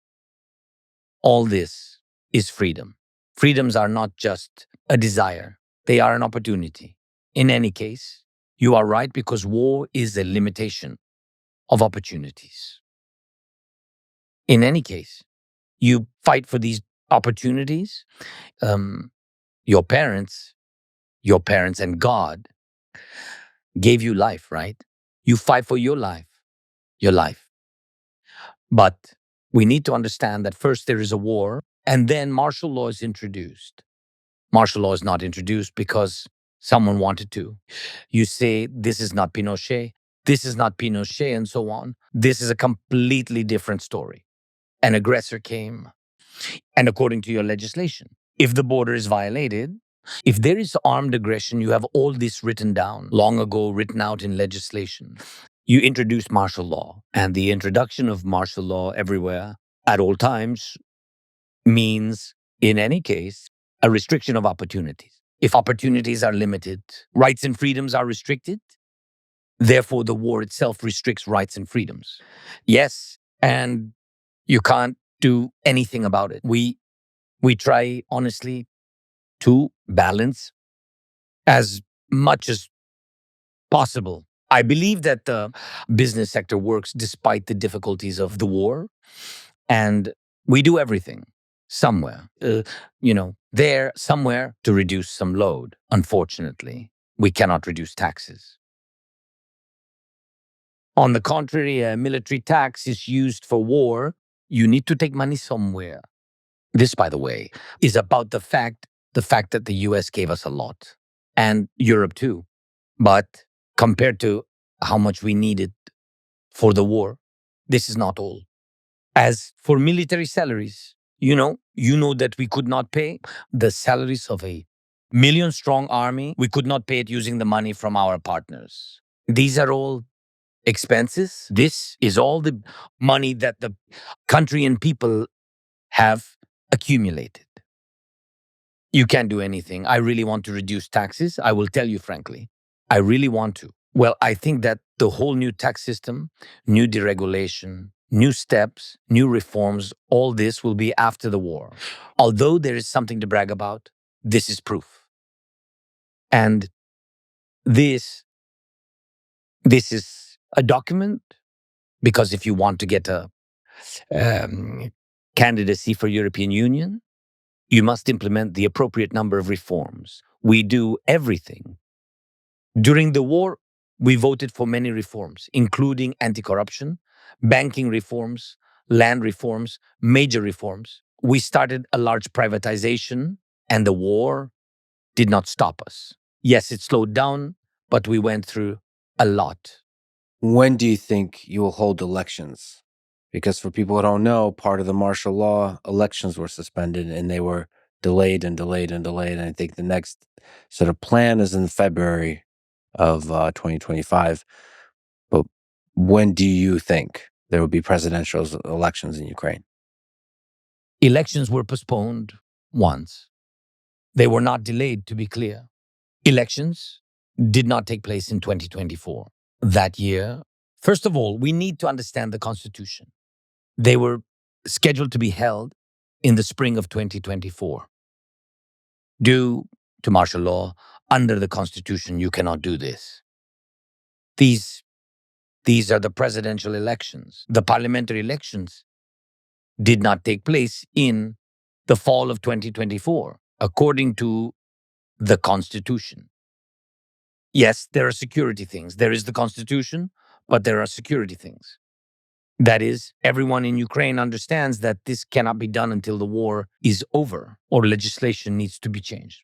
All this is freedom. Freedoms are not just a desire, they are an opportunity. In any case, you are right because war is a limitation of opportunities. In any case, you fight for these opportunities. Your parents and God gave you life, right? You fight for your life. But we need to understand that first there is a war and then martial law is introduced. Martial law is not introduced because someone wanted to. You say, this is not Pinochet, and so on. This is a completely different story. An aggressor came, and according to your legislation, if the border is violated, if there is armed aggression, you have all this written down, long ago written out in legislation. You introduce martial law, and the introduction of martial law everywhere at all times means, in any case, a restriction of opportunities. If opportunities are limited, rights and freedoms are restricted. Therefore, the war itself restricts rights and freedoms. Yes, and you can't do anything about it. We try, honestly, to balance as much as possible. I believe that the business sector works despite the difficulties of the war, and we do everything somewhere, there, somewhere to reduce some load. Unfortunately, we cannot reduce taxes. On the contrary, a military tax is used for war. You need to take money somewhere. This, by the way, is about the fact that the US gave us a lot, and Europe too. But compared to how much we needed for the war, this is not all. As for military salaries, you know that we could not pay the salaries of a Million-strong army, we could not pay it using the money from our partners. These are all expenses. This is all the money that the country and people have accumulated. You can't do anything. I really want to reduce taxes. I will tell you frankly, I really want to. Well, I think that the whole new tax system, new deregulation, new steps, new reforms, all this will be after the war. Although there is something to brag about, this is proof. And this is a document, because if you want to get a candidacy for European Union, you must implement the appropriate number of reforms. We do everything. During the war, we voted for many reforms, including anti-corruption, banking reforms, land reforms, major reforms. We started a large privatization, and the war did not stop us. Yes, it slowed down, but we went through a lot. When do you think you will hold elections? Because for people who don't know, part of the martial law, elections were suspended and they were delayed and delayed and delayed. And I think the next sort of plan is in February of 2025. But when do you think there will be presidential elections in Ukraine? Elections were postponed once. They were not delayed, to be clear. Elections did not take place in 2024. That year, first of all, we need to understand the Constitution. They were scheduled to be held in the spring of 2024. Due to martial law, under the Constitution, you cannot do this. These are the presidential elections. The parliamentary elections did not take place in the fall of 2024, according to the Constitution. Yes, there are security things. There is the Constitution, but there are security things. That is, everyone in Ukraine understands that this cannot be done until the war is over or legislation needs to be changed.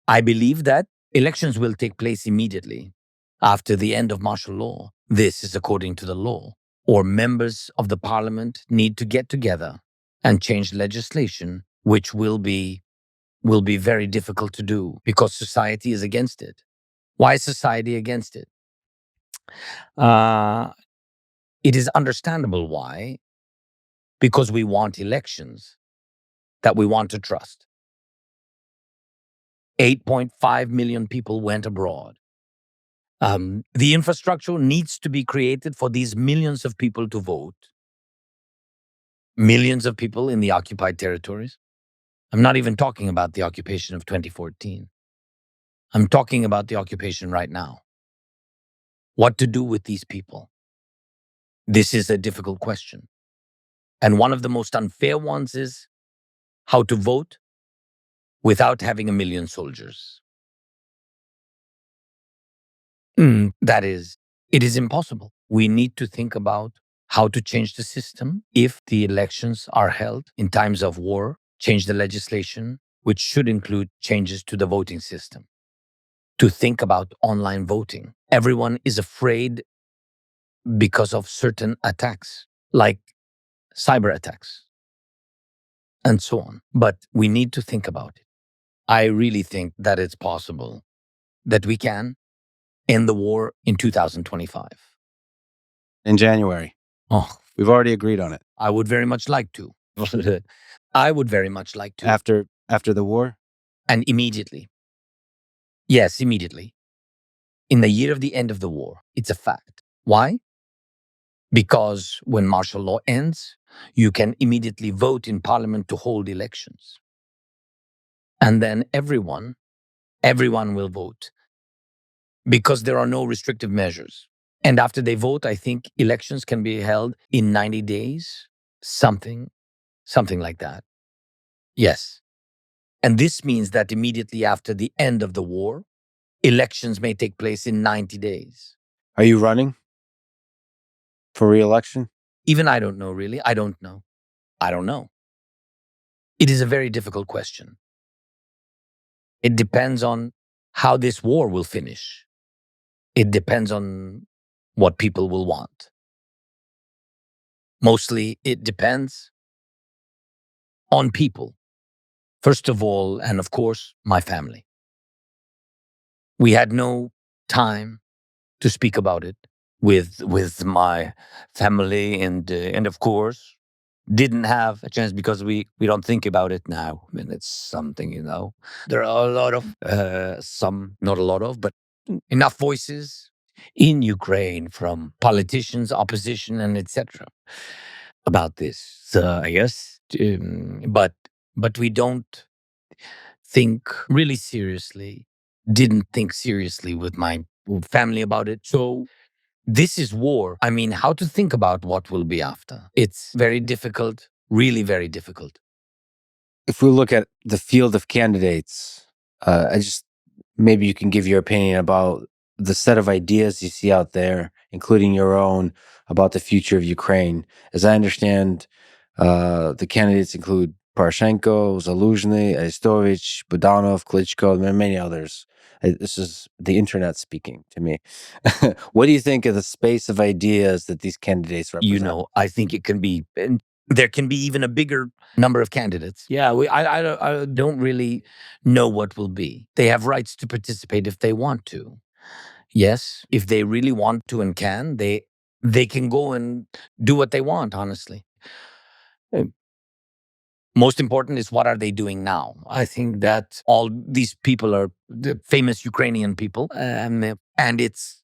I believe that elections will take place immediately after the end of martial law. This is according to the law. Or members of the parliament need to get together and change legislation, which will be very difficult to do because society is against it. Why is society against it? It is understandable why. Because we want elections that we want to trust. 8.5 million people went abroad. The infrastructure needs to be created for these millions of people to vote. Millions of people in the occupied territories. I'm not even talking about the occupation of 2014. I'm talking about the occupation right now. What to do with these people? This is a difficult question. And one of the most unfair ones is how to vote without having 1 million soldiers. That is, it is impossible. We need to think about how to change the system if the elections are held in times of war, change the legislation, which should include changes to the voting system. To think about online voting. Everyone is afraid because of certain attacks, like cyber attacks, and so on. But we need to think about it. I really think that it's possible that we can end the war in 2025. In January. Oh, We've already agreed on it. I would very much like to. I would very much like to. After the war? And immediately. Yes, immediately. In the year of the end of the war. It's a fact. Why? Because when martial law ends, you can immediately vote in parliament to hold elections. And then everyone will vote. Because there are no restrictive measures. And after they vote, I think elections can be held in 90 days, something like that. Yes. And this means that immediately after the end of the war, elections may take place in 90 days. Are you running for re-election? Even I don't know, really. I don't know. It is a very difficult question. It depends on how this war will finish. It depends on what people will want. Mostly, it depends on people. First of all, and of course, my family. We had no time to speak about it with my family, and of course didn't have a chance because we don't think about it now. I mean, it's something, there are a lot of some, not a lot of, but enough voices in Ukraine from politicians, opposition, and etc. about this. So I guess, but we don't think really seriously. Didn't think seriously with my family about it. So this is war. I mean, how to think about what will be after? It's very difficult, really very difficult. If we look at the field of candidates, maybe you can give your opinion about the set of ideas you see out there, including your own, about the future of Ukraine. As I understand, the candidates include Poroshenko, Zaluzhny, Arestovich, Budanov, Klitschko, and many others. This is the internet speaking to me. What do you think of the space of ideas that these candidates represent? I think it can be, and there can be even a bigger number of candidates. Yeah, I don't really know what will be. They have rights to participate if they want to. Yes, if they really want to and can, they can go and do what they want, honestly. Most important is what are they doing now? I think that all these people are the famous Ukrainian people, and it's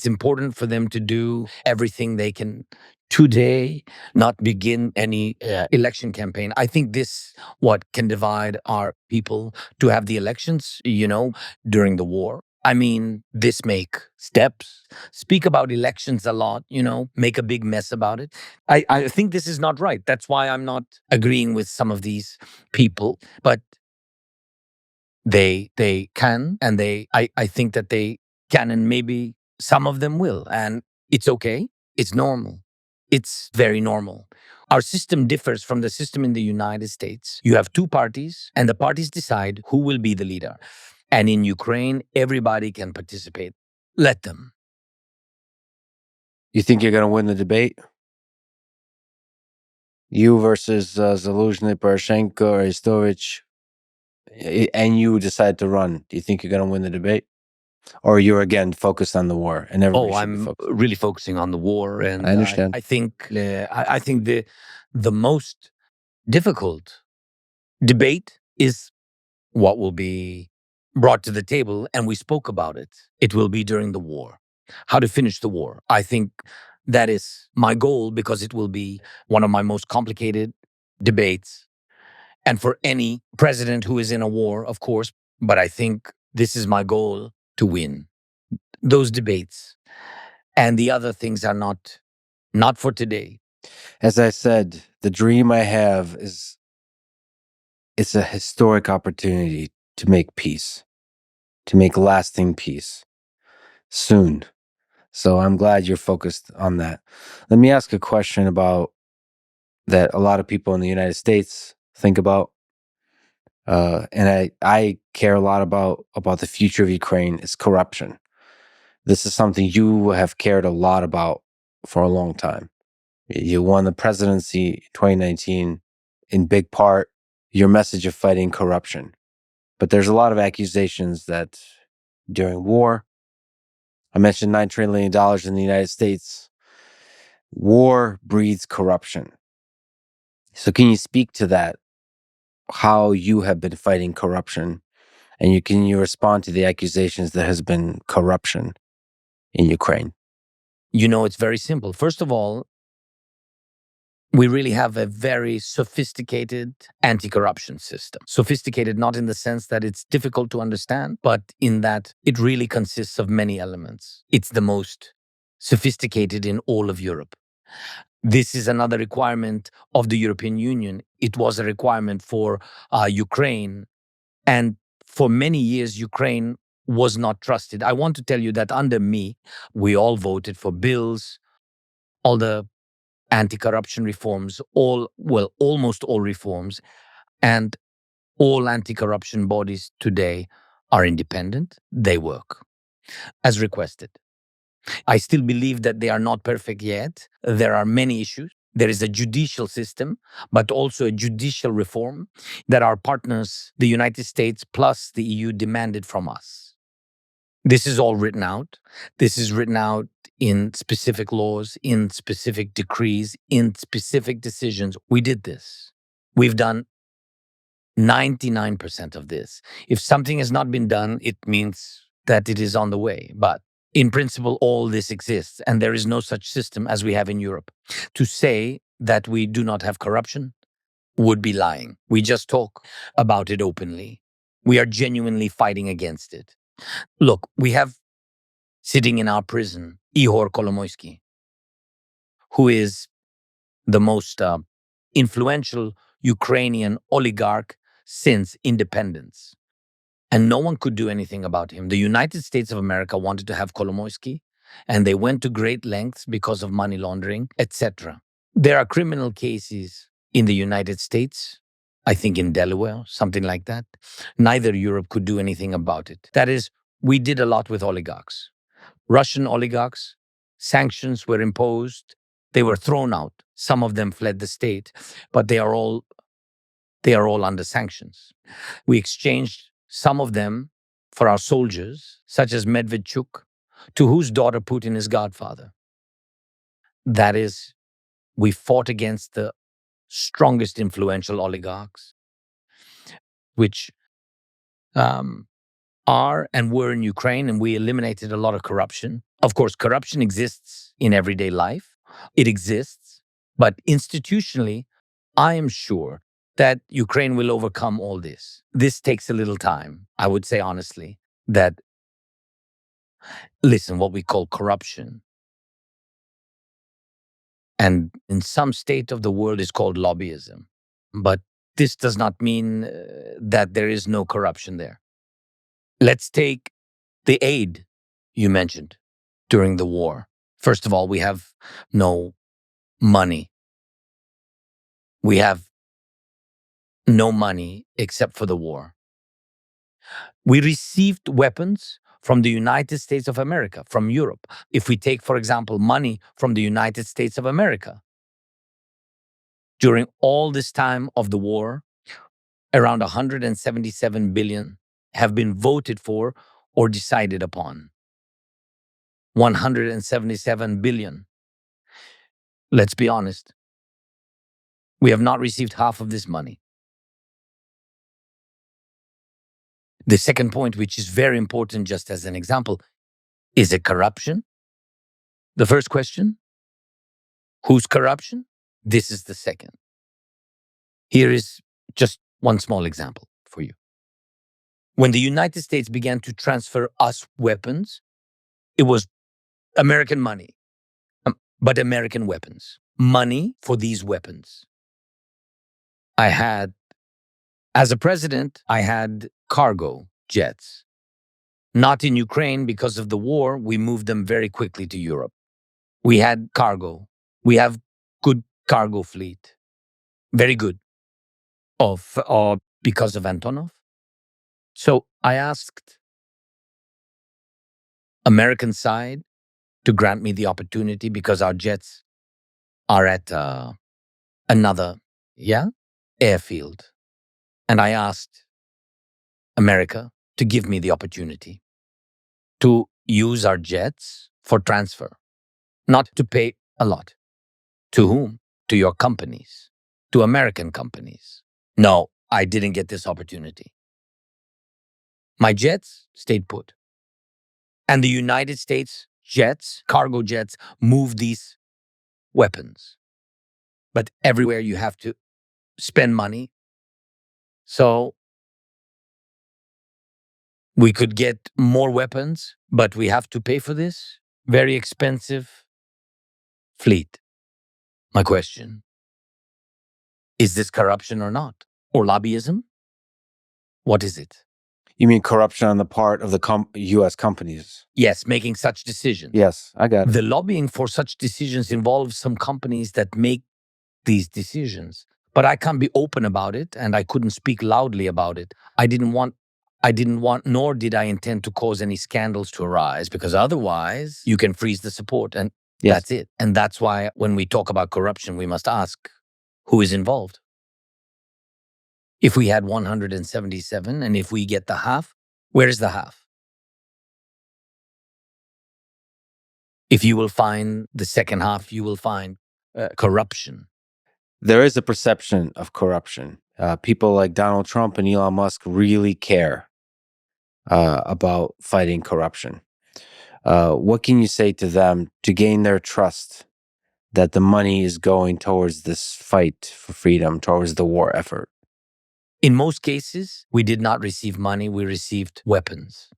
important for them to do everything they can today, not begin any election campaign. I think this what can divide our people to have the elections, during the war. I mean, this make steps, speak about elections a lot, make a big mess about it. I think this is not right. That's why I'm not agreeing with some of these people, but they can, and I think that they can, and maybe some of them will, and it's okay. It's normal. It's very normal. Our system differs from the system in the United States. You have two parties, and the parties decide who will be the leader. And in Ukraine, everybody can participate. Let them. You think you're going to win the debate? You versus Zaluzhny, Poroshenko, Arestovich, and you decide to run. Do you think you're going to win the debate? Or you're again focused on the war and everybody should be I'm focused? really focusing on the war, and I understand. I think I think the most difficult debate is what will be brought to the table, and we spoke about it. It will be during the war. How to finish the war. I think that is my goal because it will be one of my most complicated debates. And for any president who is in a war, of course, but I think this is my goal to win those debates. And the other things are not for today. As I said, the dream I have is it's a historic opportunity to make peace, to make lasting peace soon. So I'm glad you're focused on that. Let me ask a question about that a lot of people in the United States think about. And I care a lot about the future of Ukraine is corruption. This is something you have cared a lot about for a long time. You won the presidency in 2019 in big part your message of fighting corruption. But there's a lot of accusations that during war, I mentioned $9 trillion in the United States, war breeds corruption. So can you speak to that? How you have been fighting corruption, and can you respond to the accusations that has been corruption in Ukraine? It's very simple. First of all, we really have a very sophisticated anti-corruption system. Sophisticated not in the sense that it's difficult to understand, but in that it really consists of many elements. It's the most sophisticated in all of Europe. This is another requirement of the European Union. It was a requirement for Ukraine. And for many years, Ukraine was not trusted. I want to tell you that under me, we all voted for bills, all the anti-corruption reforms, almost all reforms, and all anti-corruption bodies today are independent. They work as requested. I still believe that they are not perfect yet. There are many issues. There is a judicial system, but also a judicial reform that our partners, the United States plus the EU, demanded from us. This is all written out. This is written out in specific laws, in specific decrees, in specific decisions. We did this. We've done 99% of this. If something has not been done, it means that it is on the way. But in principle, all this exists, and there is no such system as we have in Europe. To say that we do not have corruption would be lying. We just talk about it openly. We are genuinely fighting against it. Look, we have sitting in our prison Ihor Kolomoisky, who is the most influential Ukrainian oligarch since independence. And no one could do anything about him. The United States of America wanted to have Kolomoisky, and they went to great lengths because of money laundering, etc. There are criminal cases in the United States, I think in Delaware, something like that. Neither Europe could do anything about it. That is, we did a lot with oligarchs. Russian oligarchs, sanctions were imposed. They were thrown out. Some of them fled the state, but they are all under sanctions. We exchanged some of them for our soldiers, such as Medvedchuk, to whose daughter Putin is godfather. That is, we fought against the strongest influential oligarchs, which are and were in Ukraine, and we eliminated a lot of corruption. Of course, corruption exists in everyday life. It exists, but institutionally, I am sure that Ukraine will overcome all this. This takes a little time. I would say honestly that, listen, what we call corruption, and in some state of the world is called lobbyism. But this does not mean that there is no corruption there. Let's take the aid you mentioned during the war. First of all, we have no money. We have no money except for the war. We received weapons from the United States of America, from Europe. If we take, for example, money from the United States of America, during all this time of the war, around 177 billion have been voted for or decided upon. 177 billion. Let's be honest. We have not received half of this money. The second point, which is very important, just as an example, is it corruption? The first question, whose corruption? This is the second. Here is just one small example for you. When the United States began to transfer us weapons, it was American money, but American weapons. Money for these weapons. As a president, I had cargo jets. Not in Ukraine because of the war, we moved them very quickly to Europe. We had cargo. We have good cargo fleet. Very good. Because of Antonov. So I asked American side to grant me the opportunity because our jets are at another airfield. And I asked America to give me the opportunity to use our jets for transfer, not to pay a lot. To whom? To your companies, to American companies. No, I didn't get this opportunity. My jets stayed put. And the United States jets, cargo jets, move these weapons. But everywhere you have to spend money. So we could get more weapons, but we have to pay for this very expensive fleet. My question, is this corruption or not? Or lobbyism? What is it? You mean corruption on the part of the U.S. companies? Yes, making such decisions. Yes, I got it. The lobbying for such decisions involves some companies that make these decisions. But I can't be open about it, and I couldn't speak loudly about it. I didn't want, nor did I intend to cause any scandals to arise, because otherwise you can freeze the support, and that's it. And that's why when we talk about corruption, we must ask who is involved. If we had 177, and if we get the half, where is the half? If you will find the second half, you will find corruption. There is a perception of corruption. People like Donald Trump and Elon Musk really care about fighting corruption. What can you say to them to gain their trust that the money is going towards this fight for freedom, towards the war effort? In most cases, we did not receive money, we received weapons.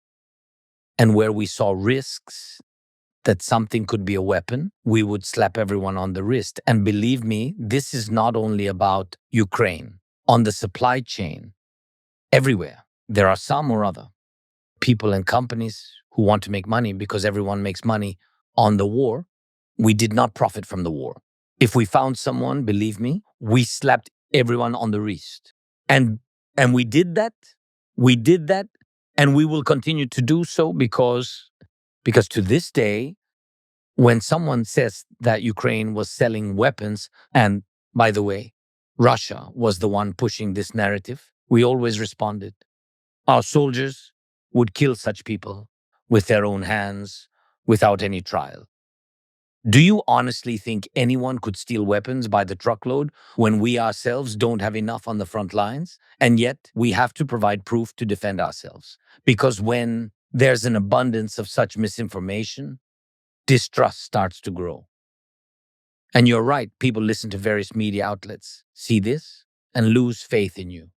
And where we saw risks that something could be a weapon, we would slap everyone on the wrist. And believe me, this is not only about Ukraine. On the supply chain, everywhere, there are some or other people and companies who want to make money because everyone makes money on the war. We did not profit from the war. If we found someone, believe me, we slapped everyone on the wrist. And we did that. We did that. And we will continue to do so because to this day, when someone says that Ukraine was selling weapons, and by the way, Russia was the one pushing this narrative, we always responded. Our soldiers would kill such people with their own hands without any trial. Do you honestly think anyone could steal weapons by the truckload when we ourselves don't have enough on the front lines? And yet we have to provide proof to defend ourselves. Because when there's an abundance of such misinformation, distrust starts to grow. And you're right, people listen to various media outlets, see this, and lose faith in you.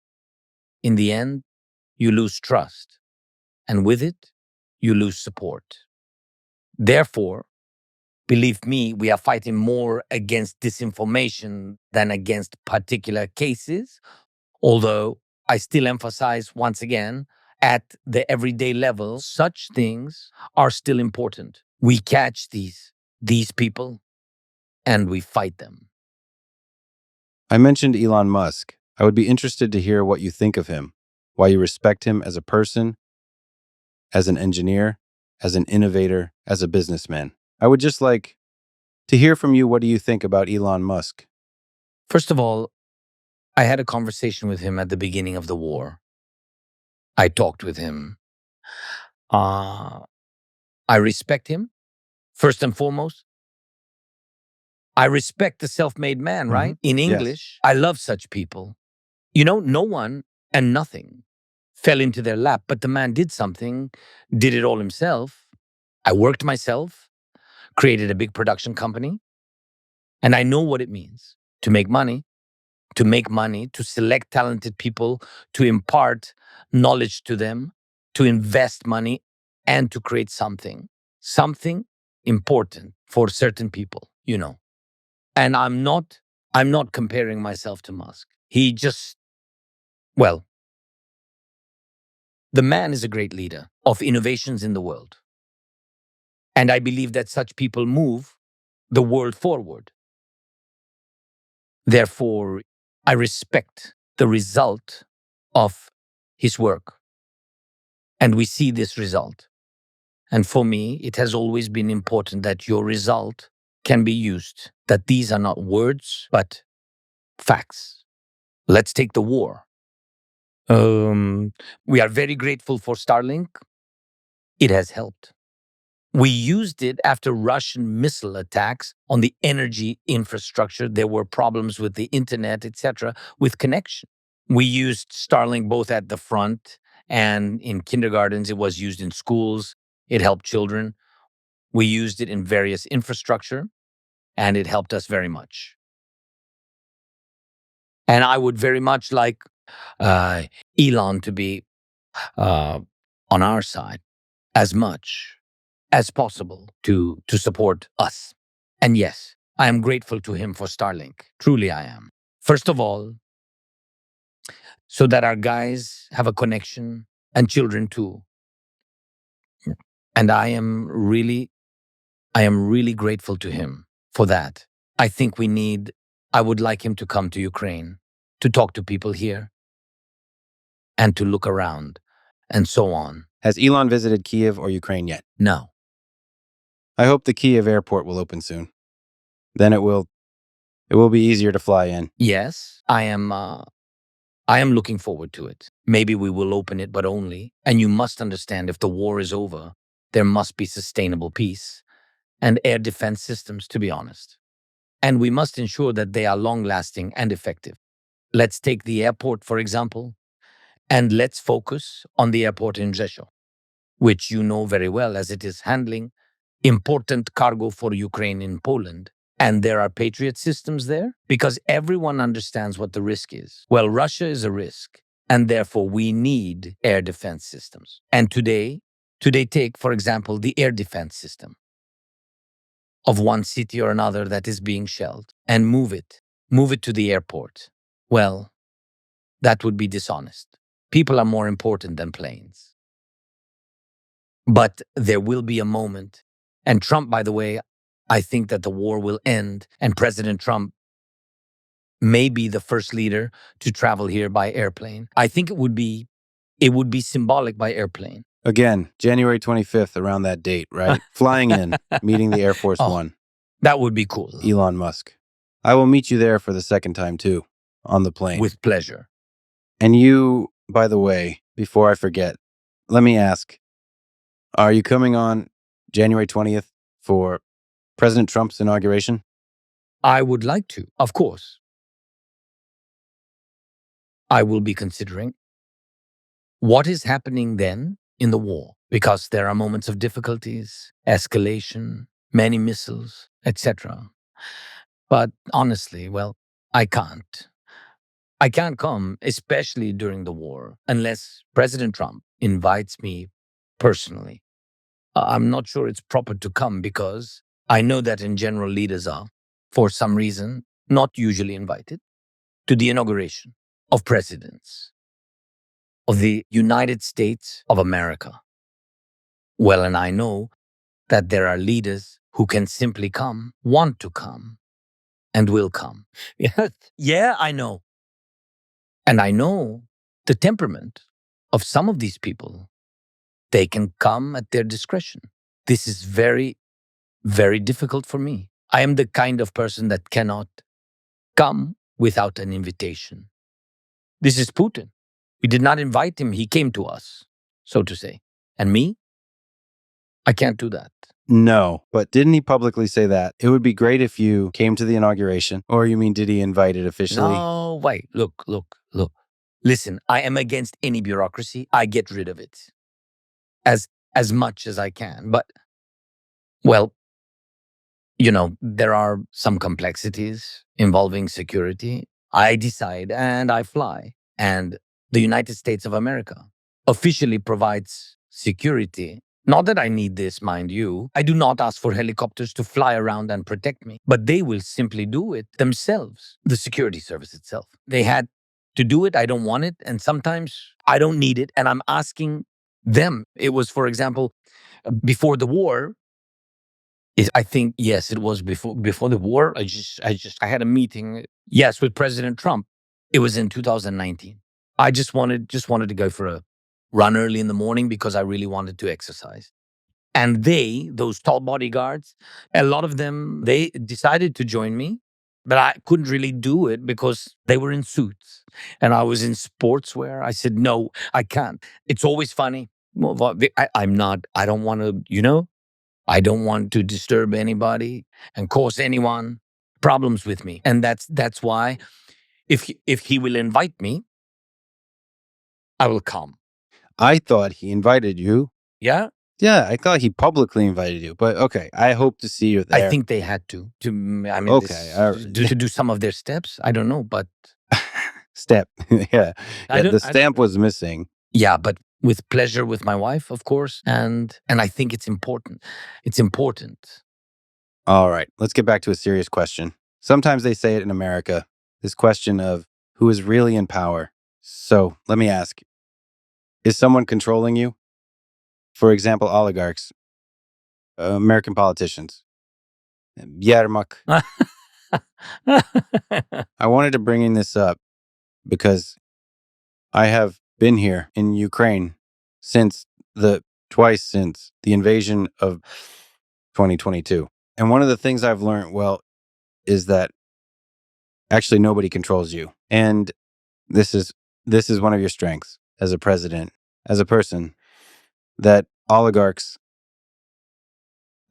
In the end, you lose trust. And with it, you lose support. Therefore, believe me, we are fighting more against disinformation than against particular cases, although I still emphasize once again, at the everyday level, such things are still important. We catch these people and we fight them. I mentioned Elon Musk. I would be interested to hear what you think of him, why you respect him as a person, as an engineer, as an innovator, as a businessman. I would just like to hear from you, what do you think about Elon Musk? First of all, I had a conversation with him at the beginning of the war. I talked with him. I respect him, first and foremost. I respect the self-made man, right? In English, I love such people. You know, no one and nothing fell into their lap, but the man did something, did it all himself. I worked myself, created a big production company, and I know what it means to make money, to select talented people, to impart knowledge to them, to invest money, and to create something important for certain people, you know. And I'm not comparing myself to Musk. The man is a great leader of innovations in the world. And I believe that such people move the world forward. Therefore, I respect the result of his work. And we see this result. And for me, it has always been important that your result can be used, that these are not words, but facts. Let's take the war. We are very grateful for Starlink. It has helped. We used it after Russian missile attacks on the energy infrastructure. There were problems with the internet, etc., with connection. We used Starlink both at the front and in kindergartens. It was used in schools. It helped children. We used it in various infrastructure, and it helped us very much. And I would very much like Elon to be on our side as much as possible to support us. And yes, I am grateful to him for Starlink. Truly I am. First of all, so that our guys have a connection and children too. And I am really grateful to him for that. I would like him to come to Ukraine, to talk to people here, and to look around, and so on. Has Elon visited Kiev or Ukraine yet? No. I hope the Kiev airport will open soon. Then it will be easier to fly in. Yes, I am looking forward to it. Maybe we will open it, but only. And you must understand, if the war is over, there must be sustainable peace. and air defense systems, to be honest. And we must ensure that they are long-lasting and effective. Let's take the airport, for example, and let's focus on the airport in Rzeszów, which you know very well as it is handling important cargo for Ukraine in Poland. And there are Patriot systems there because everyone understands what the risk is. Well, Russia is a risk, and therefore we need air defense systems. And today take, for example, the air defense system of one city or another that is being shelled and move it to the airport. Well, that would be dishonest. People are more important than planes. But there will be a moment, and Trump, by the way, I think that the war will end, and President Trump may be the first leader to travel here by airplane. I think it would be symbolic by airplane. Again, January 25th, around that date, right? Flying in, meeting the Air Force One. That would be cool. Elon Musk. I will meet you there for the second time, too, on the plane. With pleasure. And you, by the way, before I forget, let me ask, are you coming on January 20th for President Trump's inauguration? I would like to, of course. I will be considering what is happening then in the war, because there are moments of difficulties, escalation, many missiles, etc. But honestly, well, I can't. I can't come, especially during the war, unless President Trump invites me personally. I'm not sure it's proper to come because I know that in general leaders are, for some reason, not usually invited to the inauguration of presidents of the United States of America. Well, and I know that there are leaders who can simply come, want to come, and will come. Yeah, I know. And I know the temperament of some of these people. They can come at their discretion. This is very, very difficult for me. I am the kind of person that cannot come without an invitation. This is Putin. We did not invite him. He came to us, so to say. And me? I can't do that. No, but didn't he publicly say that? It would be great if you came to the inauguration. Or you mean, did he invite it officially? No, wait, look. Listen, I am against any bureaucracy. I get rid of it as much as I can. But, well, there are some complexities involving security. I decide and I fly. And the United States of America officially provides security. Not that I need this, mind you. I do not ask for helicopters to fly around and protect me, but they will simply do it themselves. The security service itself. They had to do it. I don't want it. And sometimes I don't need it. And I'm asking them. It was, for example, before the war. I think, yes, it was before the war. I had a meeting, yes, with President Trump. It was in 2019. I just wanted to go for a run early in the morning because I really wanted to exercise. And those tall bodyguards, a lot of them, they decided to join me, but I couldn't really do it because they were in suits and I was in sportswear. I said, no, I can't. It's always funny. I don't want to, I don't want to disturb anybody and cause anyone problems with me. And that's why if he will invite me, I will come. I thought he invited you. Yeah? Yeah, I thought he publicly invited you. But okay, I hope to see you there. I think they had to do some of their steps. I don't know, but step. Yeah. The stamp was missing. Yeah, but with pleasure with my wife, of course. And I think it's important. It's important. All right, let's get back to a serious question. Sometimes they say it in America, this question of who is really in power. So let me ask, is someone controlling you? For example, oligarchs, American politicians, Yermak. I wanted to bring this up because I have been here in Ukraine twice since the invasion of 2022. And one of the things I've learned, is that actually nobody controls you. And this is one of your strengths as a president, as a person, that oligarchs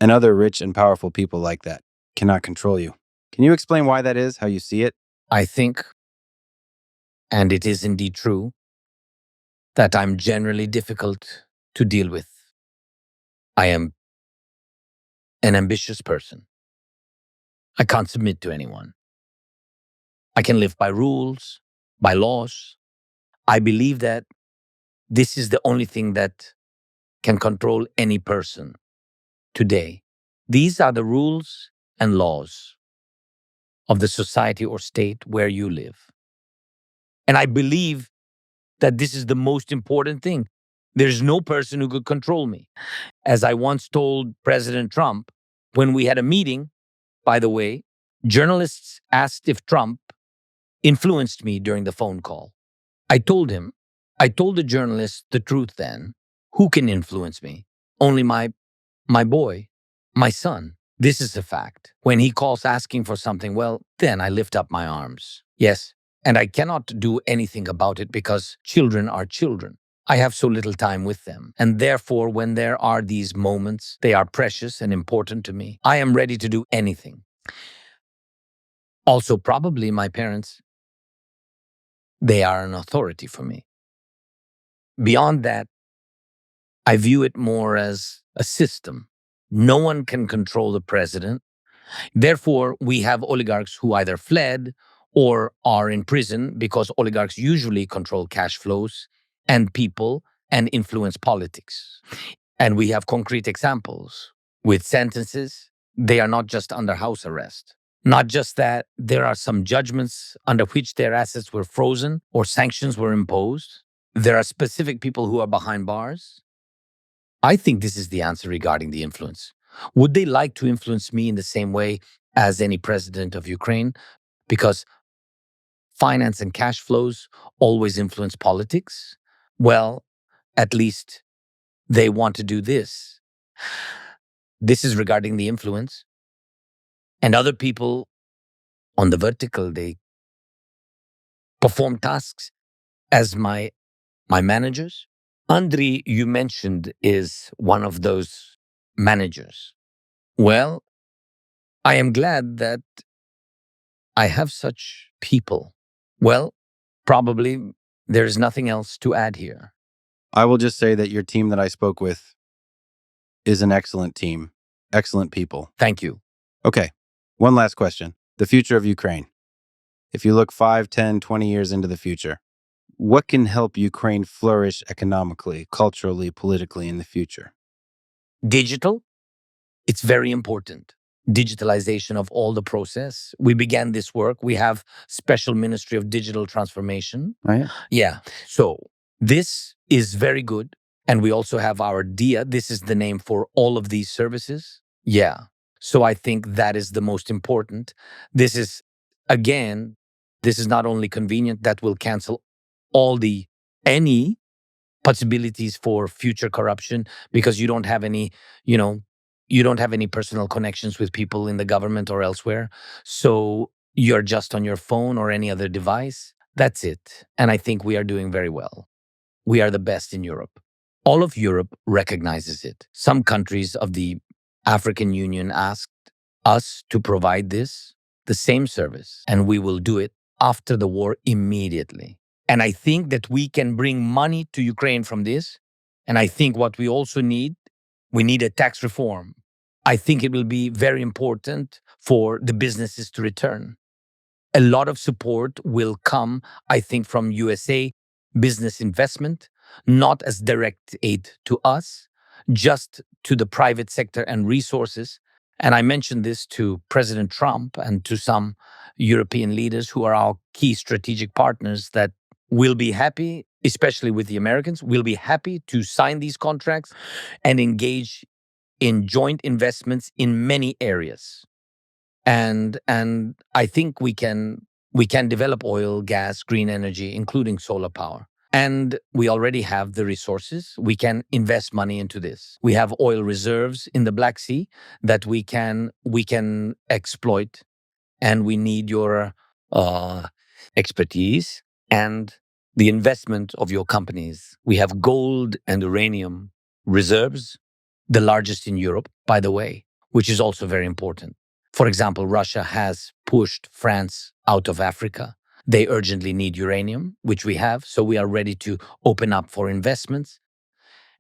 And other rich and powerful people like that cannot control you. Can you explain why that is, how you see it? I think, and it is indeed true, that I'm generally difficult to deal with. I am an ambitious person. I can't submit to anyone. I can live by rules, by laws. I believe that this is the only thing that can control any person today. These are the rules and laws of the society or state where you live. And I believe that this is the most important thing. There's no person who could control me. As I once told President Trump, when we had a meeting, by the way, journalists asked if Trump influenced me during the phone call. I told the journalist the truth then. Who can influence me? Only my boy, my son. This is a fact. When he calls asking for something, well, then I lift up my arms. Yes, and I cannot do anything about it because children are children. I have so little time with them. And therefore, when there are these moments, they are precious and important to me. I am ready to do anything. Also, probably my parents, they are an authority for me. Beyond that, I view it more as a system. No one can control the president. Therefore, we have oligarchs who either fled or are in prison because oligarchs usually control cash flows and people and influence politics. And we have concrete examples with sentences. They are not just under house arrest. Not just that, there are some judgments under which their assets were frozen or sanctions were imposed. There are specific people who are behind bars. I think this is the answer regarding the influence. Would they like to influence me in the same way as any president of Ukraine? Because finance and cash flows always influence politics? Well, at least they want to do this. This is regarding the influence. And other people on the vertical, they perform tasks as my managers. Andriy, you mentioned, is one of those managers. Well, I am glad that I have such people. Well, probably there is nothing else to add here. I will just say that your team that I spoke with is an excellent team, excellent people. Thank you. Okay, one last question. The future of Ukraine. If you look 5, 10, 20 years into the future, what can help Ukraine flourish economically, culturally, politically in the future? Digital, it's very important. Digitalization of all the process. We began this work. We have special Ministry of Digital Transformation. Oh, yeah. Yeah. So this is very good. And we also have our DIA. This is the name for all of these services. Yeah. So I think that is the most important. This is, again, this is not only convenient, that will cancel any possibilities for future corruption because you don't have any, you don't have any personal connections with people in the government or elsewhere. So you're just on your phone or any other device. That's it. And I think we are doing very well. We are the best in Europe. All of Europe recognizes it. Some countries of the African Union asked us to provide the same service, and we will do it after the war immediately. And I think that we can bring money to Ukraine from this. And I think what we also need, we need a tax reform. I think it will be very important for the businesses to return. A lot of support will come, I think, from USA business investment, not as direct aid to us, just to the private sector and resources. And I mentioned this to President Trump and to some European leaders who are our key strategic partners, that will be happy, especially with the Americans, will be happy to sign these contracts and engage in joint investments in many areas. And I think we can develop oil, gas, green energy, including solar power. And we already have the resources. We can invest money into this. We have oil reserves in the Black Sea that we can exploit, and we need your expertise and the investment of your companies. We have gold and uranium reserves, the largest in Europe, by the way. which is also very important. For example, Russia has pushed France out of Africa. They urgently need uranium, which we have, so we are ready to open up for investments.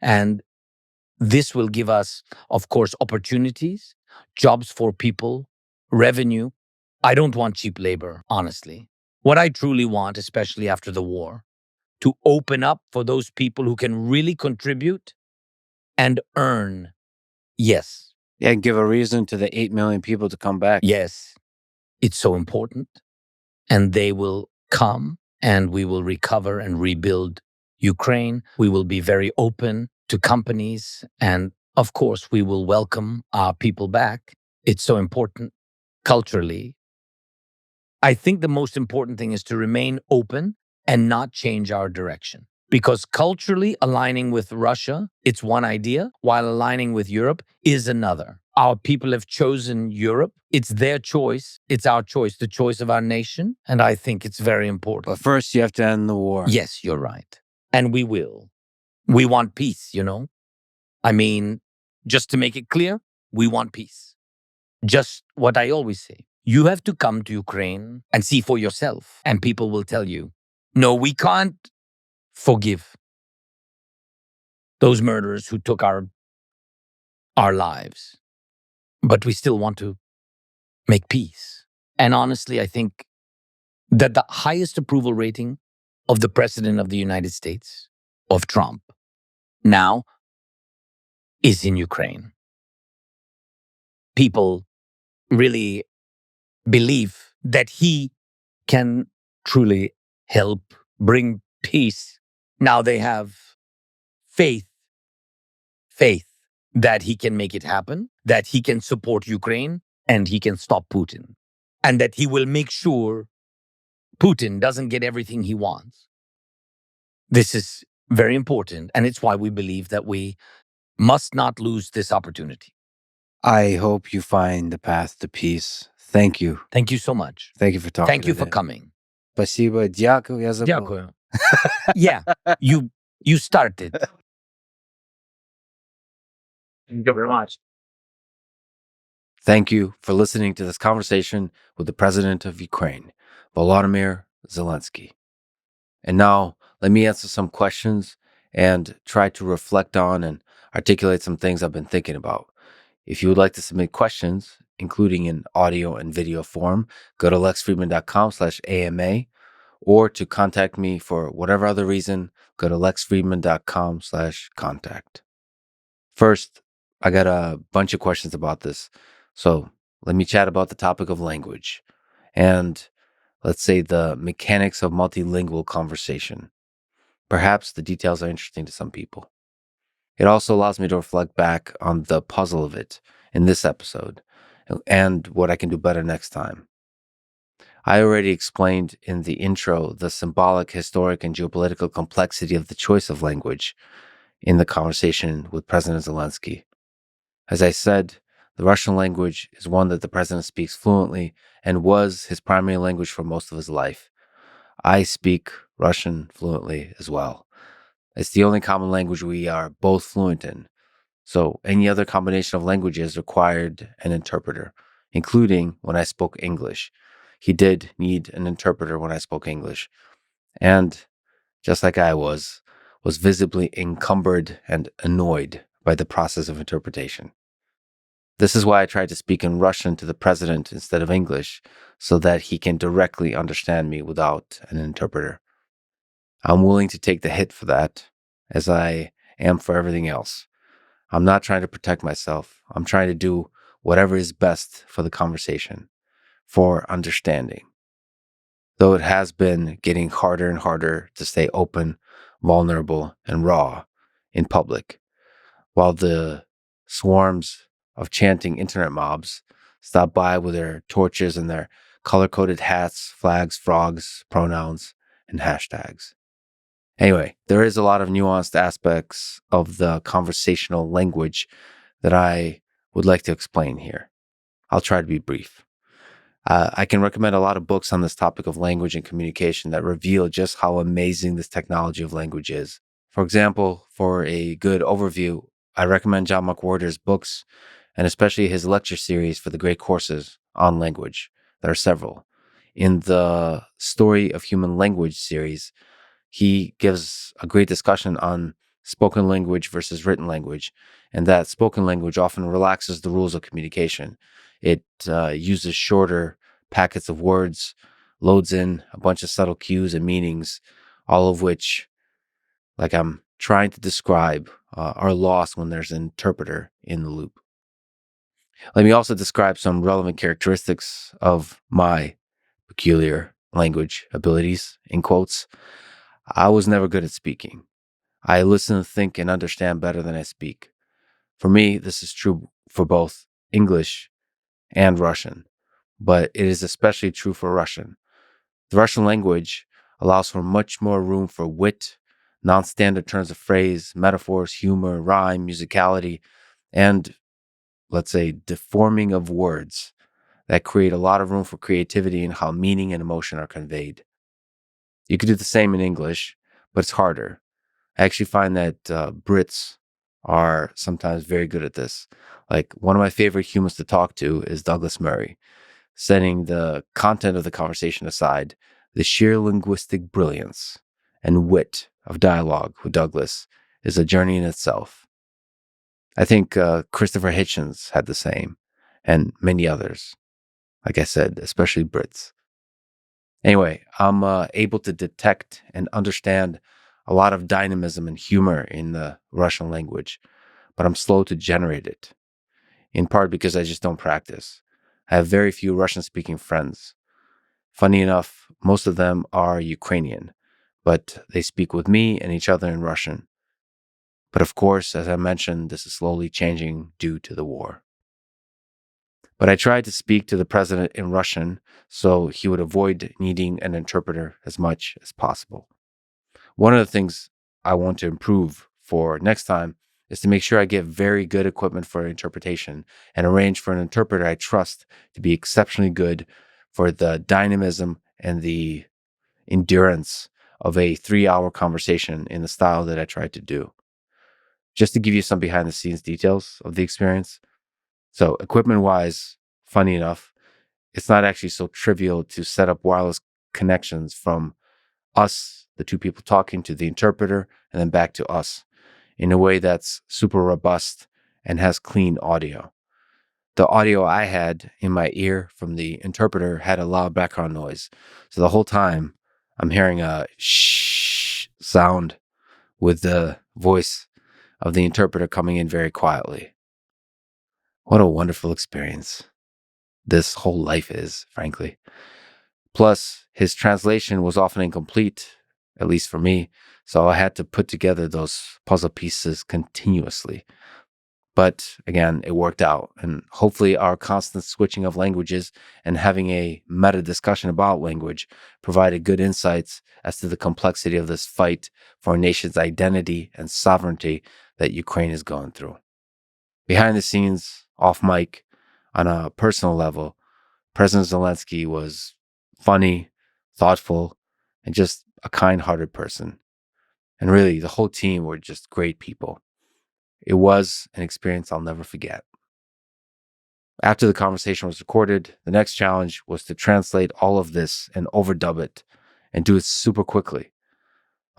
And this will give us, of course, opportunities, jobs for people, revenue. I don't want cheap labor, honestly. What I truly want, especially after the war, to open up for those people who can really contribute and earn. Yes. Yeah, and give a reason to the 8 million people to come back. Yes. It's so important. And they will come and we will recover and rebuild Ukraine. We will be very open to companies. And of course, we will welcome our people back. It's so important culturally. I think the most important thing is to remain open and not change our direction. Because culturally aligning with Russia, it's one idea, while aligning with Europe is another. Our people have chosen Europe. It's their choice. It's our choice, the choice of our nation. And I think it's very important. But first, you have to end the war. Yes, you're right. And we will. We want peace, I mean, just to make it clear, we want peace. Just what I always say. You have to come to Ukraine and see for yourself. And people will tell you, no, we can't forgive those murderers who took our lives. But we still want to make peace. And honestly, I think that the highest approval rating of the President of the United States, of Trump, now is in Ukraine. People really believe that he can truly help bring peace. Now they have faith that he can make it happen, that he can support Ukraine and he can stop Putin, and that he will make sure Putin doesn't get everything he wants. This is very important, and it's why we believe that we must not lose this opportunity. I hope you find the path to peace. Thank you. Thank you so much. Thank you for talking. Thank you for coming. Спасибо. Дякую. Я забыл. Дякую. Yeah, you started. Thank you very much. Thank you for listening to this conversation with the President of Ukraine, Volodymyr Zelensky. And now, let me answer some questions and try to reflect on and articulate some things I've been thinking about. If you would like to submit questions, including in audio and video form, go to LexFriedman.com/AMA, or to contact me for whatever other reason, go to LexFriedman.com/contact. First, I got a bunch of questions about this. So let me chat about the topic of language and, let's say, the mechanics of multilingual conversation. Perhaps the details are interesting to some people. It also allows me to reflect back on the puzzle of it in this episode and what I can do better next time. I already explained in the intro the symbolic, historic, and geopolitical complexity of the choice of language in the conversation with President Zelensky. As I said, the Russian language is one that the president speaks fluently and was his primary language for most of his life. I speak Russian fluently as well. It's the only common language we are both fluent in. So any other combination of languages required an interpreter, including when I spoke English. He did need an interpreter when I spoke English. And just like I was visibly encumbered and annoyed by the process of interpretation. This is why I tried to speak in Russian to the president instead of English, so that he can directly understand me without an interpreter. I'm willing to take the hit for that, as I am for everything else. I'm not trying to protect myself. I'm trying to do whatever is best for the conversation, for understanding. Though it has been getting harder and harder to stay open, vulnerable, and raw in public, while the swarms of chanting internet mobs stop by with their torches and their color-coded hats, flags, frogs, pronouns, and hashtags. Anyway, there is a lot of nuanced aspects of the conversational language that I would like to explain here. I'll try to be brief. I can recommend a lot of books on this topic of language and communication that reveal just how amazing this technology of language is. For example, for a good overview, I recommend John McWhorter's books, and especially his lecture series for the great courses on language. There are several. In the Story of Human Language series, he gives a great discussion on spoken language versus written language, and that spoken language often relaxes the rules of communication. It uses shorter packets of words, loads in a bunch of subtle cues and meanings, all of which, like I'm trying to describe, are lost when there's an interpreter in the loop. Let me also describe some relevant characteristics of my peculiar language abilities, in quotes. I was never good at speaking. I listen, think, and understand better than I speak. For me, this is true for both English and Russian, but it is especially true for Russian. The Russian language allows for much more room for wit, non-standard turns of phrase, metaphors, humor, rhyme, musicality, and, let's say, deforming of words that create a lot of room for creativity in how meaning and emotion are conveyed. You could do the same in English, but it's harder. I actually find that Brits are sometimes very good at this. Like, one of my favorite humans to talk to is Douglas Murray. Setting the content of the conversation aside, the sheer linguistic brilliance and wit of dialogue with Douglas is a journey in itself. I think Christopher Hitchens had the same, and many others. Like I said, especially Brits. Anyway, I'm able to detect and understand a lot of dynamism and humor in the Russian language, but I'm slow to generate it, in part because I just don't practice. I have very few Russian-speaking friends. Funny enough, most of them are Ukrainian, but they speak with me and each other in Russian. But of course, as I mentioned, this is slowly changing due to the war. But I tried to speak to the president in Russian so he would avoid needing an interpreter as much as possible. One of the things I want to improve for next time is to make sure I get very good equipment for interpretation and arrange for an interpreter I trust to be exceptionally good for the dynamism and the endurance of a 3-hour conversation in the style that I tried to do. Just to give you some behind the scenes details of the experience. So, equipment wise, funny enough, it's not actually so trivial to set up wireless connections from us, the two people talking, to the interpreter, and then back to us in a way that's super robust and has clean audio. The audio I had in my ear from the interpreter had a loud background noise. So the whole time I'm hearing a shh sound with the voice of the interpreter coming in very quietly. What a wonderful experience this whole life is, frankly. Plus, his translation was often incomplete, at least for me, so I had to put together those puzzle pieces continuously. But again, it worked out, and hopefully our constant switching of languages and having a meta discussion about language provided good insights as to the complexity of this fight for a nation's identity and sovereignty that Ukraine is going through. Behind the scenes, off mic, on a personal level, President Zelensky was funny, thoughtful, and just a kind-hearted person. And really, the whole team were just great people. It was an experience I'll never forget. After the conversation was recorded, the next challenge was to translate all of this and overdub it and do it super quickly.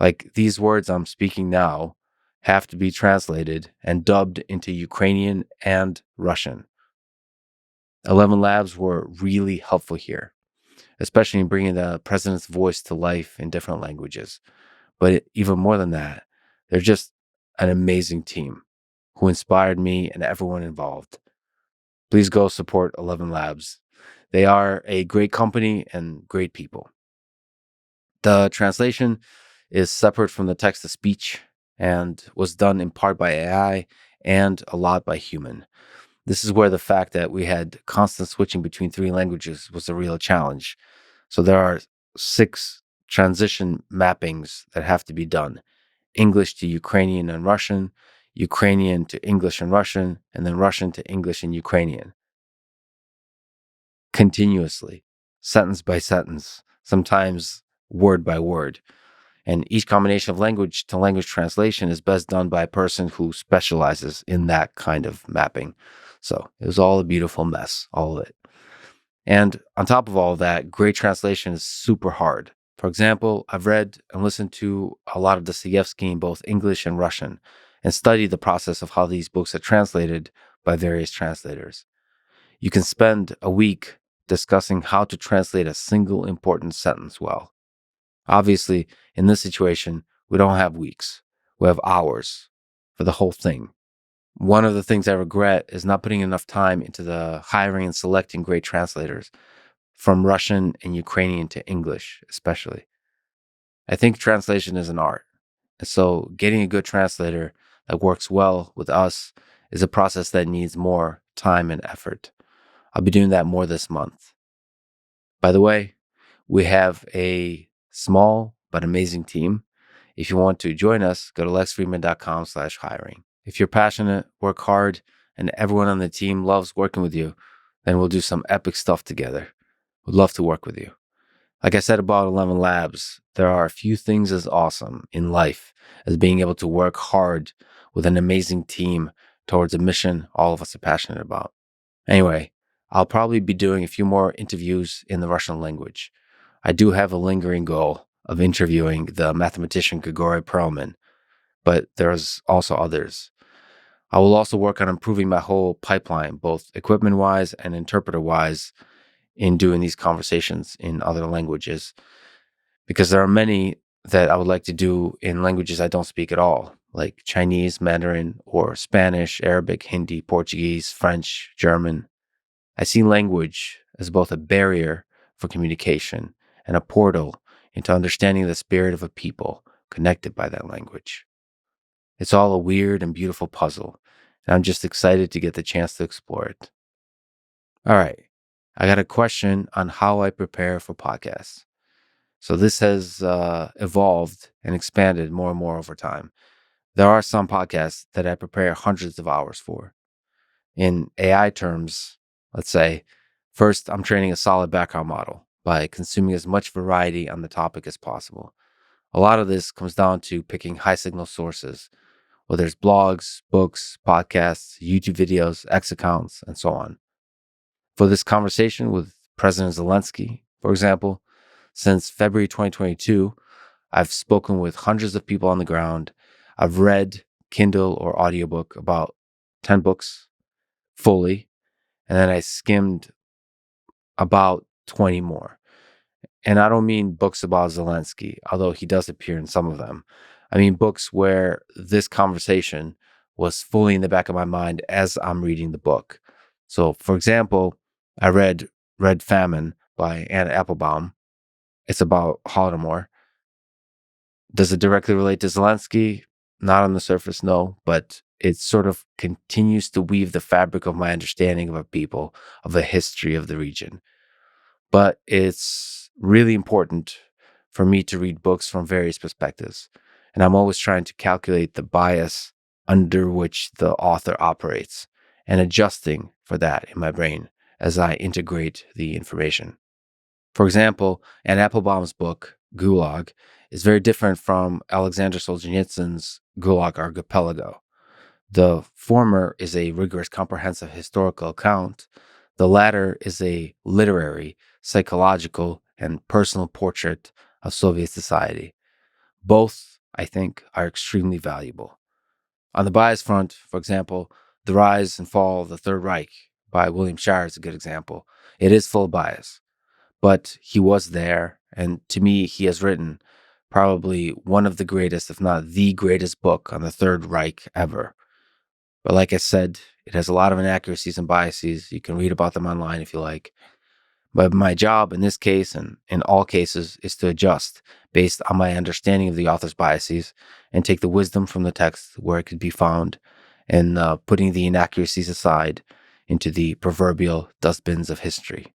Like, these words I'm speaking now have to be translated and dubbed into Ukrainian and Russian. 11 Labs were really helpful here, especially in bringing the president's voice to life in different languages. But even more than that, they're just an amazing team who inspired me and everyone involved. Please go support 11 Labs. They are a great company and great people. The translation is separate from the text to speech and was done in part by AI and a lot by human. This is where the fact that we had constant switching between 3 languages was a real challenge. So there are 6 transition mappings that have to be done: English to Ukrainian and Russian, Ukrainian to English and Russian, and then Russian to English and Ukrainian. Continuously, sentence by sentence, sometimes word by word. And each combination of language to language translation is best done by a person who specializes in that kind of mapping. So it was all a beautiful mess, all of it. And on top of all of that, great translation is super hard. For example, I've read and listened to a lot of Dostoevsky in both English and Russian and studied the process of how these books are translated by various translators. You can spend a week discussing how to translate a single important sentence well. Obviously, in this situation, we don't have weeks. We have hours for the whole thing. One of the things I regret is not putting enough time into the hiring and selecting great translators from Russian and Ukrainian to English, especially. I think translation is an art. And so getting a good translator that works well with us is a process that needs more time and effort. I'll be doing that more this month. By the way, we have a small but amazing team. If you want to join us, go to lexfriedman.com/hiring. If you're passionate, work hard, and everyone on the team loves working with you, then we'll do some epic stuff together. Would love to work with you. Like I said about 11 Labs, there are a few things as awesome in life as being able to work hard with an amazing team towards a mission all of us are passionate about. Anyway, I'll probably be doing a few more interviews in the Russian language. I do have a lingering goal of interviewing the mathematician Grigory Perelman, but there's also others. I will also work on improving my whole pipeline, both equipment-wise and interpreter-wise, in doing these conversations in other languages, because there are many that I would like to do in languages I don't speak at all, like Chinese, Mandarin, or Spanish, Arabic, Hindi, Portuguese, French, German. I see language as both a barrier for communication and a portal into understanding the spirit of a people connected by that language. It's all a weird and beautiful puzzle, and I'm just excited to get the chance to explore it. All right, I got a question on how I prepare for podcasts. So this has evolved and expanded more and more over time. There are some podcasts that I prepare hundreds of hours for. In AI terms, let's say, first, I'm training a solid background model by consuming as much variety on the topic as possible. A lot of this comes down to picking high signal sources, whether it's blogs, books, podcasts, YouTube videos, X accounts, and so on. For this conversation with President Zelensky, for example, since February 2022, I've spoken with hundreds of people on the ground. I've read Kindle or audiobook about 10 books fully, and then I skimmed about 20 more. And I don't mean books about Zelensky, although he does appear in some of them. I mean books where this conversation was fully in the back of my mind as I'm reading the book. So, for example, I read Red Famine by Anna Applebaum. It's about Holodomor. Does it directly relate to Zelensky? Not on the surface, no, but it sort of continues to weave the fabric of my understanding of a people, of a history of the region. But it's really important for me to read books from various perspectives. And I'm always trying to calculate the bias under which the author operates and adjusting for that in my brain as I integrate the information. For example, Anne Applebaum's book, Gulag, is very different from Alexander Solzhenitsyn's Gulag Archipelago. The former is a rigorous, comprehensive historical account. The latter is a literary, psychological, and personal portrait of Soviet society. Both, I think, are extremely valuable. On the bias front, for example, The Rise and Fall of the Third Reich by William Shirer is a good example. It is full of bias, but he was there, and to me, he has written probably one of the greatest, if not the greatest book on the Third Reich ever. But like I said, it has a lot of inaccuracies and biases. You can read about them online if you like. But my job in this case and in all cases is to adjust based on my understanding of the author's biases and take the wisdom from the text where it could be found and putting the inaccuracies aside into the proverbial dustbins of history.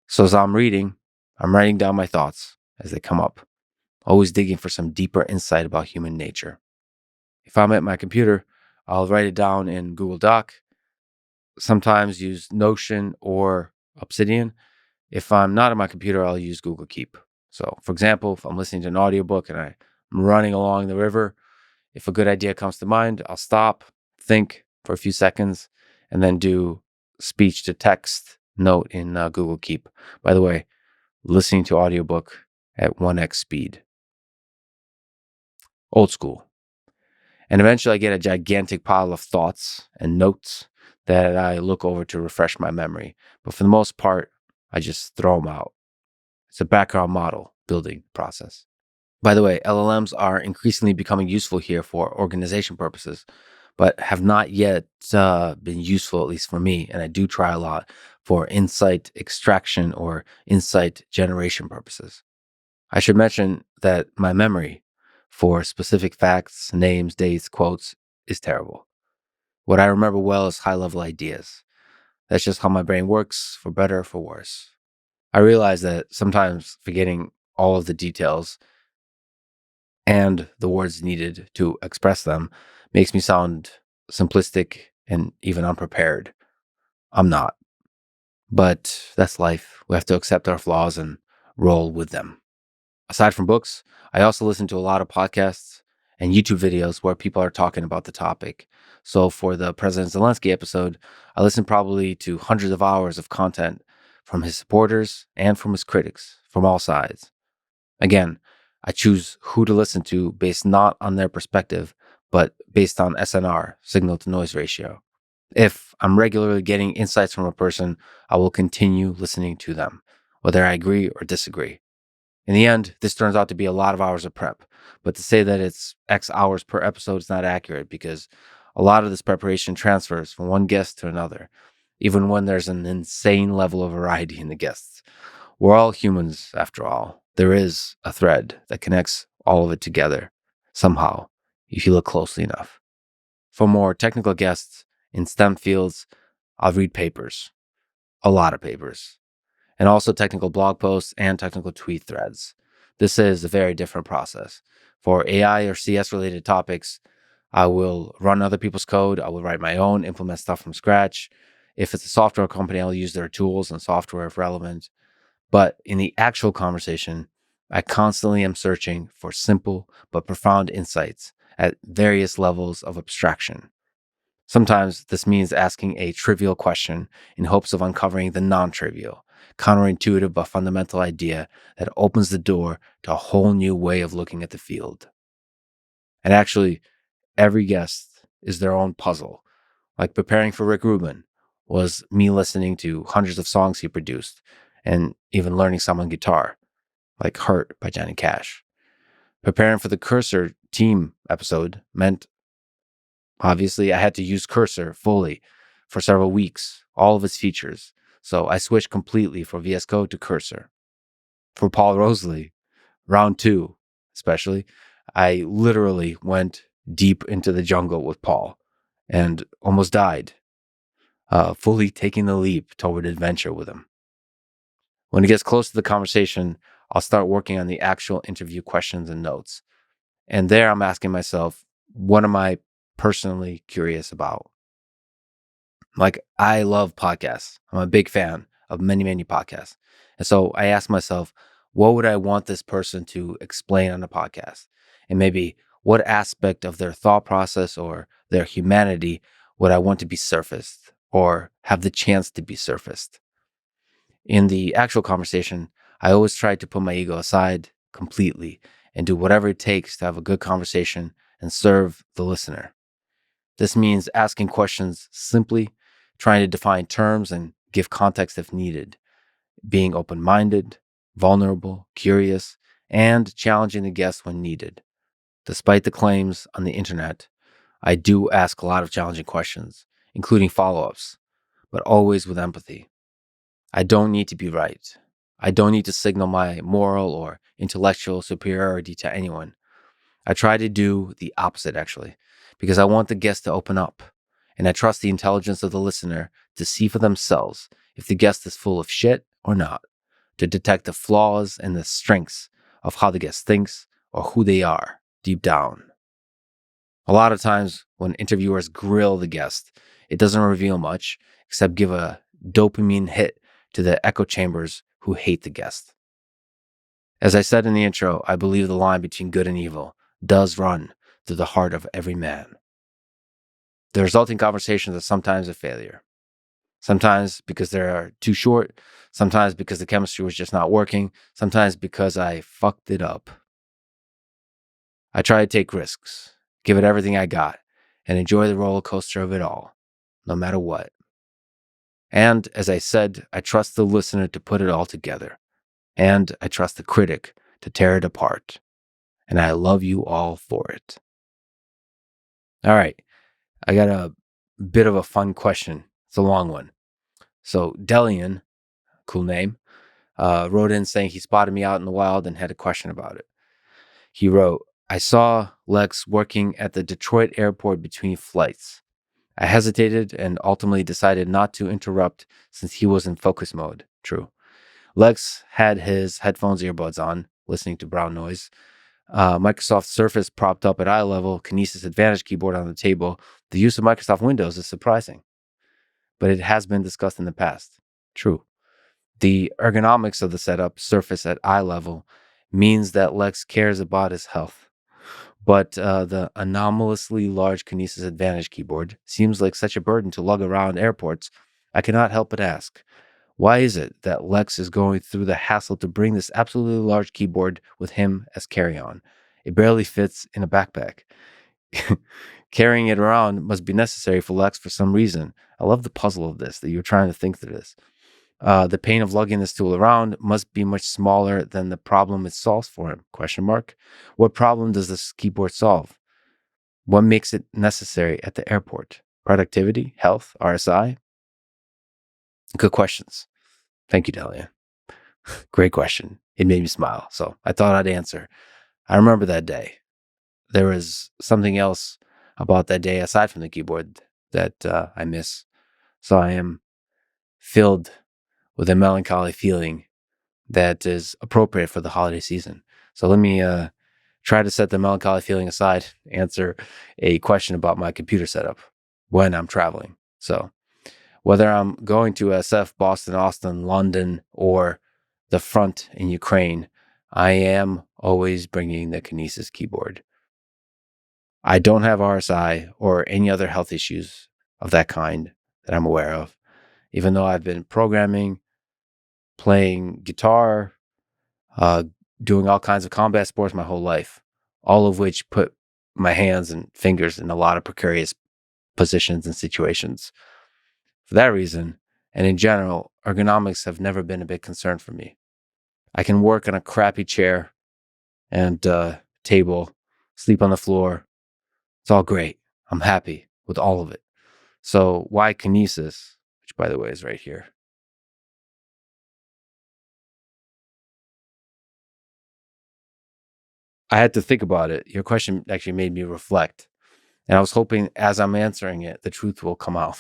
So as I'm reading, I'm writing down my thoughts as they come up, always digging for some deeper insight about human nature. If I'm at my computer, I'll write it down in Google Doc, sometimes use Notion or Obsidian. If I'm not on my computer, I'll use Google Keep. So, for example, if I'm listening to an audiobook and I'm running along the river, if a good idea comes to mind, I'll stop, think for a few seconds, and then do speech to text note in Google Keep. By the way, listening to audiobook at 1x speed. Old school. And eventually I get a gigantic pile of thoughts and notes that I look over to refresh my memory. But for the most part, I just throw them out. It's a background model building process. By the way, LLMs are increasingly becoming useful here for organization purposes, but have not yet been useful, at least for me. And I do try a lot for insight extraction or insight generation purposes. I should mention that my memory for specific facts, names, dates, quotes is terrible. What I remember well is high-level ideas. That's just how my brain works, for better or for worse. I realize that sometimes forgetting all of the details and the words needed to express them makes me sound simplistic and even unprepared. I'm not. But that's life. We have to accept our flaws and roll with them. Aside from books, I also listen to a lot of podcasts and YouTube videos where people are talking about the topic. So for the President Zelensky episode, I listened probably to hundreds of hours of content from his supporters and from his critics from all sides. Again, I choose who to listen to based not on their perspective, but based on SNR, signal to noise ratio. If I'm regularly getting insights from a person, I will continue listening to them, whether I agree or disagree. In the end, this turns out to be a lot of hours of prep, but to say that it's X hours per episode is not accurate because a lot of this preparation transfers from one guest to another, even when there's an insane level of variety in the guests. We're all humans, after all. There is a thread that connects all of it together, somehow, if you look closely enough. For more technical guests in STEM fields, I'll read papers, a lot of papers, and also technical blog posts and technical tweet threads. This is a very different process. For AI or CS related topics, I will run other people's code. I will write my own, implement stuff from scratch. If it's a software company, I'll use their tools and software if relevant. But in the actual conversation, I constantly am searching for simple but profound insights at various levels of abstraction. Sometimes this means asking a trivial question in hopes of uncovering the non-trivial, counterintuitive but fundamental idea that opens the door to a whole new way of looking at the field. And actually, every guest is their own puzzle. Like preparing for Rick Rubin was me listening to hundreds of songs he produced and even learning some on guitar, like Hurt by Johnny Cash. Preparing for the Cursor team episode meant obviously I had to use Cursor fully for several weeks, all of its features. So I switched completely from VS Code to Cursor. For Paul Rosalie, round 2 especially, I literally went deep into the jungle with Paul and almost died, fully taking the leap toward adventure with him. When it gets close to the conversation, I'll start working on the actual interview questions and notes. And there I'm asking myself, what am I personally curious about? Like, I love podcasts. I'm a big fan of many, many podcasts. And so I ask myself, what would I want this person to explain on a podcast? And maybe what aspect of their thought process or their humanity would I want to be surfaced or have the chance to be surfaced? In the actual conversation, I always try to put my ego aside completely and do whatever it takes to have a good conversation and serve the listener. This means asking questions simply, trying to define terms and give context if needed, being open-minded, vulnerable, curious, and challenging the guest when needed. Despite the claims on the internet, I do ask a lot of challenging questions, including follow-ups, but always with empathy. I don't need to be right. I don't need to signal my moral or intellectual superiority to anyone. I try to do the opposite, actually, because I want the guest to open up, and I trust the intelligence of the listener to see for themselves if the guest is full of shit or not, to detect the flaws and the strengths of how the guest thinks or who they are deep down. A lot of times when interviewers grill the guest, it doesn't reveal much except give a dopamine hit to the echo chambers who hate the guest. As I said in the intro, I believe the line between good and evil does run through the heart of every man. The resulting conversations are sometimes a failure. Sometimes because they're too short, sometimes because the chemistry was just not working, sometimes because I fucked it up. I try to take risks, give it everything I got, and enjoy the roller coaster of it all, no matter what. And as I said, I trust the listener to put it all together. And I trust the critic to tear it apart. And I love you all for it. All right, I got a bit of a fun question. It's a long one. So Delian, cool name, wrote in saying he spotted me out in the wild and had a question about it. He wrote, I saw Lex working at the Detroit airport between flights. I hesitated and ultimately decided not to interrupt since he was in focus mode. True. Lex had his headphones earbuds on, listening to brown noise. Microsoft Surface propped up at eye level, Kinesis Advantage keyboard on the table. The use of Microsoft Windows is surprising, but it has been discussed in the past. True. The ergonomics of the setup, Surface at eye level, means that Lex cares about his health. But the anomalously large Kinesis Advantage keyboard seems like such a burden to lug around airports. I cannot help but ask, why is it that Lex is going through the hassle to bring this absolutely large keyboard with him as carry-on? It barely fits in a backpack. Carrying it around must be necessary for Lex for some reason. I love the puzzle of this, that you're trying to think through this. The pain of lugging this tool around must be much smaller than the problem it solves for him, ? What problem does this keyboard solve? What makes it necessary at the airport? Productivity, health, RSI? Good questions. Thank you, Delia. Great question. It made me smile, so I thought I'd answer. I remember that day. There was something else about that day aside from the keyboard that I miss. So I am filled with a melancholy feeling that is appropriate for the holiday season. So let me try to set the melancholy feeling aside, answer a question about my computer setup when I'm traveling. So whether I'm going to SF, Boston, Austin, London, or the front in Ukraine, I am always bringing the Kinesis keyboard. I don't have RSI or any other health issues of that kind that I'm aware of, even though I've been programming, playing guitar, doing all kinds of combat sports my whole life, all of which put my hands and fingers in a lot of precarious positions and situations. For that reason, and in general, ergonomics have never been a big concern for me. I can work on a crappy chair and table, sleep on the floor. It's all great. I'm happy with all of it. So why Kinesis, which by the way is right here? I had to think about it. Your question actually made me reflect. And I was hoping as I'm answering it, the truth will come out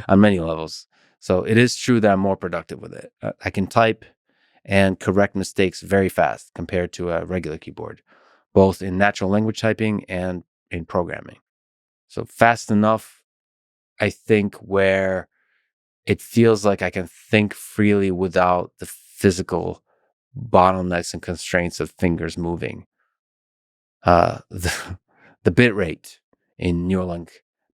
on many levels. So it is true that I'm more productive with it. I can type and correct mistakes very fast compared to a regular keyboard, both in natural language typing and in programming. So fast enough, I think, where it feels like I can think freely without the physical bottlenecks and constraints of fingers moving. The bit rate in Neuralink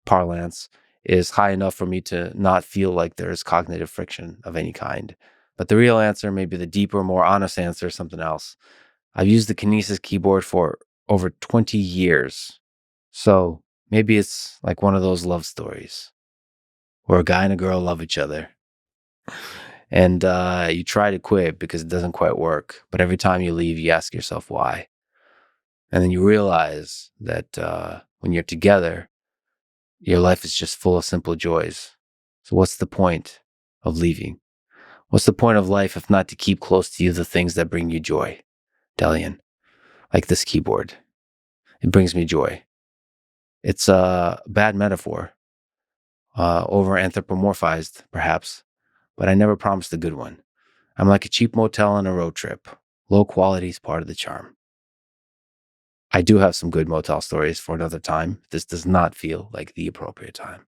parlance is high enough for me to not feel like there's cognitive friction of any kind. But the real answer, maybe the deeper, more honest answer, is something else. I've used the Kinesis keyboard for over 20 years. So maybe it's like one of those love stories where a guy and a girl love each other. And you try to quit because it doesn't quite work. But every time you leave, you ask yourself why. And then you realize that when you're together, your life is just full of simple joys. So what's the point of leaving? What's the point of life if not to keep close to you the things that bring you joy, Delian? Like this keyboard. It brings me joy. It's a bad metaphor, over anthropomorphized perhaps, but I never promised a good one. I'm like a cheap motel on a road trip. Low quality is part of the charm. I do have some good motel stories for another time. This does not feel like the appropriate time.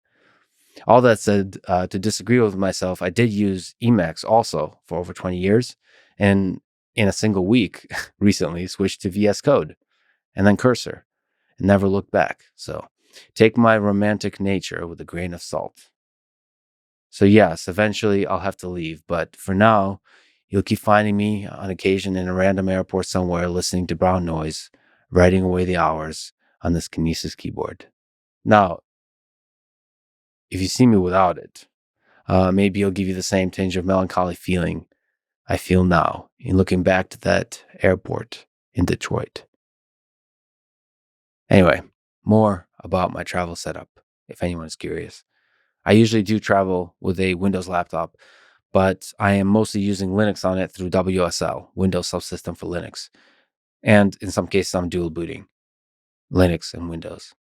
All that said, to disagree with myself, I did use Emacs also for over 20 years. And in a single week, recently switched to VS Code and then Cursor and never looked back. So take my romantic nature with a grain of salt. So yes, eventually I'll have to leave, but for now, you'll keep finding me on occasion in a random airport somewhere listening to brown noise, writing away the hours on this Kinesis keyboard. Now, if you see me without it, maybe it'll give you the same tinge of melancholy feeling I feel now in looking back to that airport in Detroit. Anyway, more about my travel setup, if anyone's curious. I usually do travel with a Windows laptop, but I am mostly using Linux on it through WSL, Windows Subsystem for Linux. And in some cases, I'm dual booting Linux and Windows.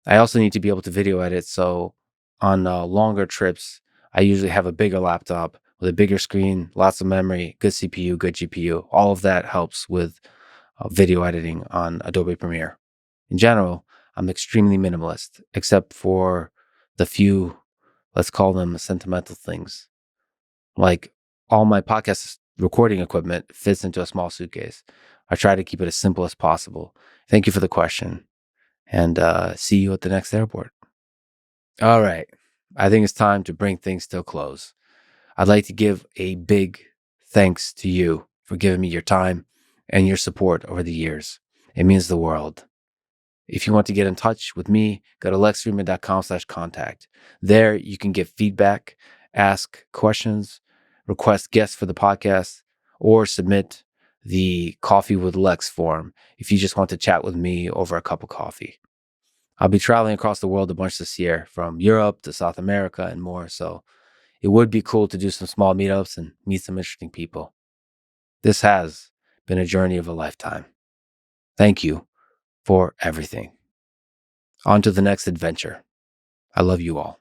I also need to be able to video edit, so on longer trips, I usually have a bigger laptop with a bigger screen, lots of memory, good CPU, good GPU. All of that helps with video editing on Adobe Premiere. In general, I'm extremely minimalist, except for the few, let's call them sentimental things. Like all my podcast recording equipment fits into a small suitcase. I try to keep it as simple as possible. Thank you for the question, and see you at the next airport. All right. I think it's time to bring things to a close. I'd like to give a big thanks to you for giving me your time and your support over the years. It means the world. If you want to get in touch with me, go to LexFriedman.com/contact. There you can give feedback, ask questions, request guests for the podcast, or submit the Coffee with Lex form if you just want to chat with me over a cup of coffee. I'll be traveling across the world a bunch this year, from Europe to South America and more, so it would be cool to do some small meetups and meet some interesting people. This has been a journey of a lifetime. Thank you for everything. On to the next adventure. I love you all.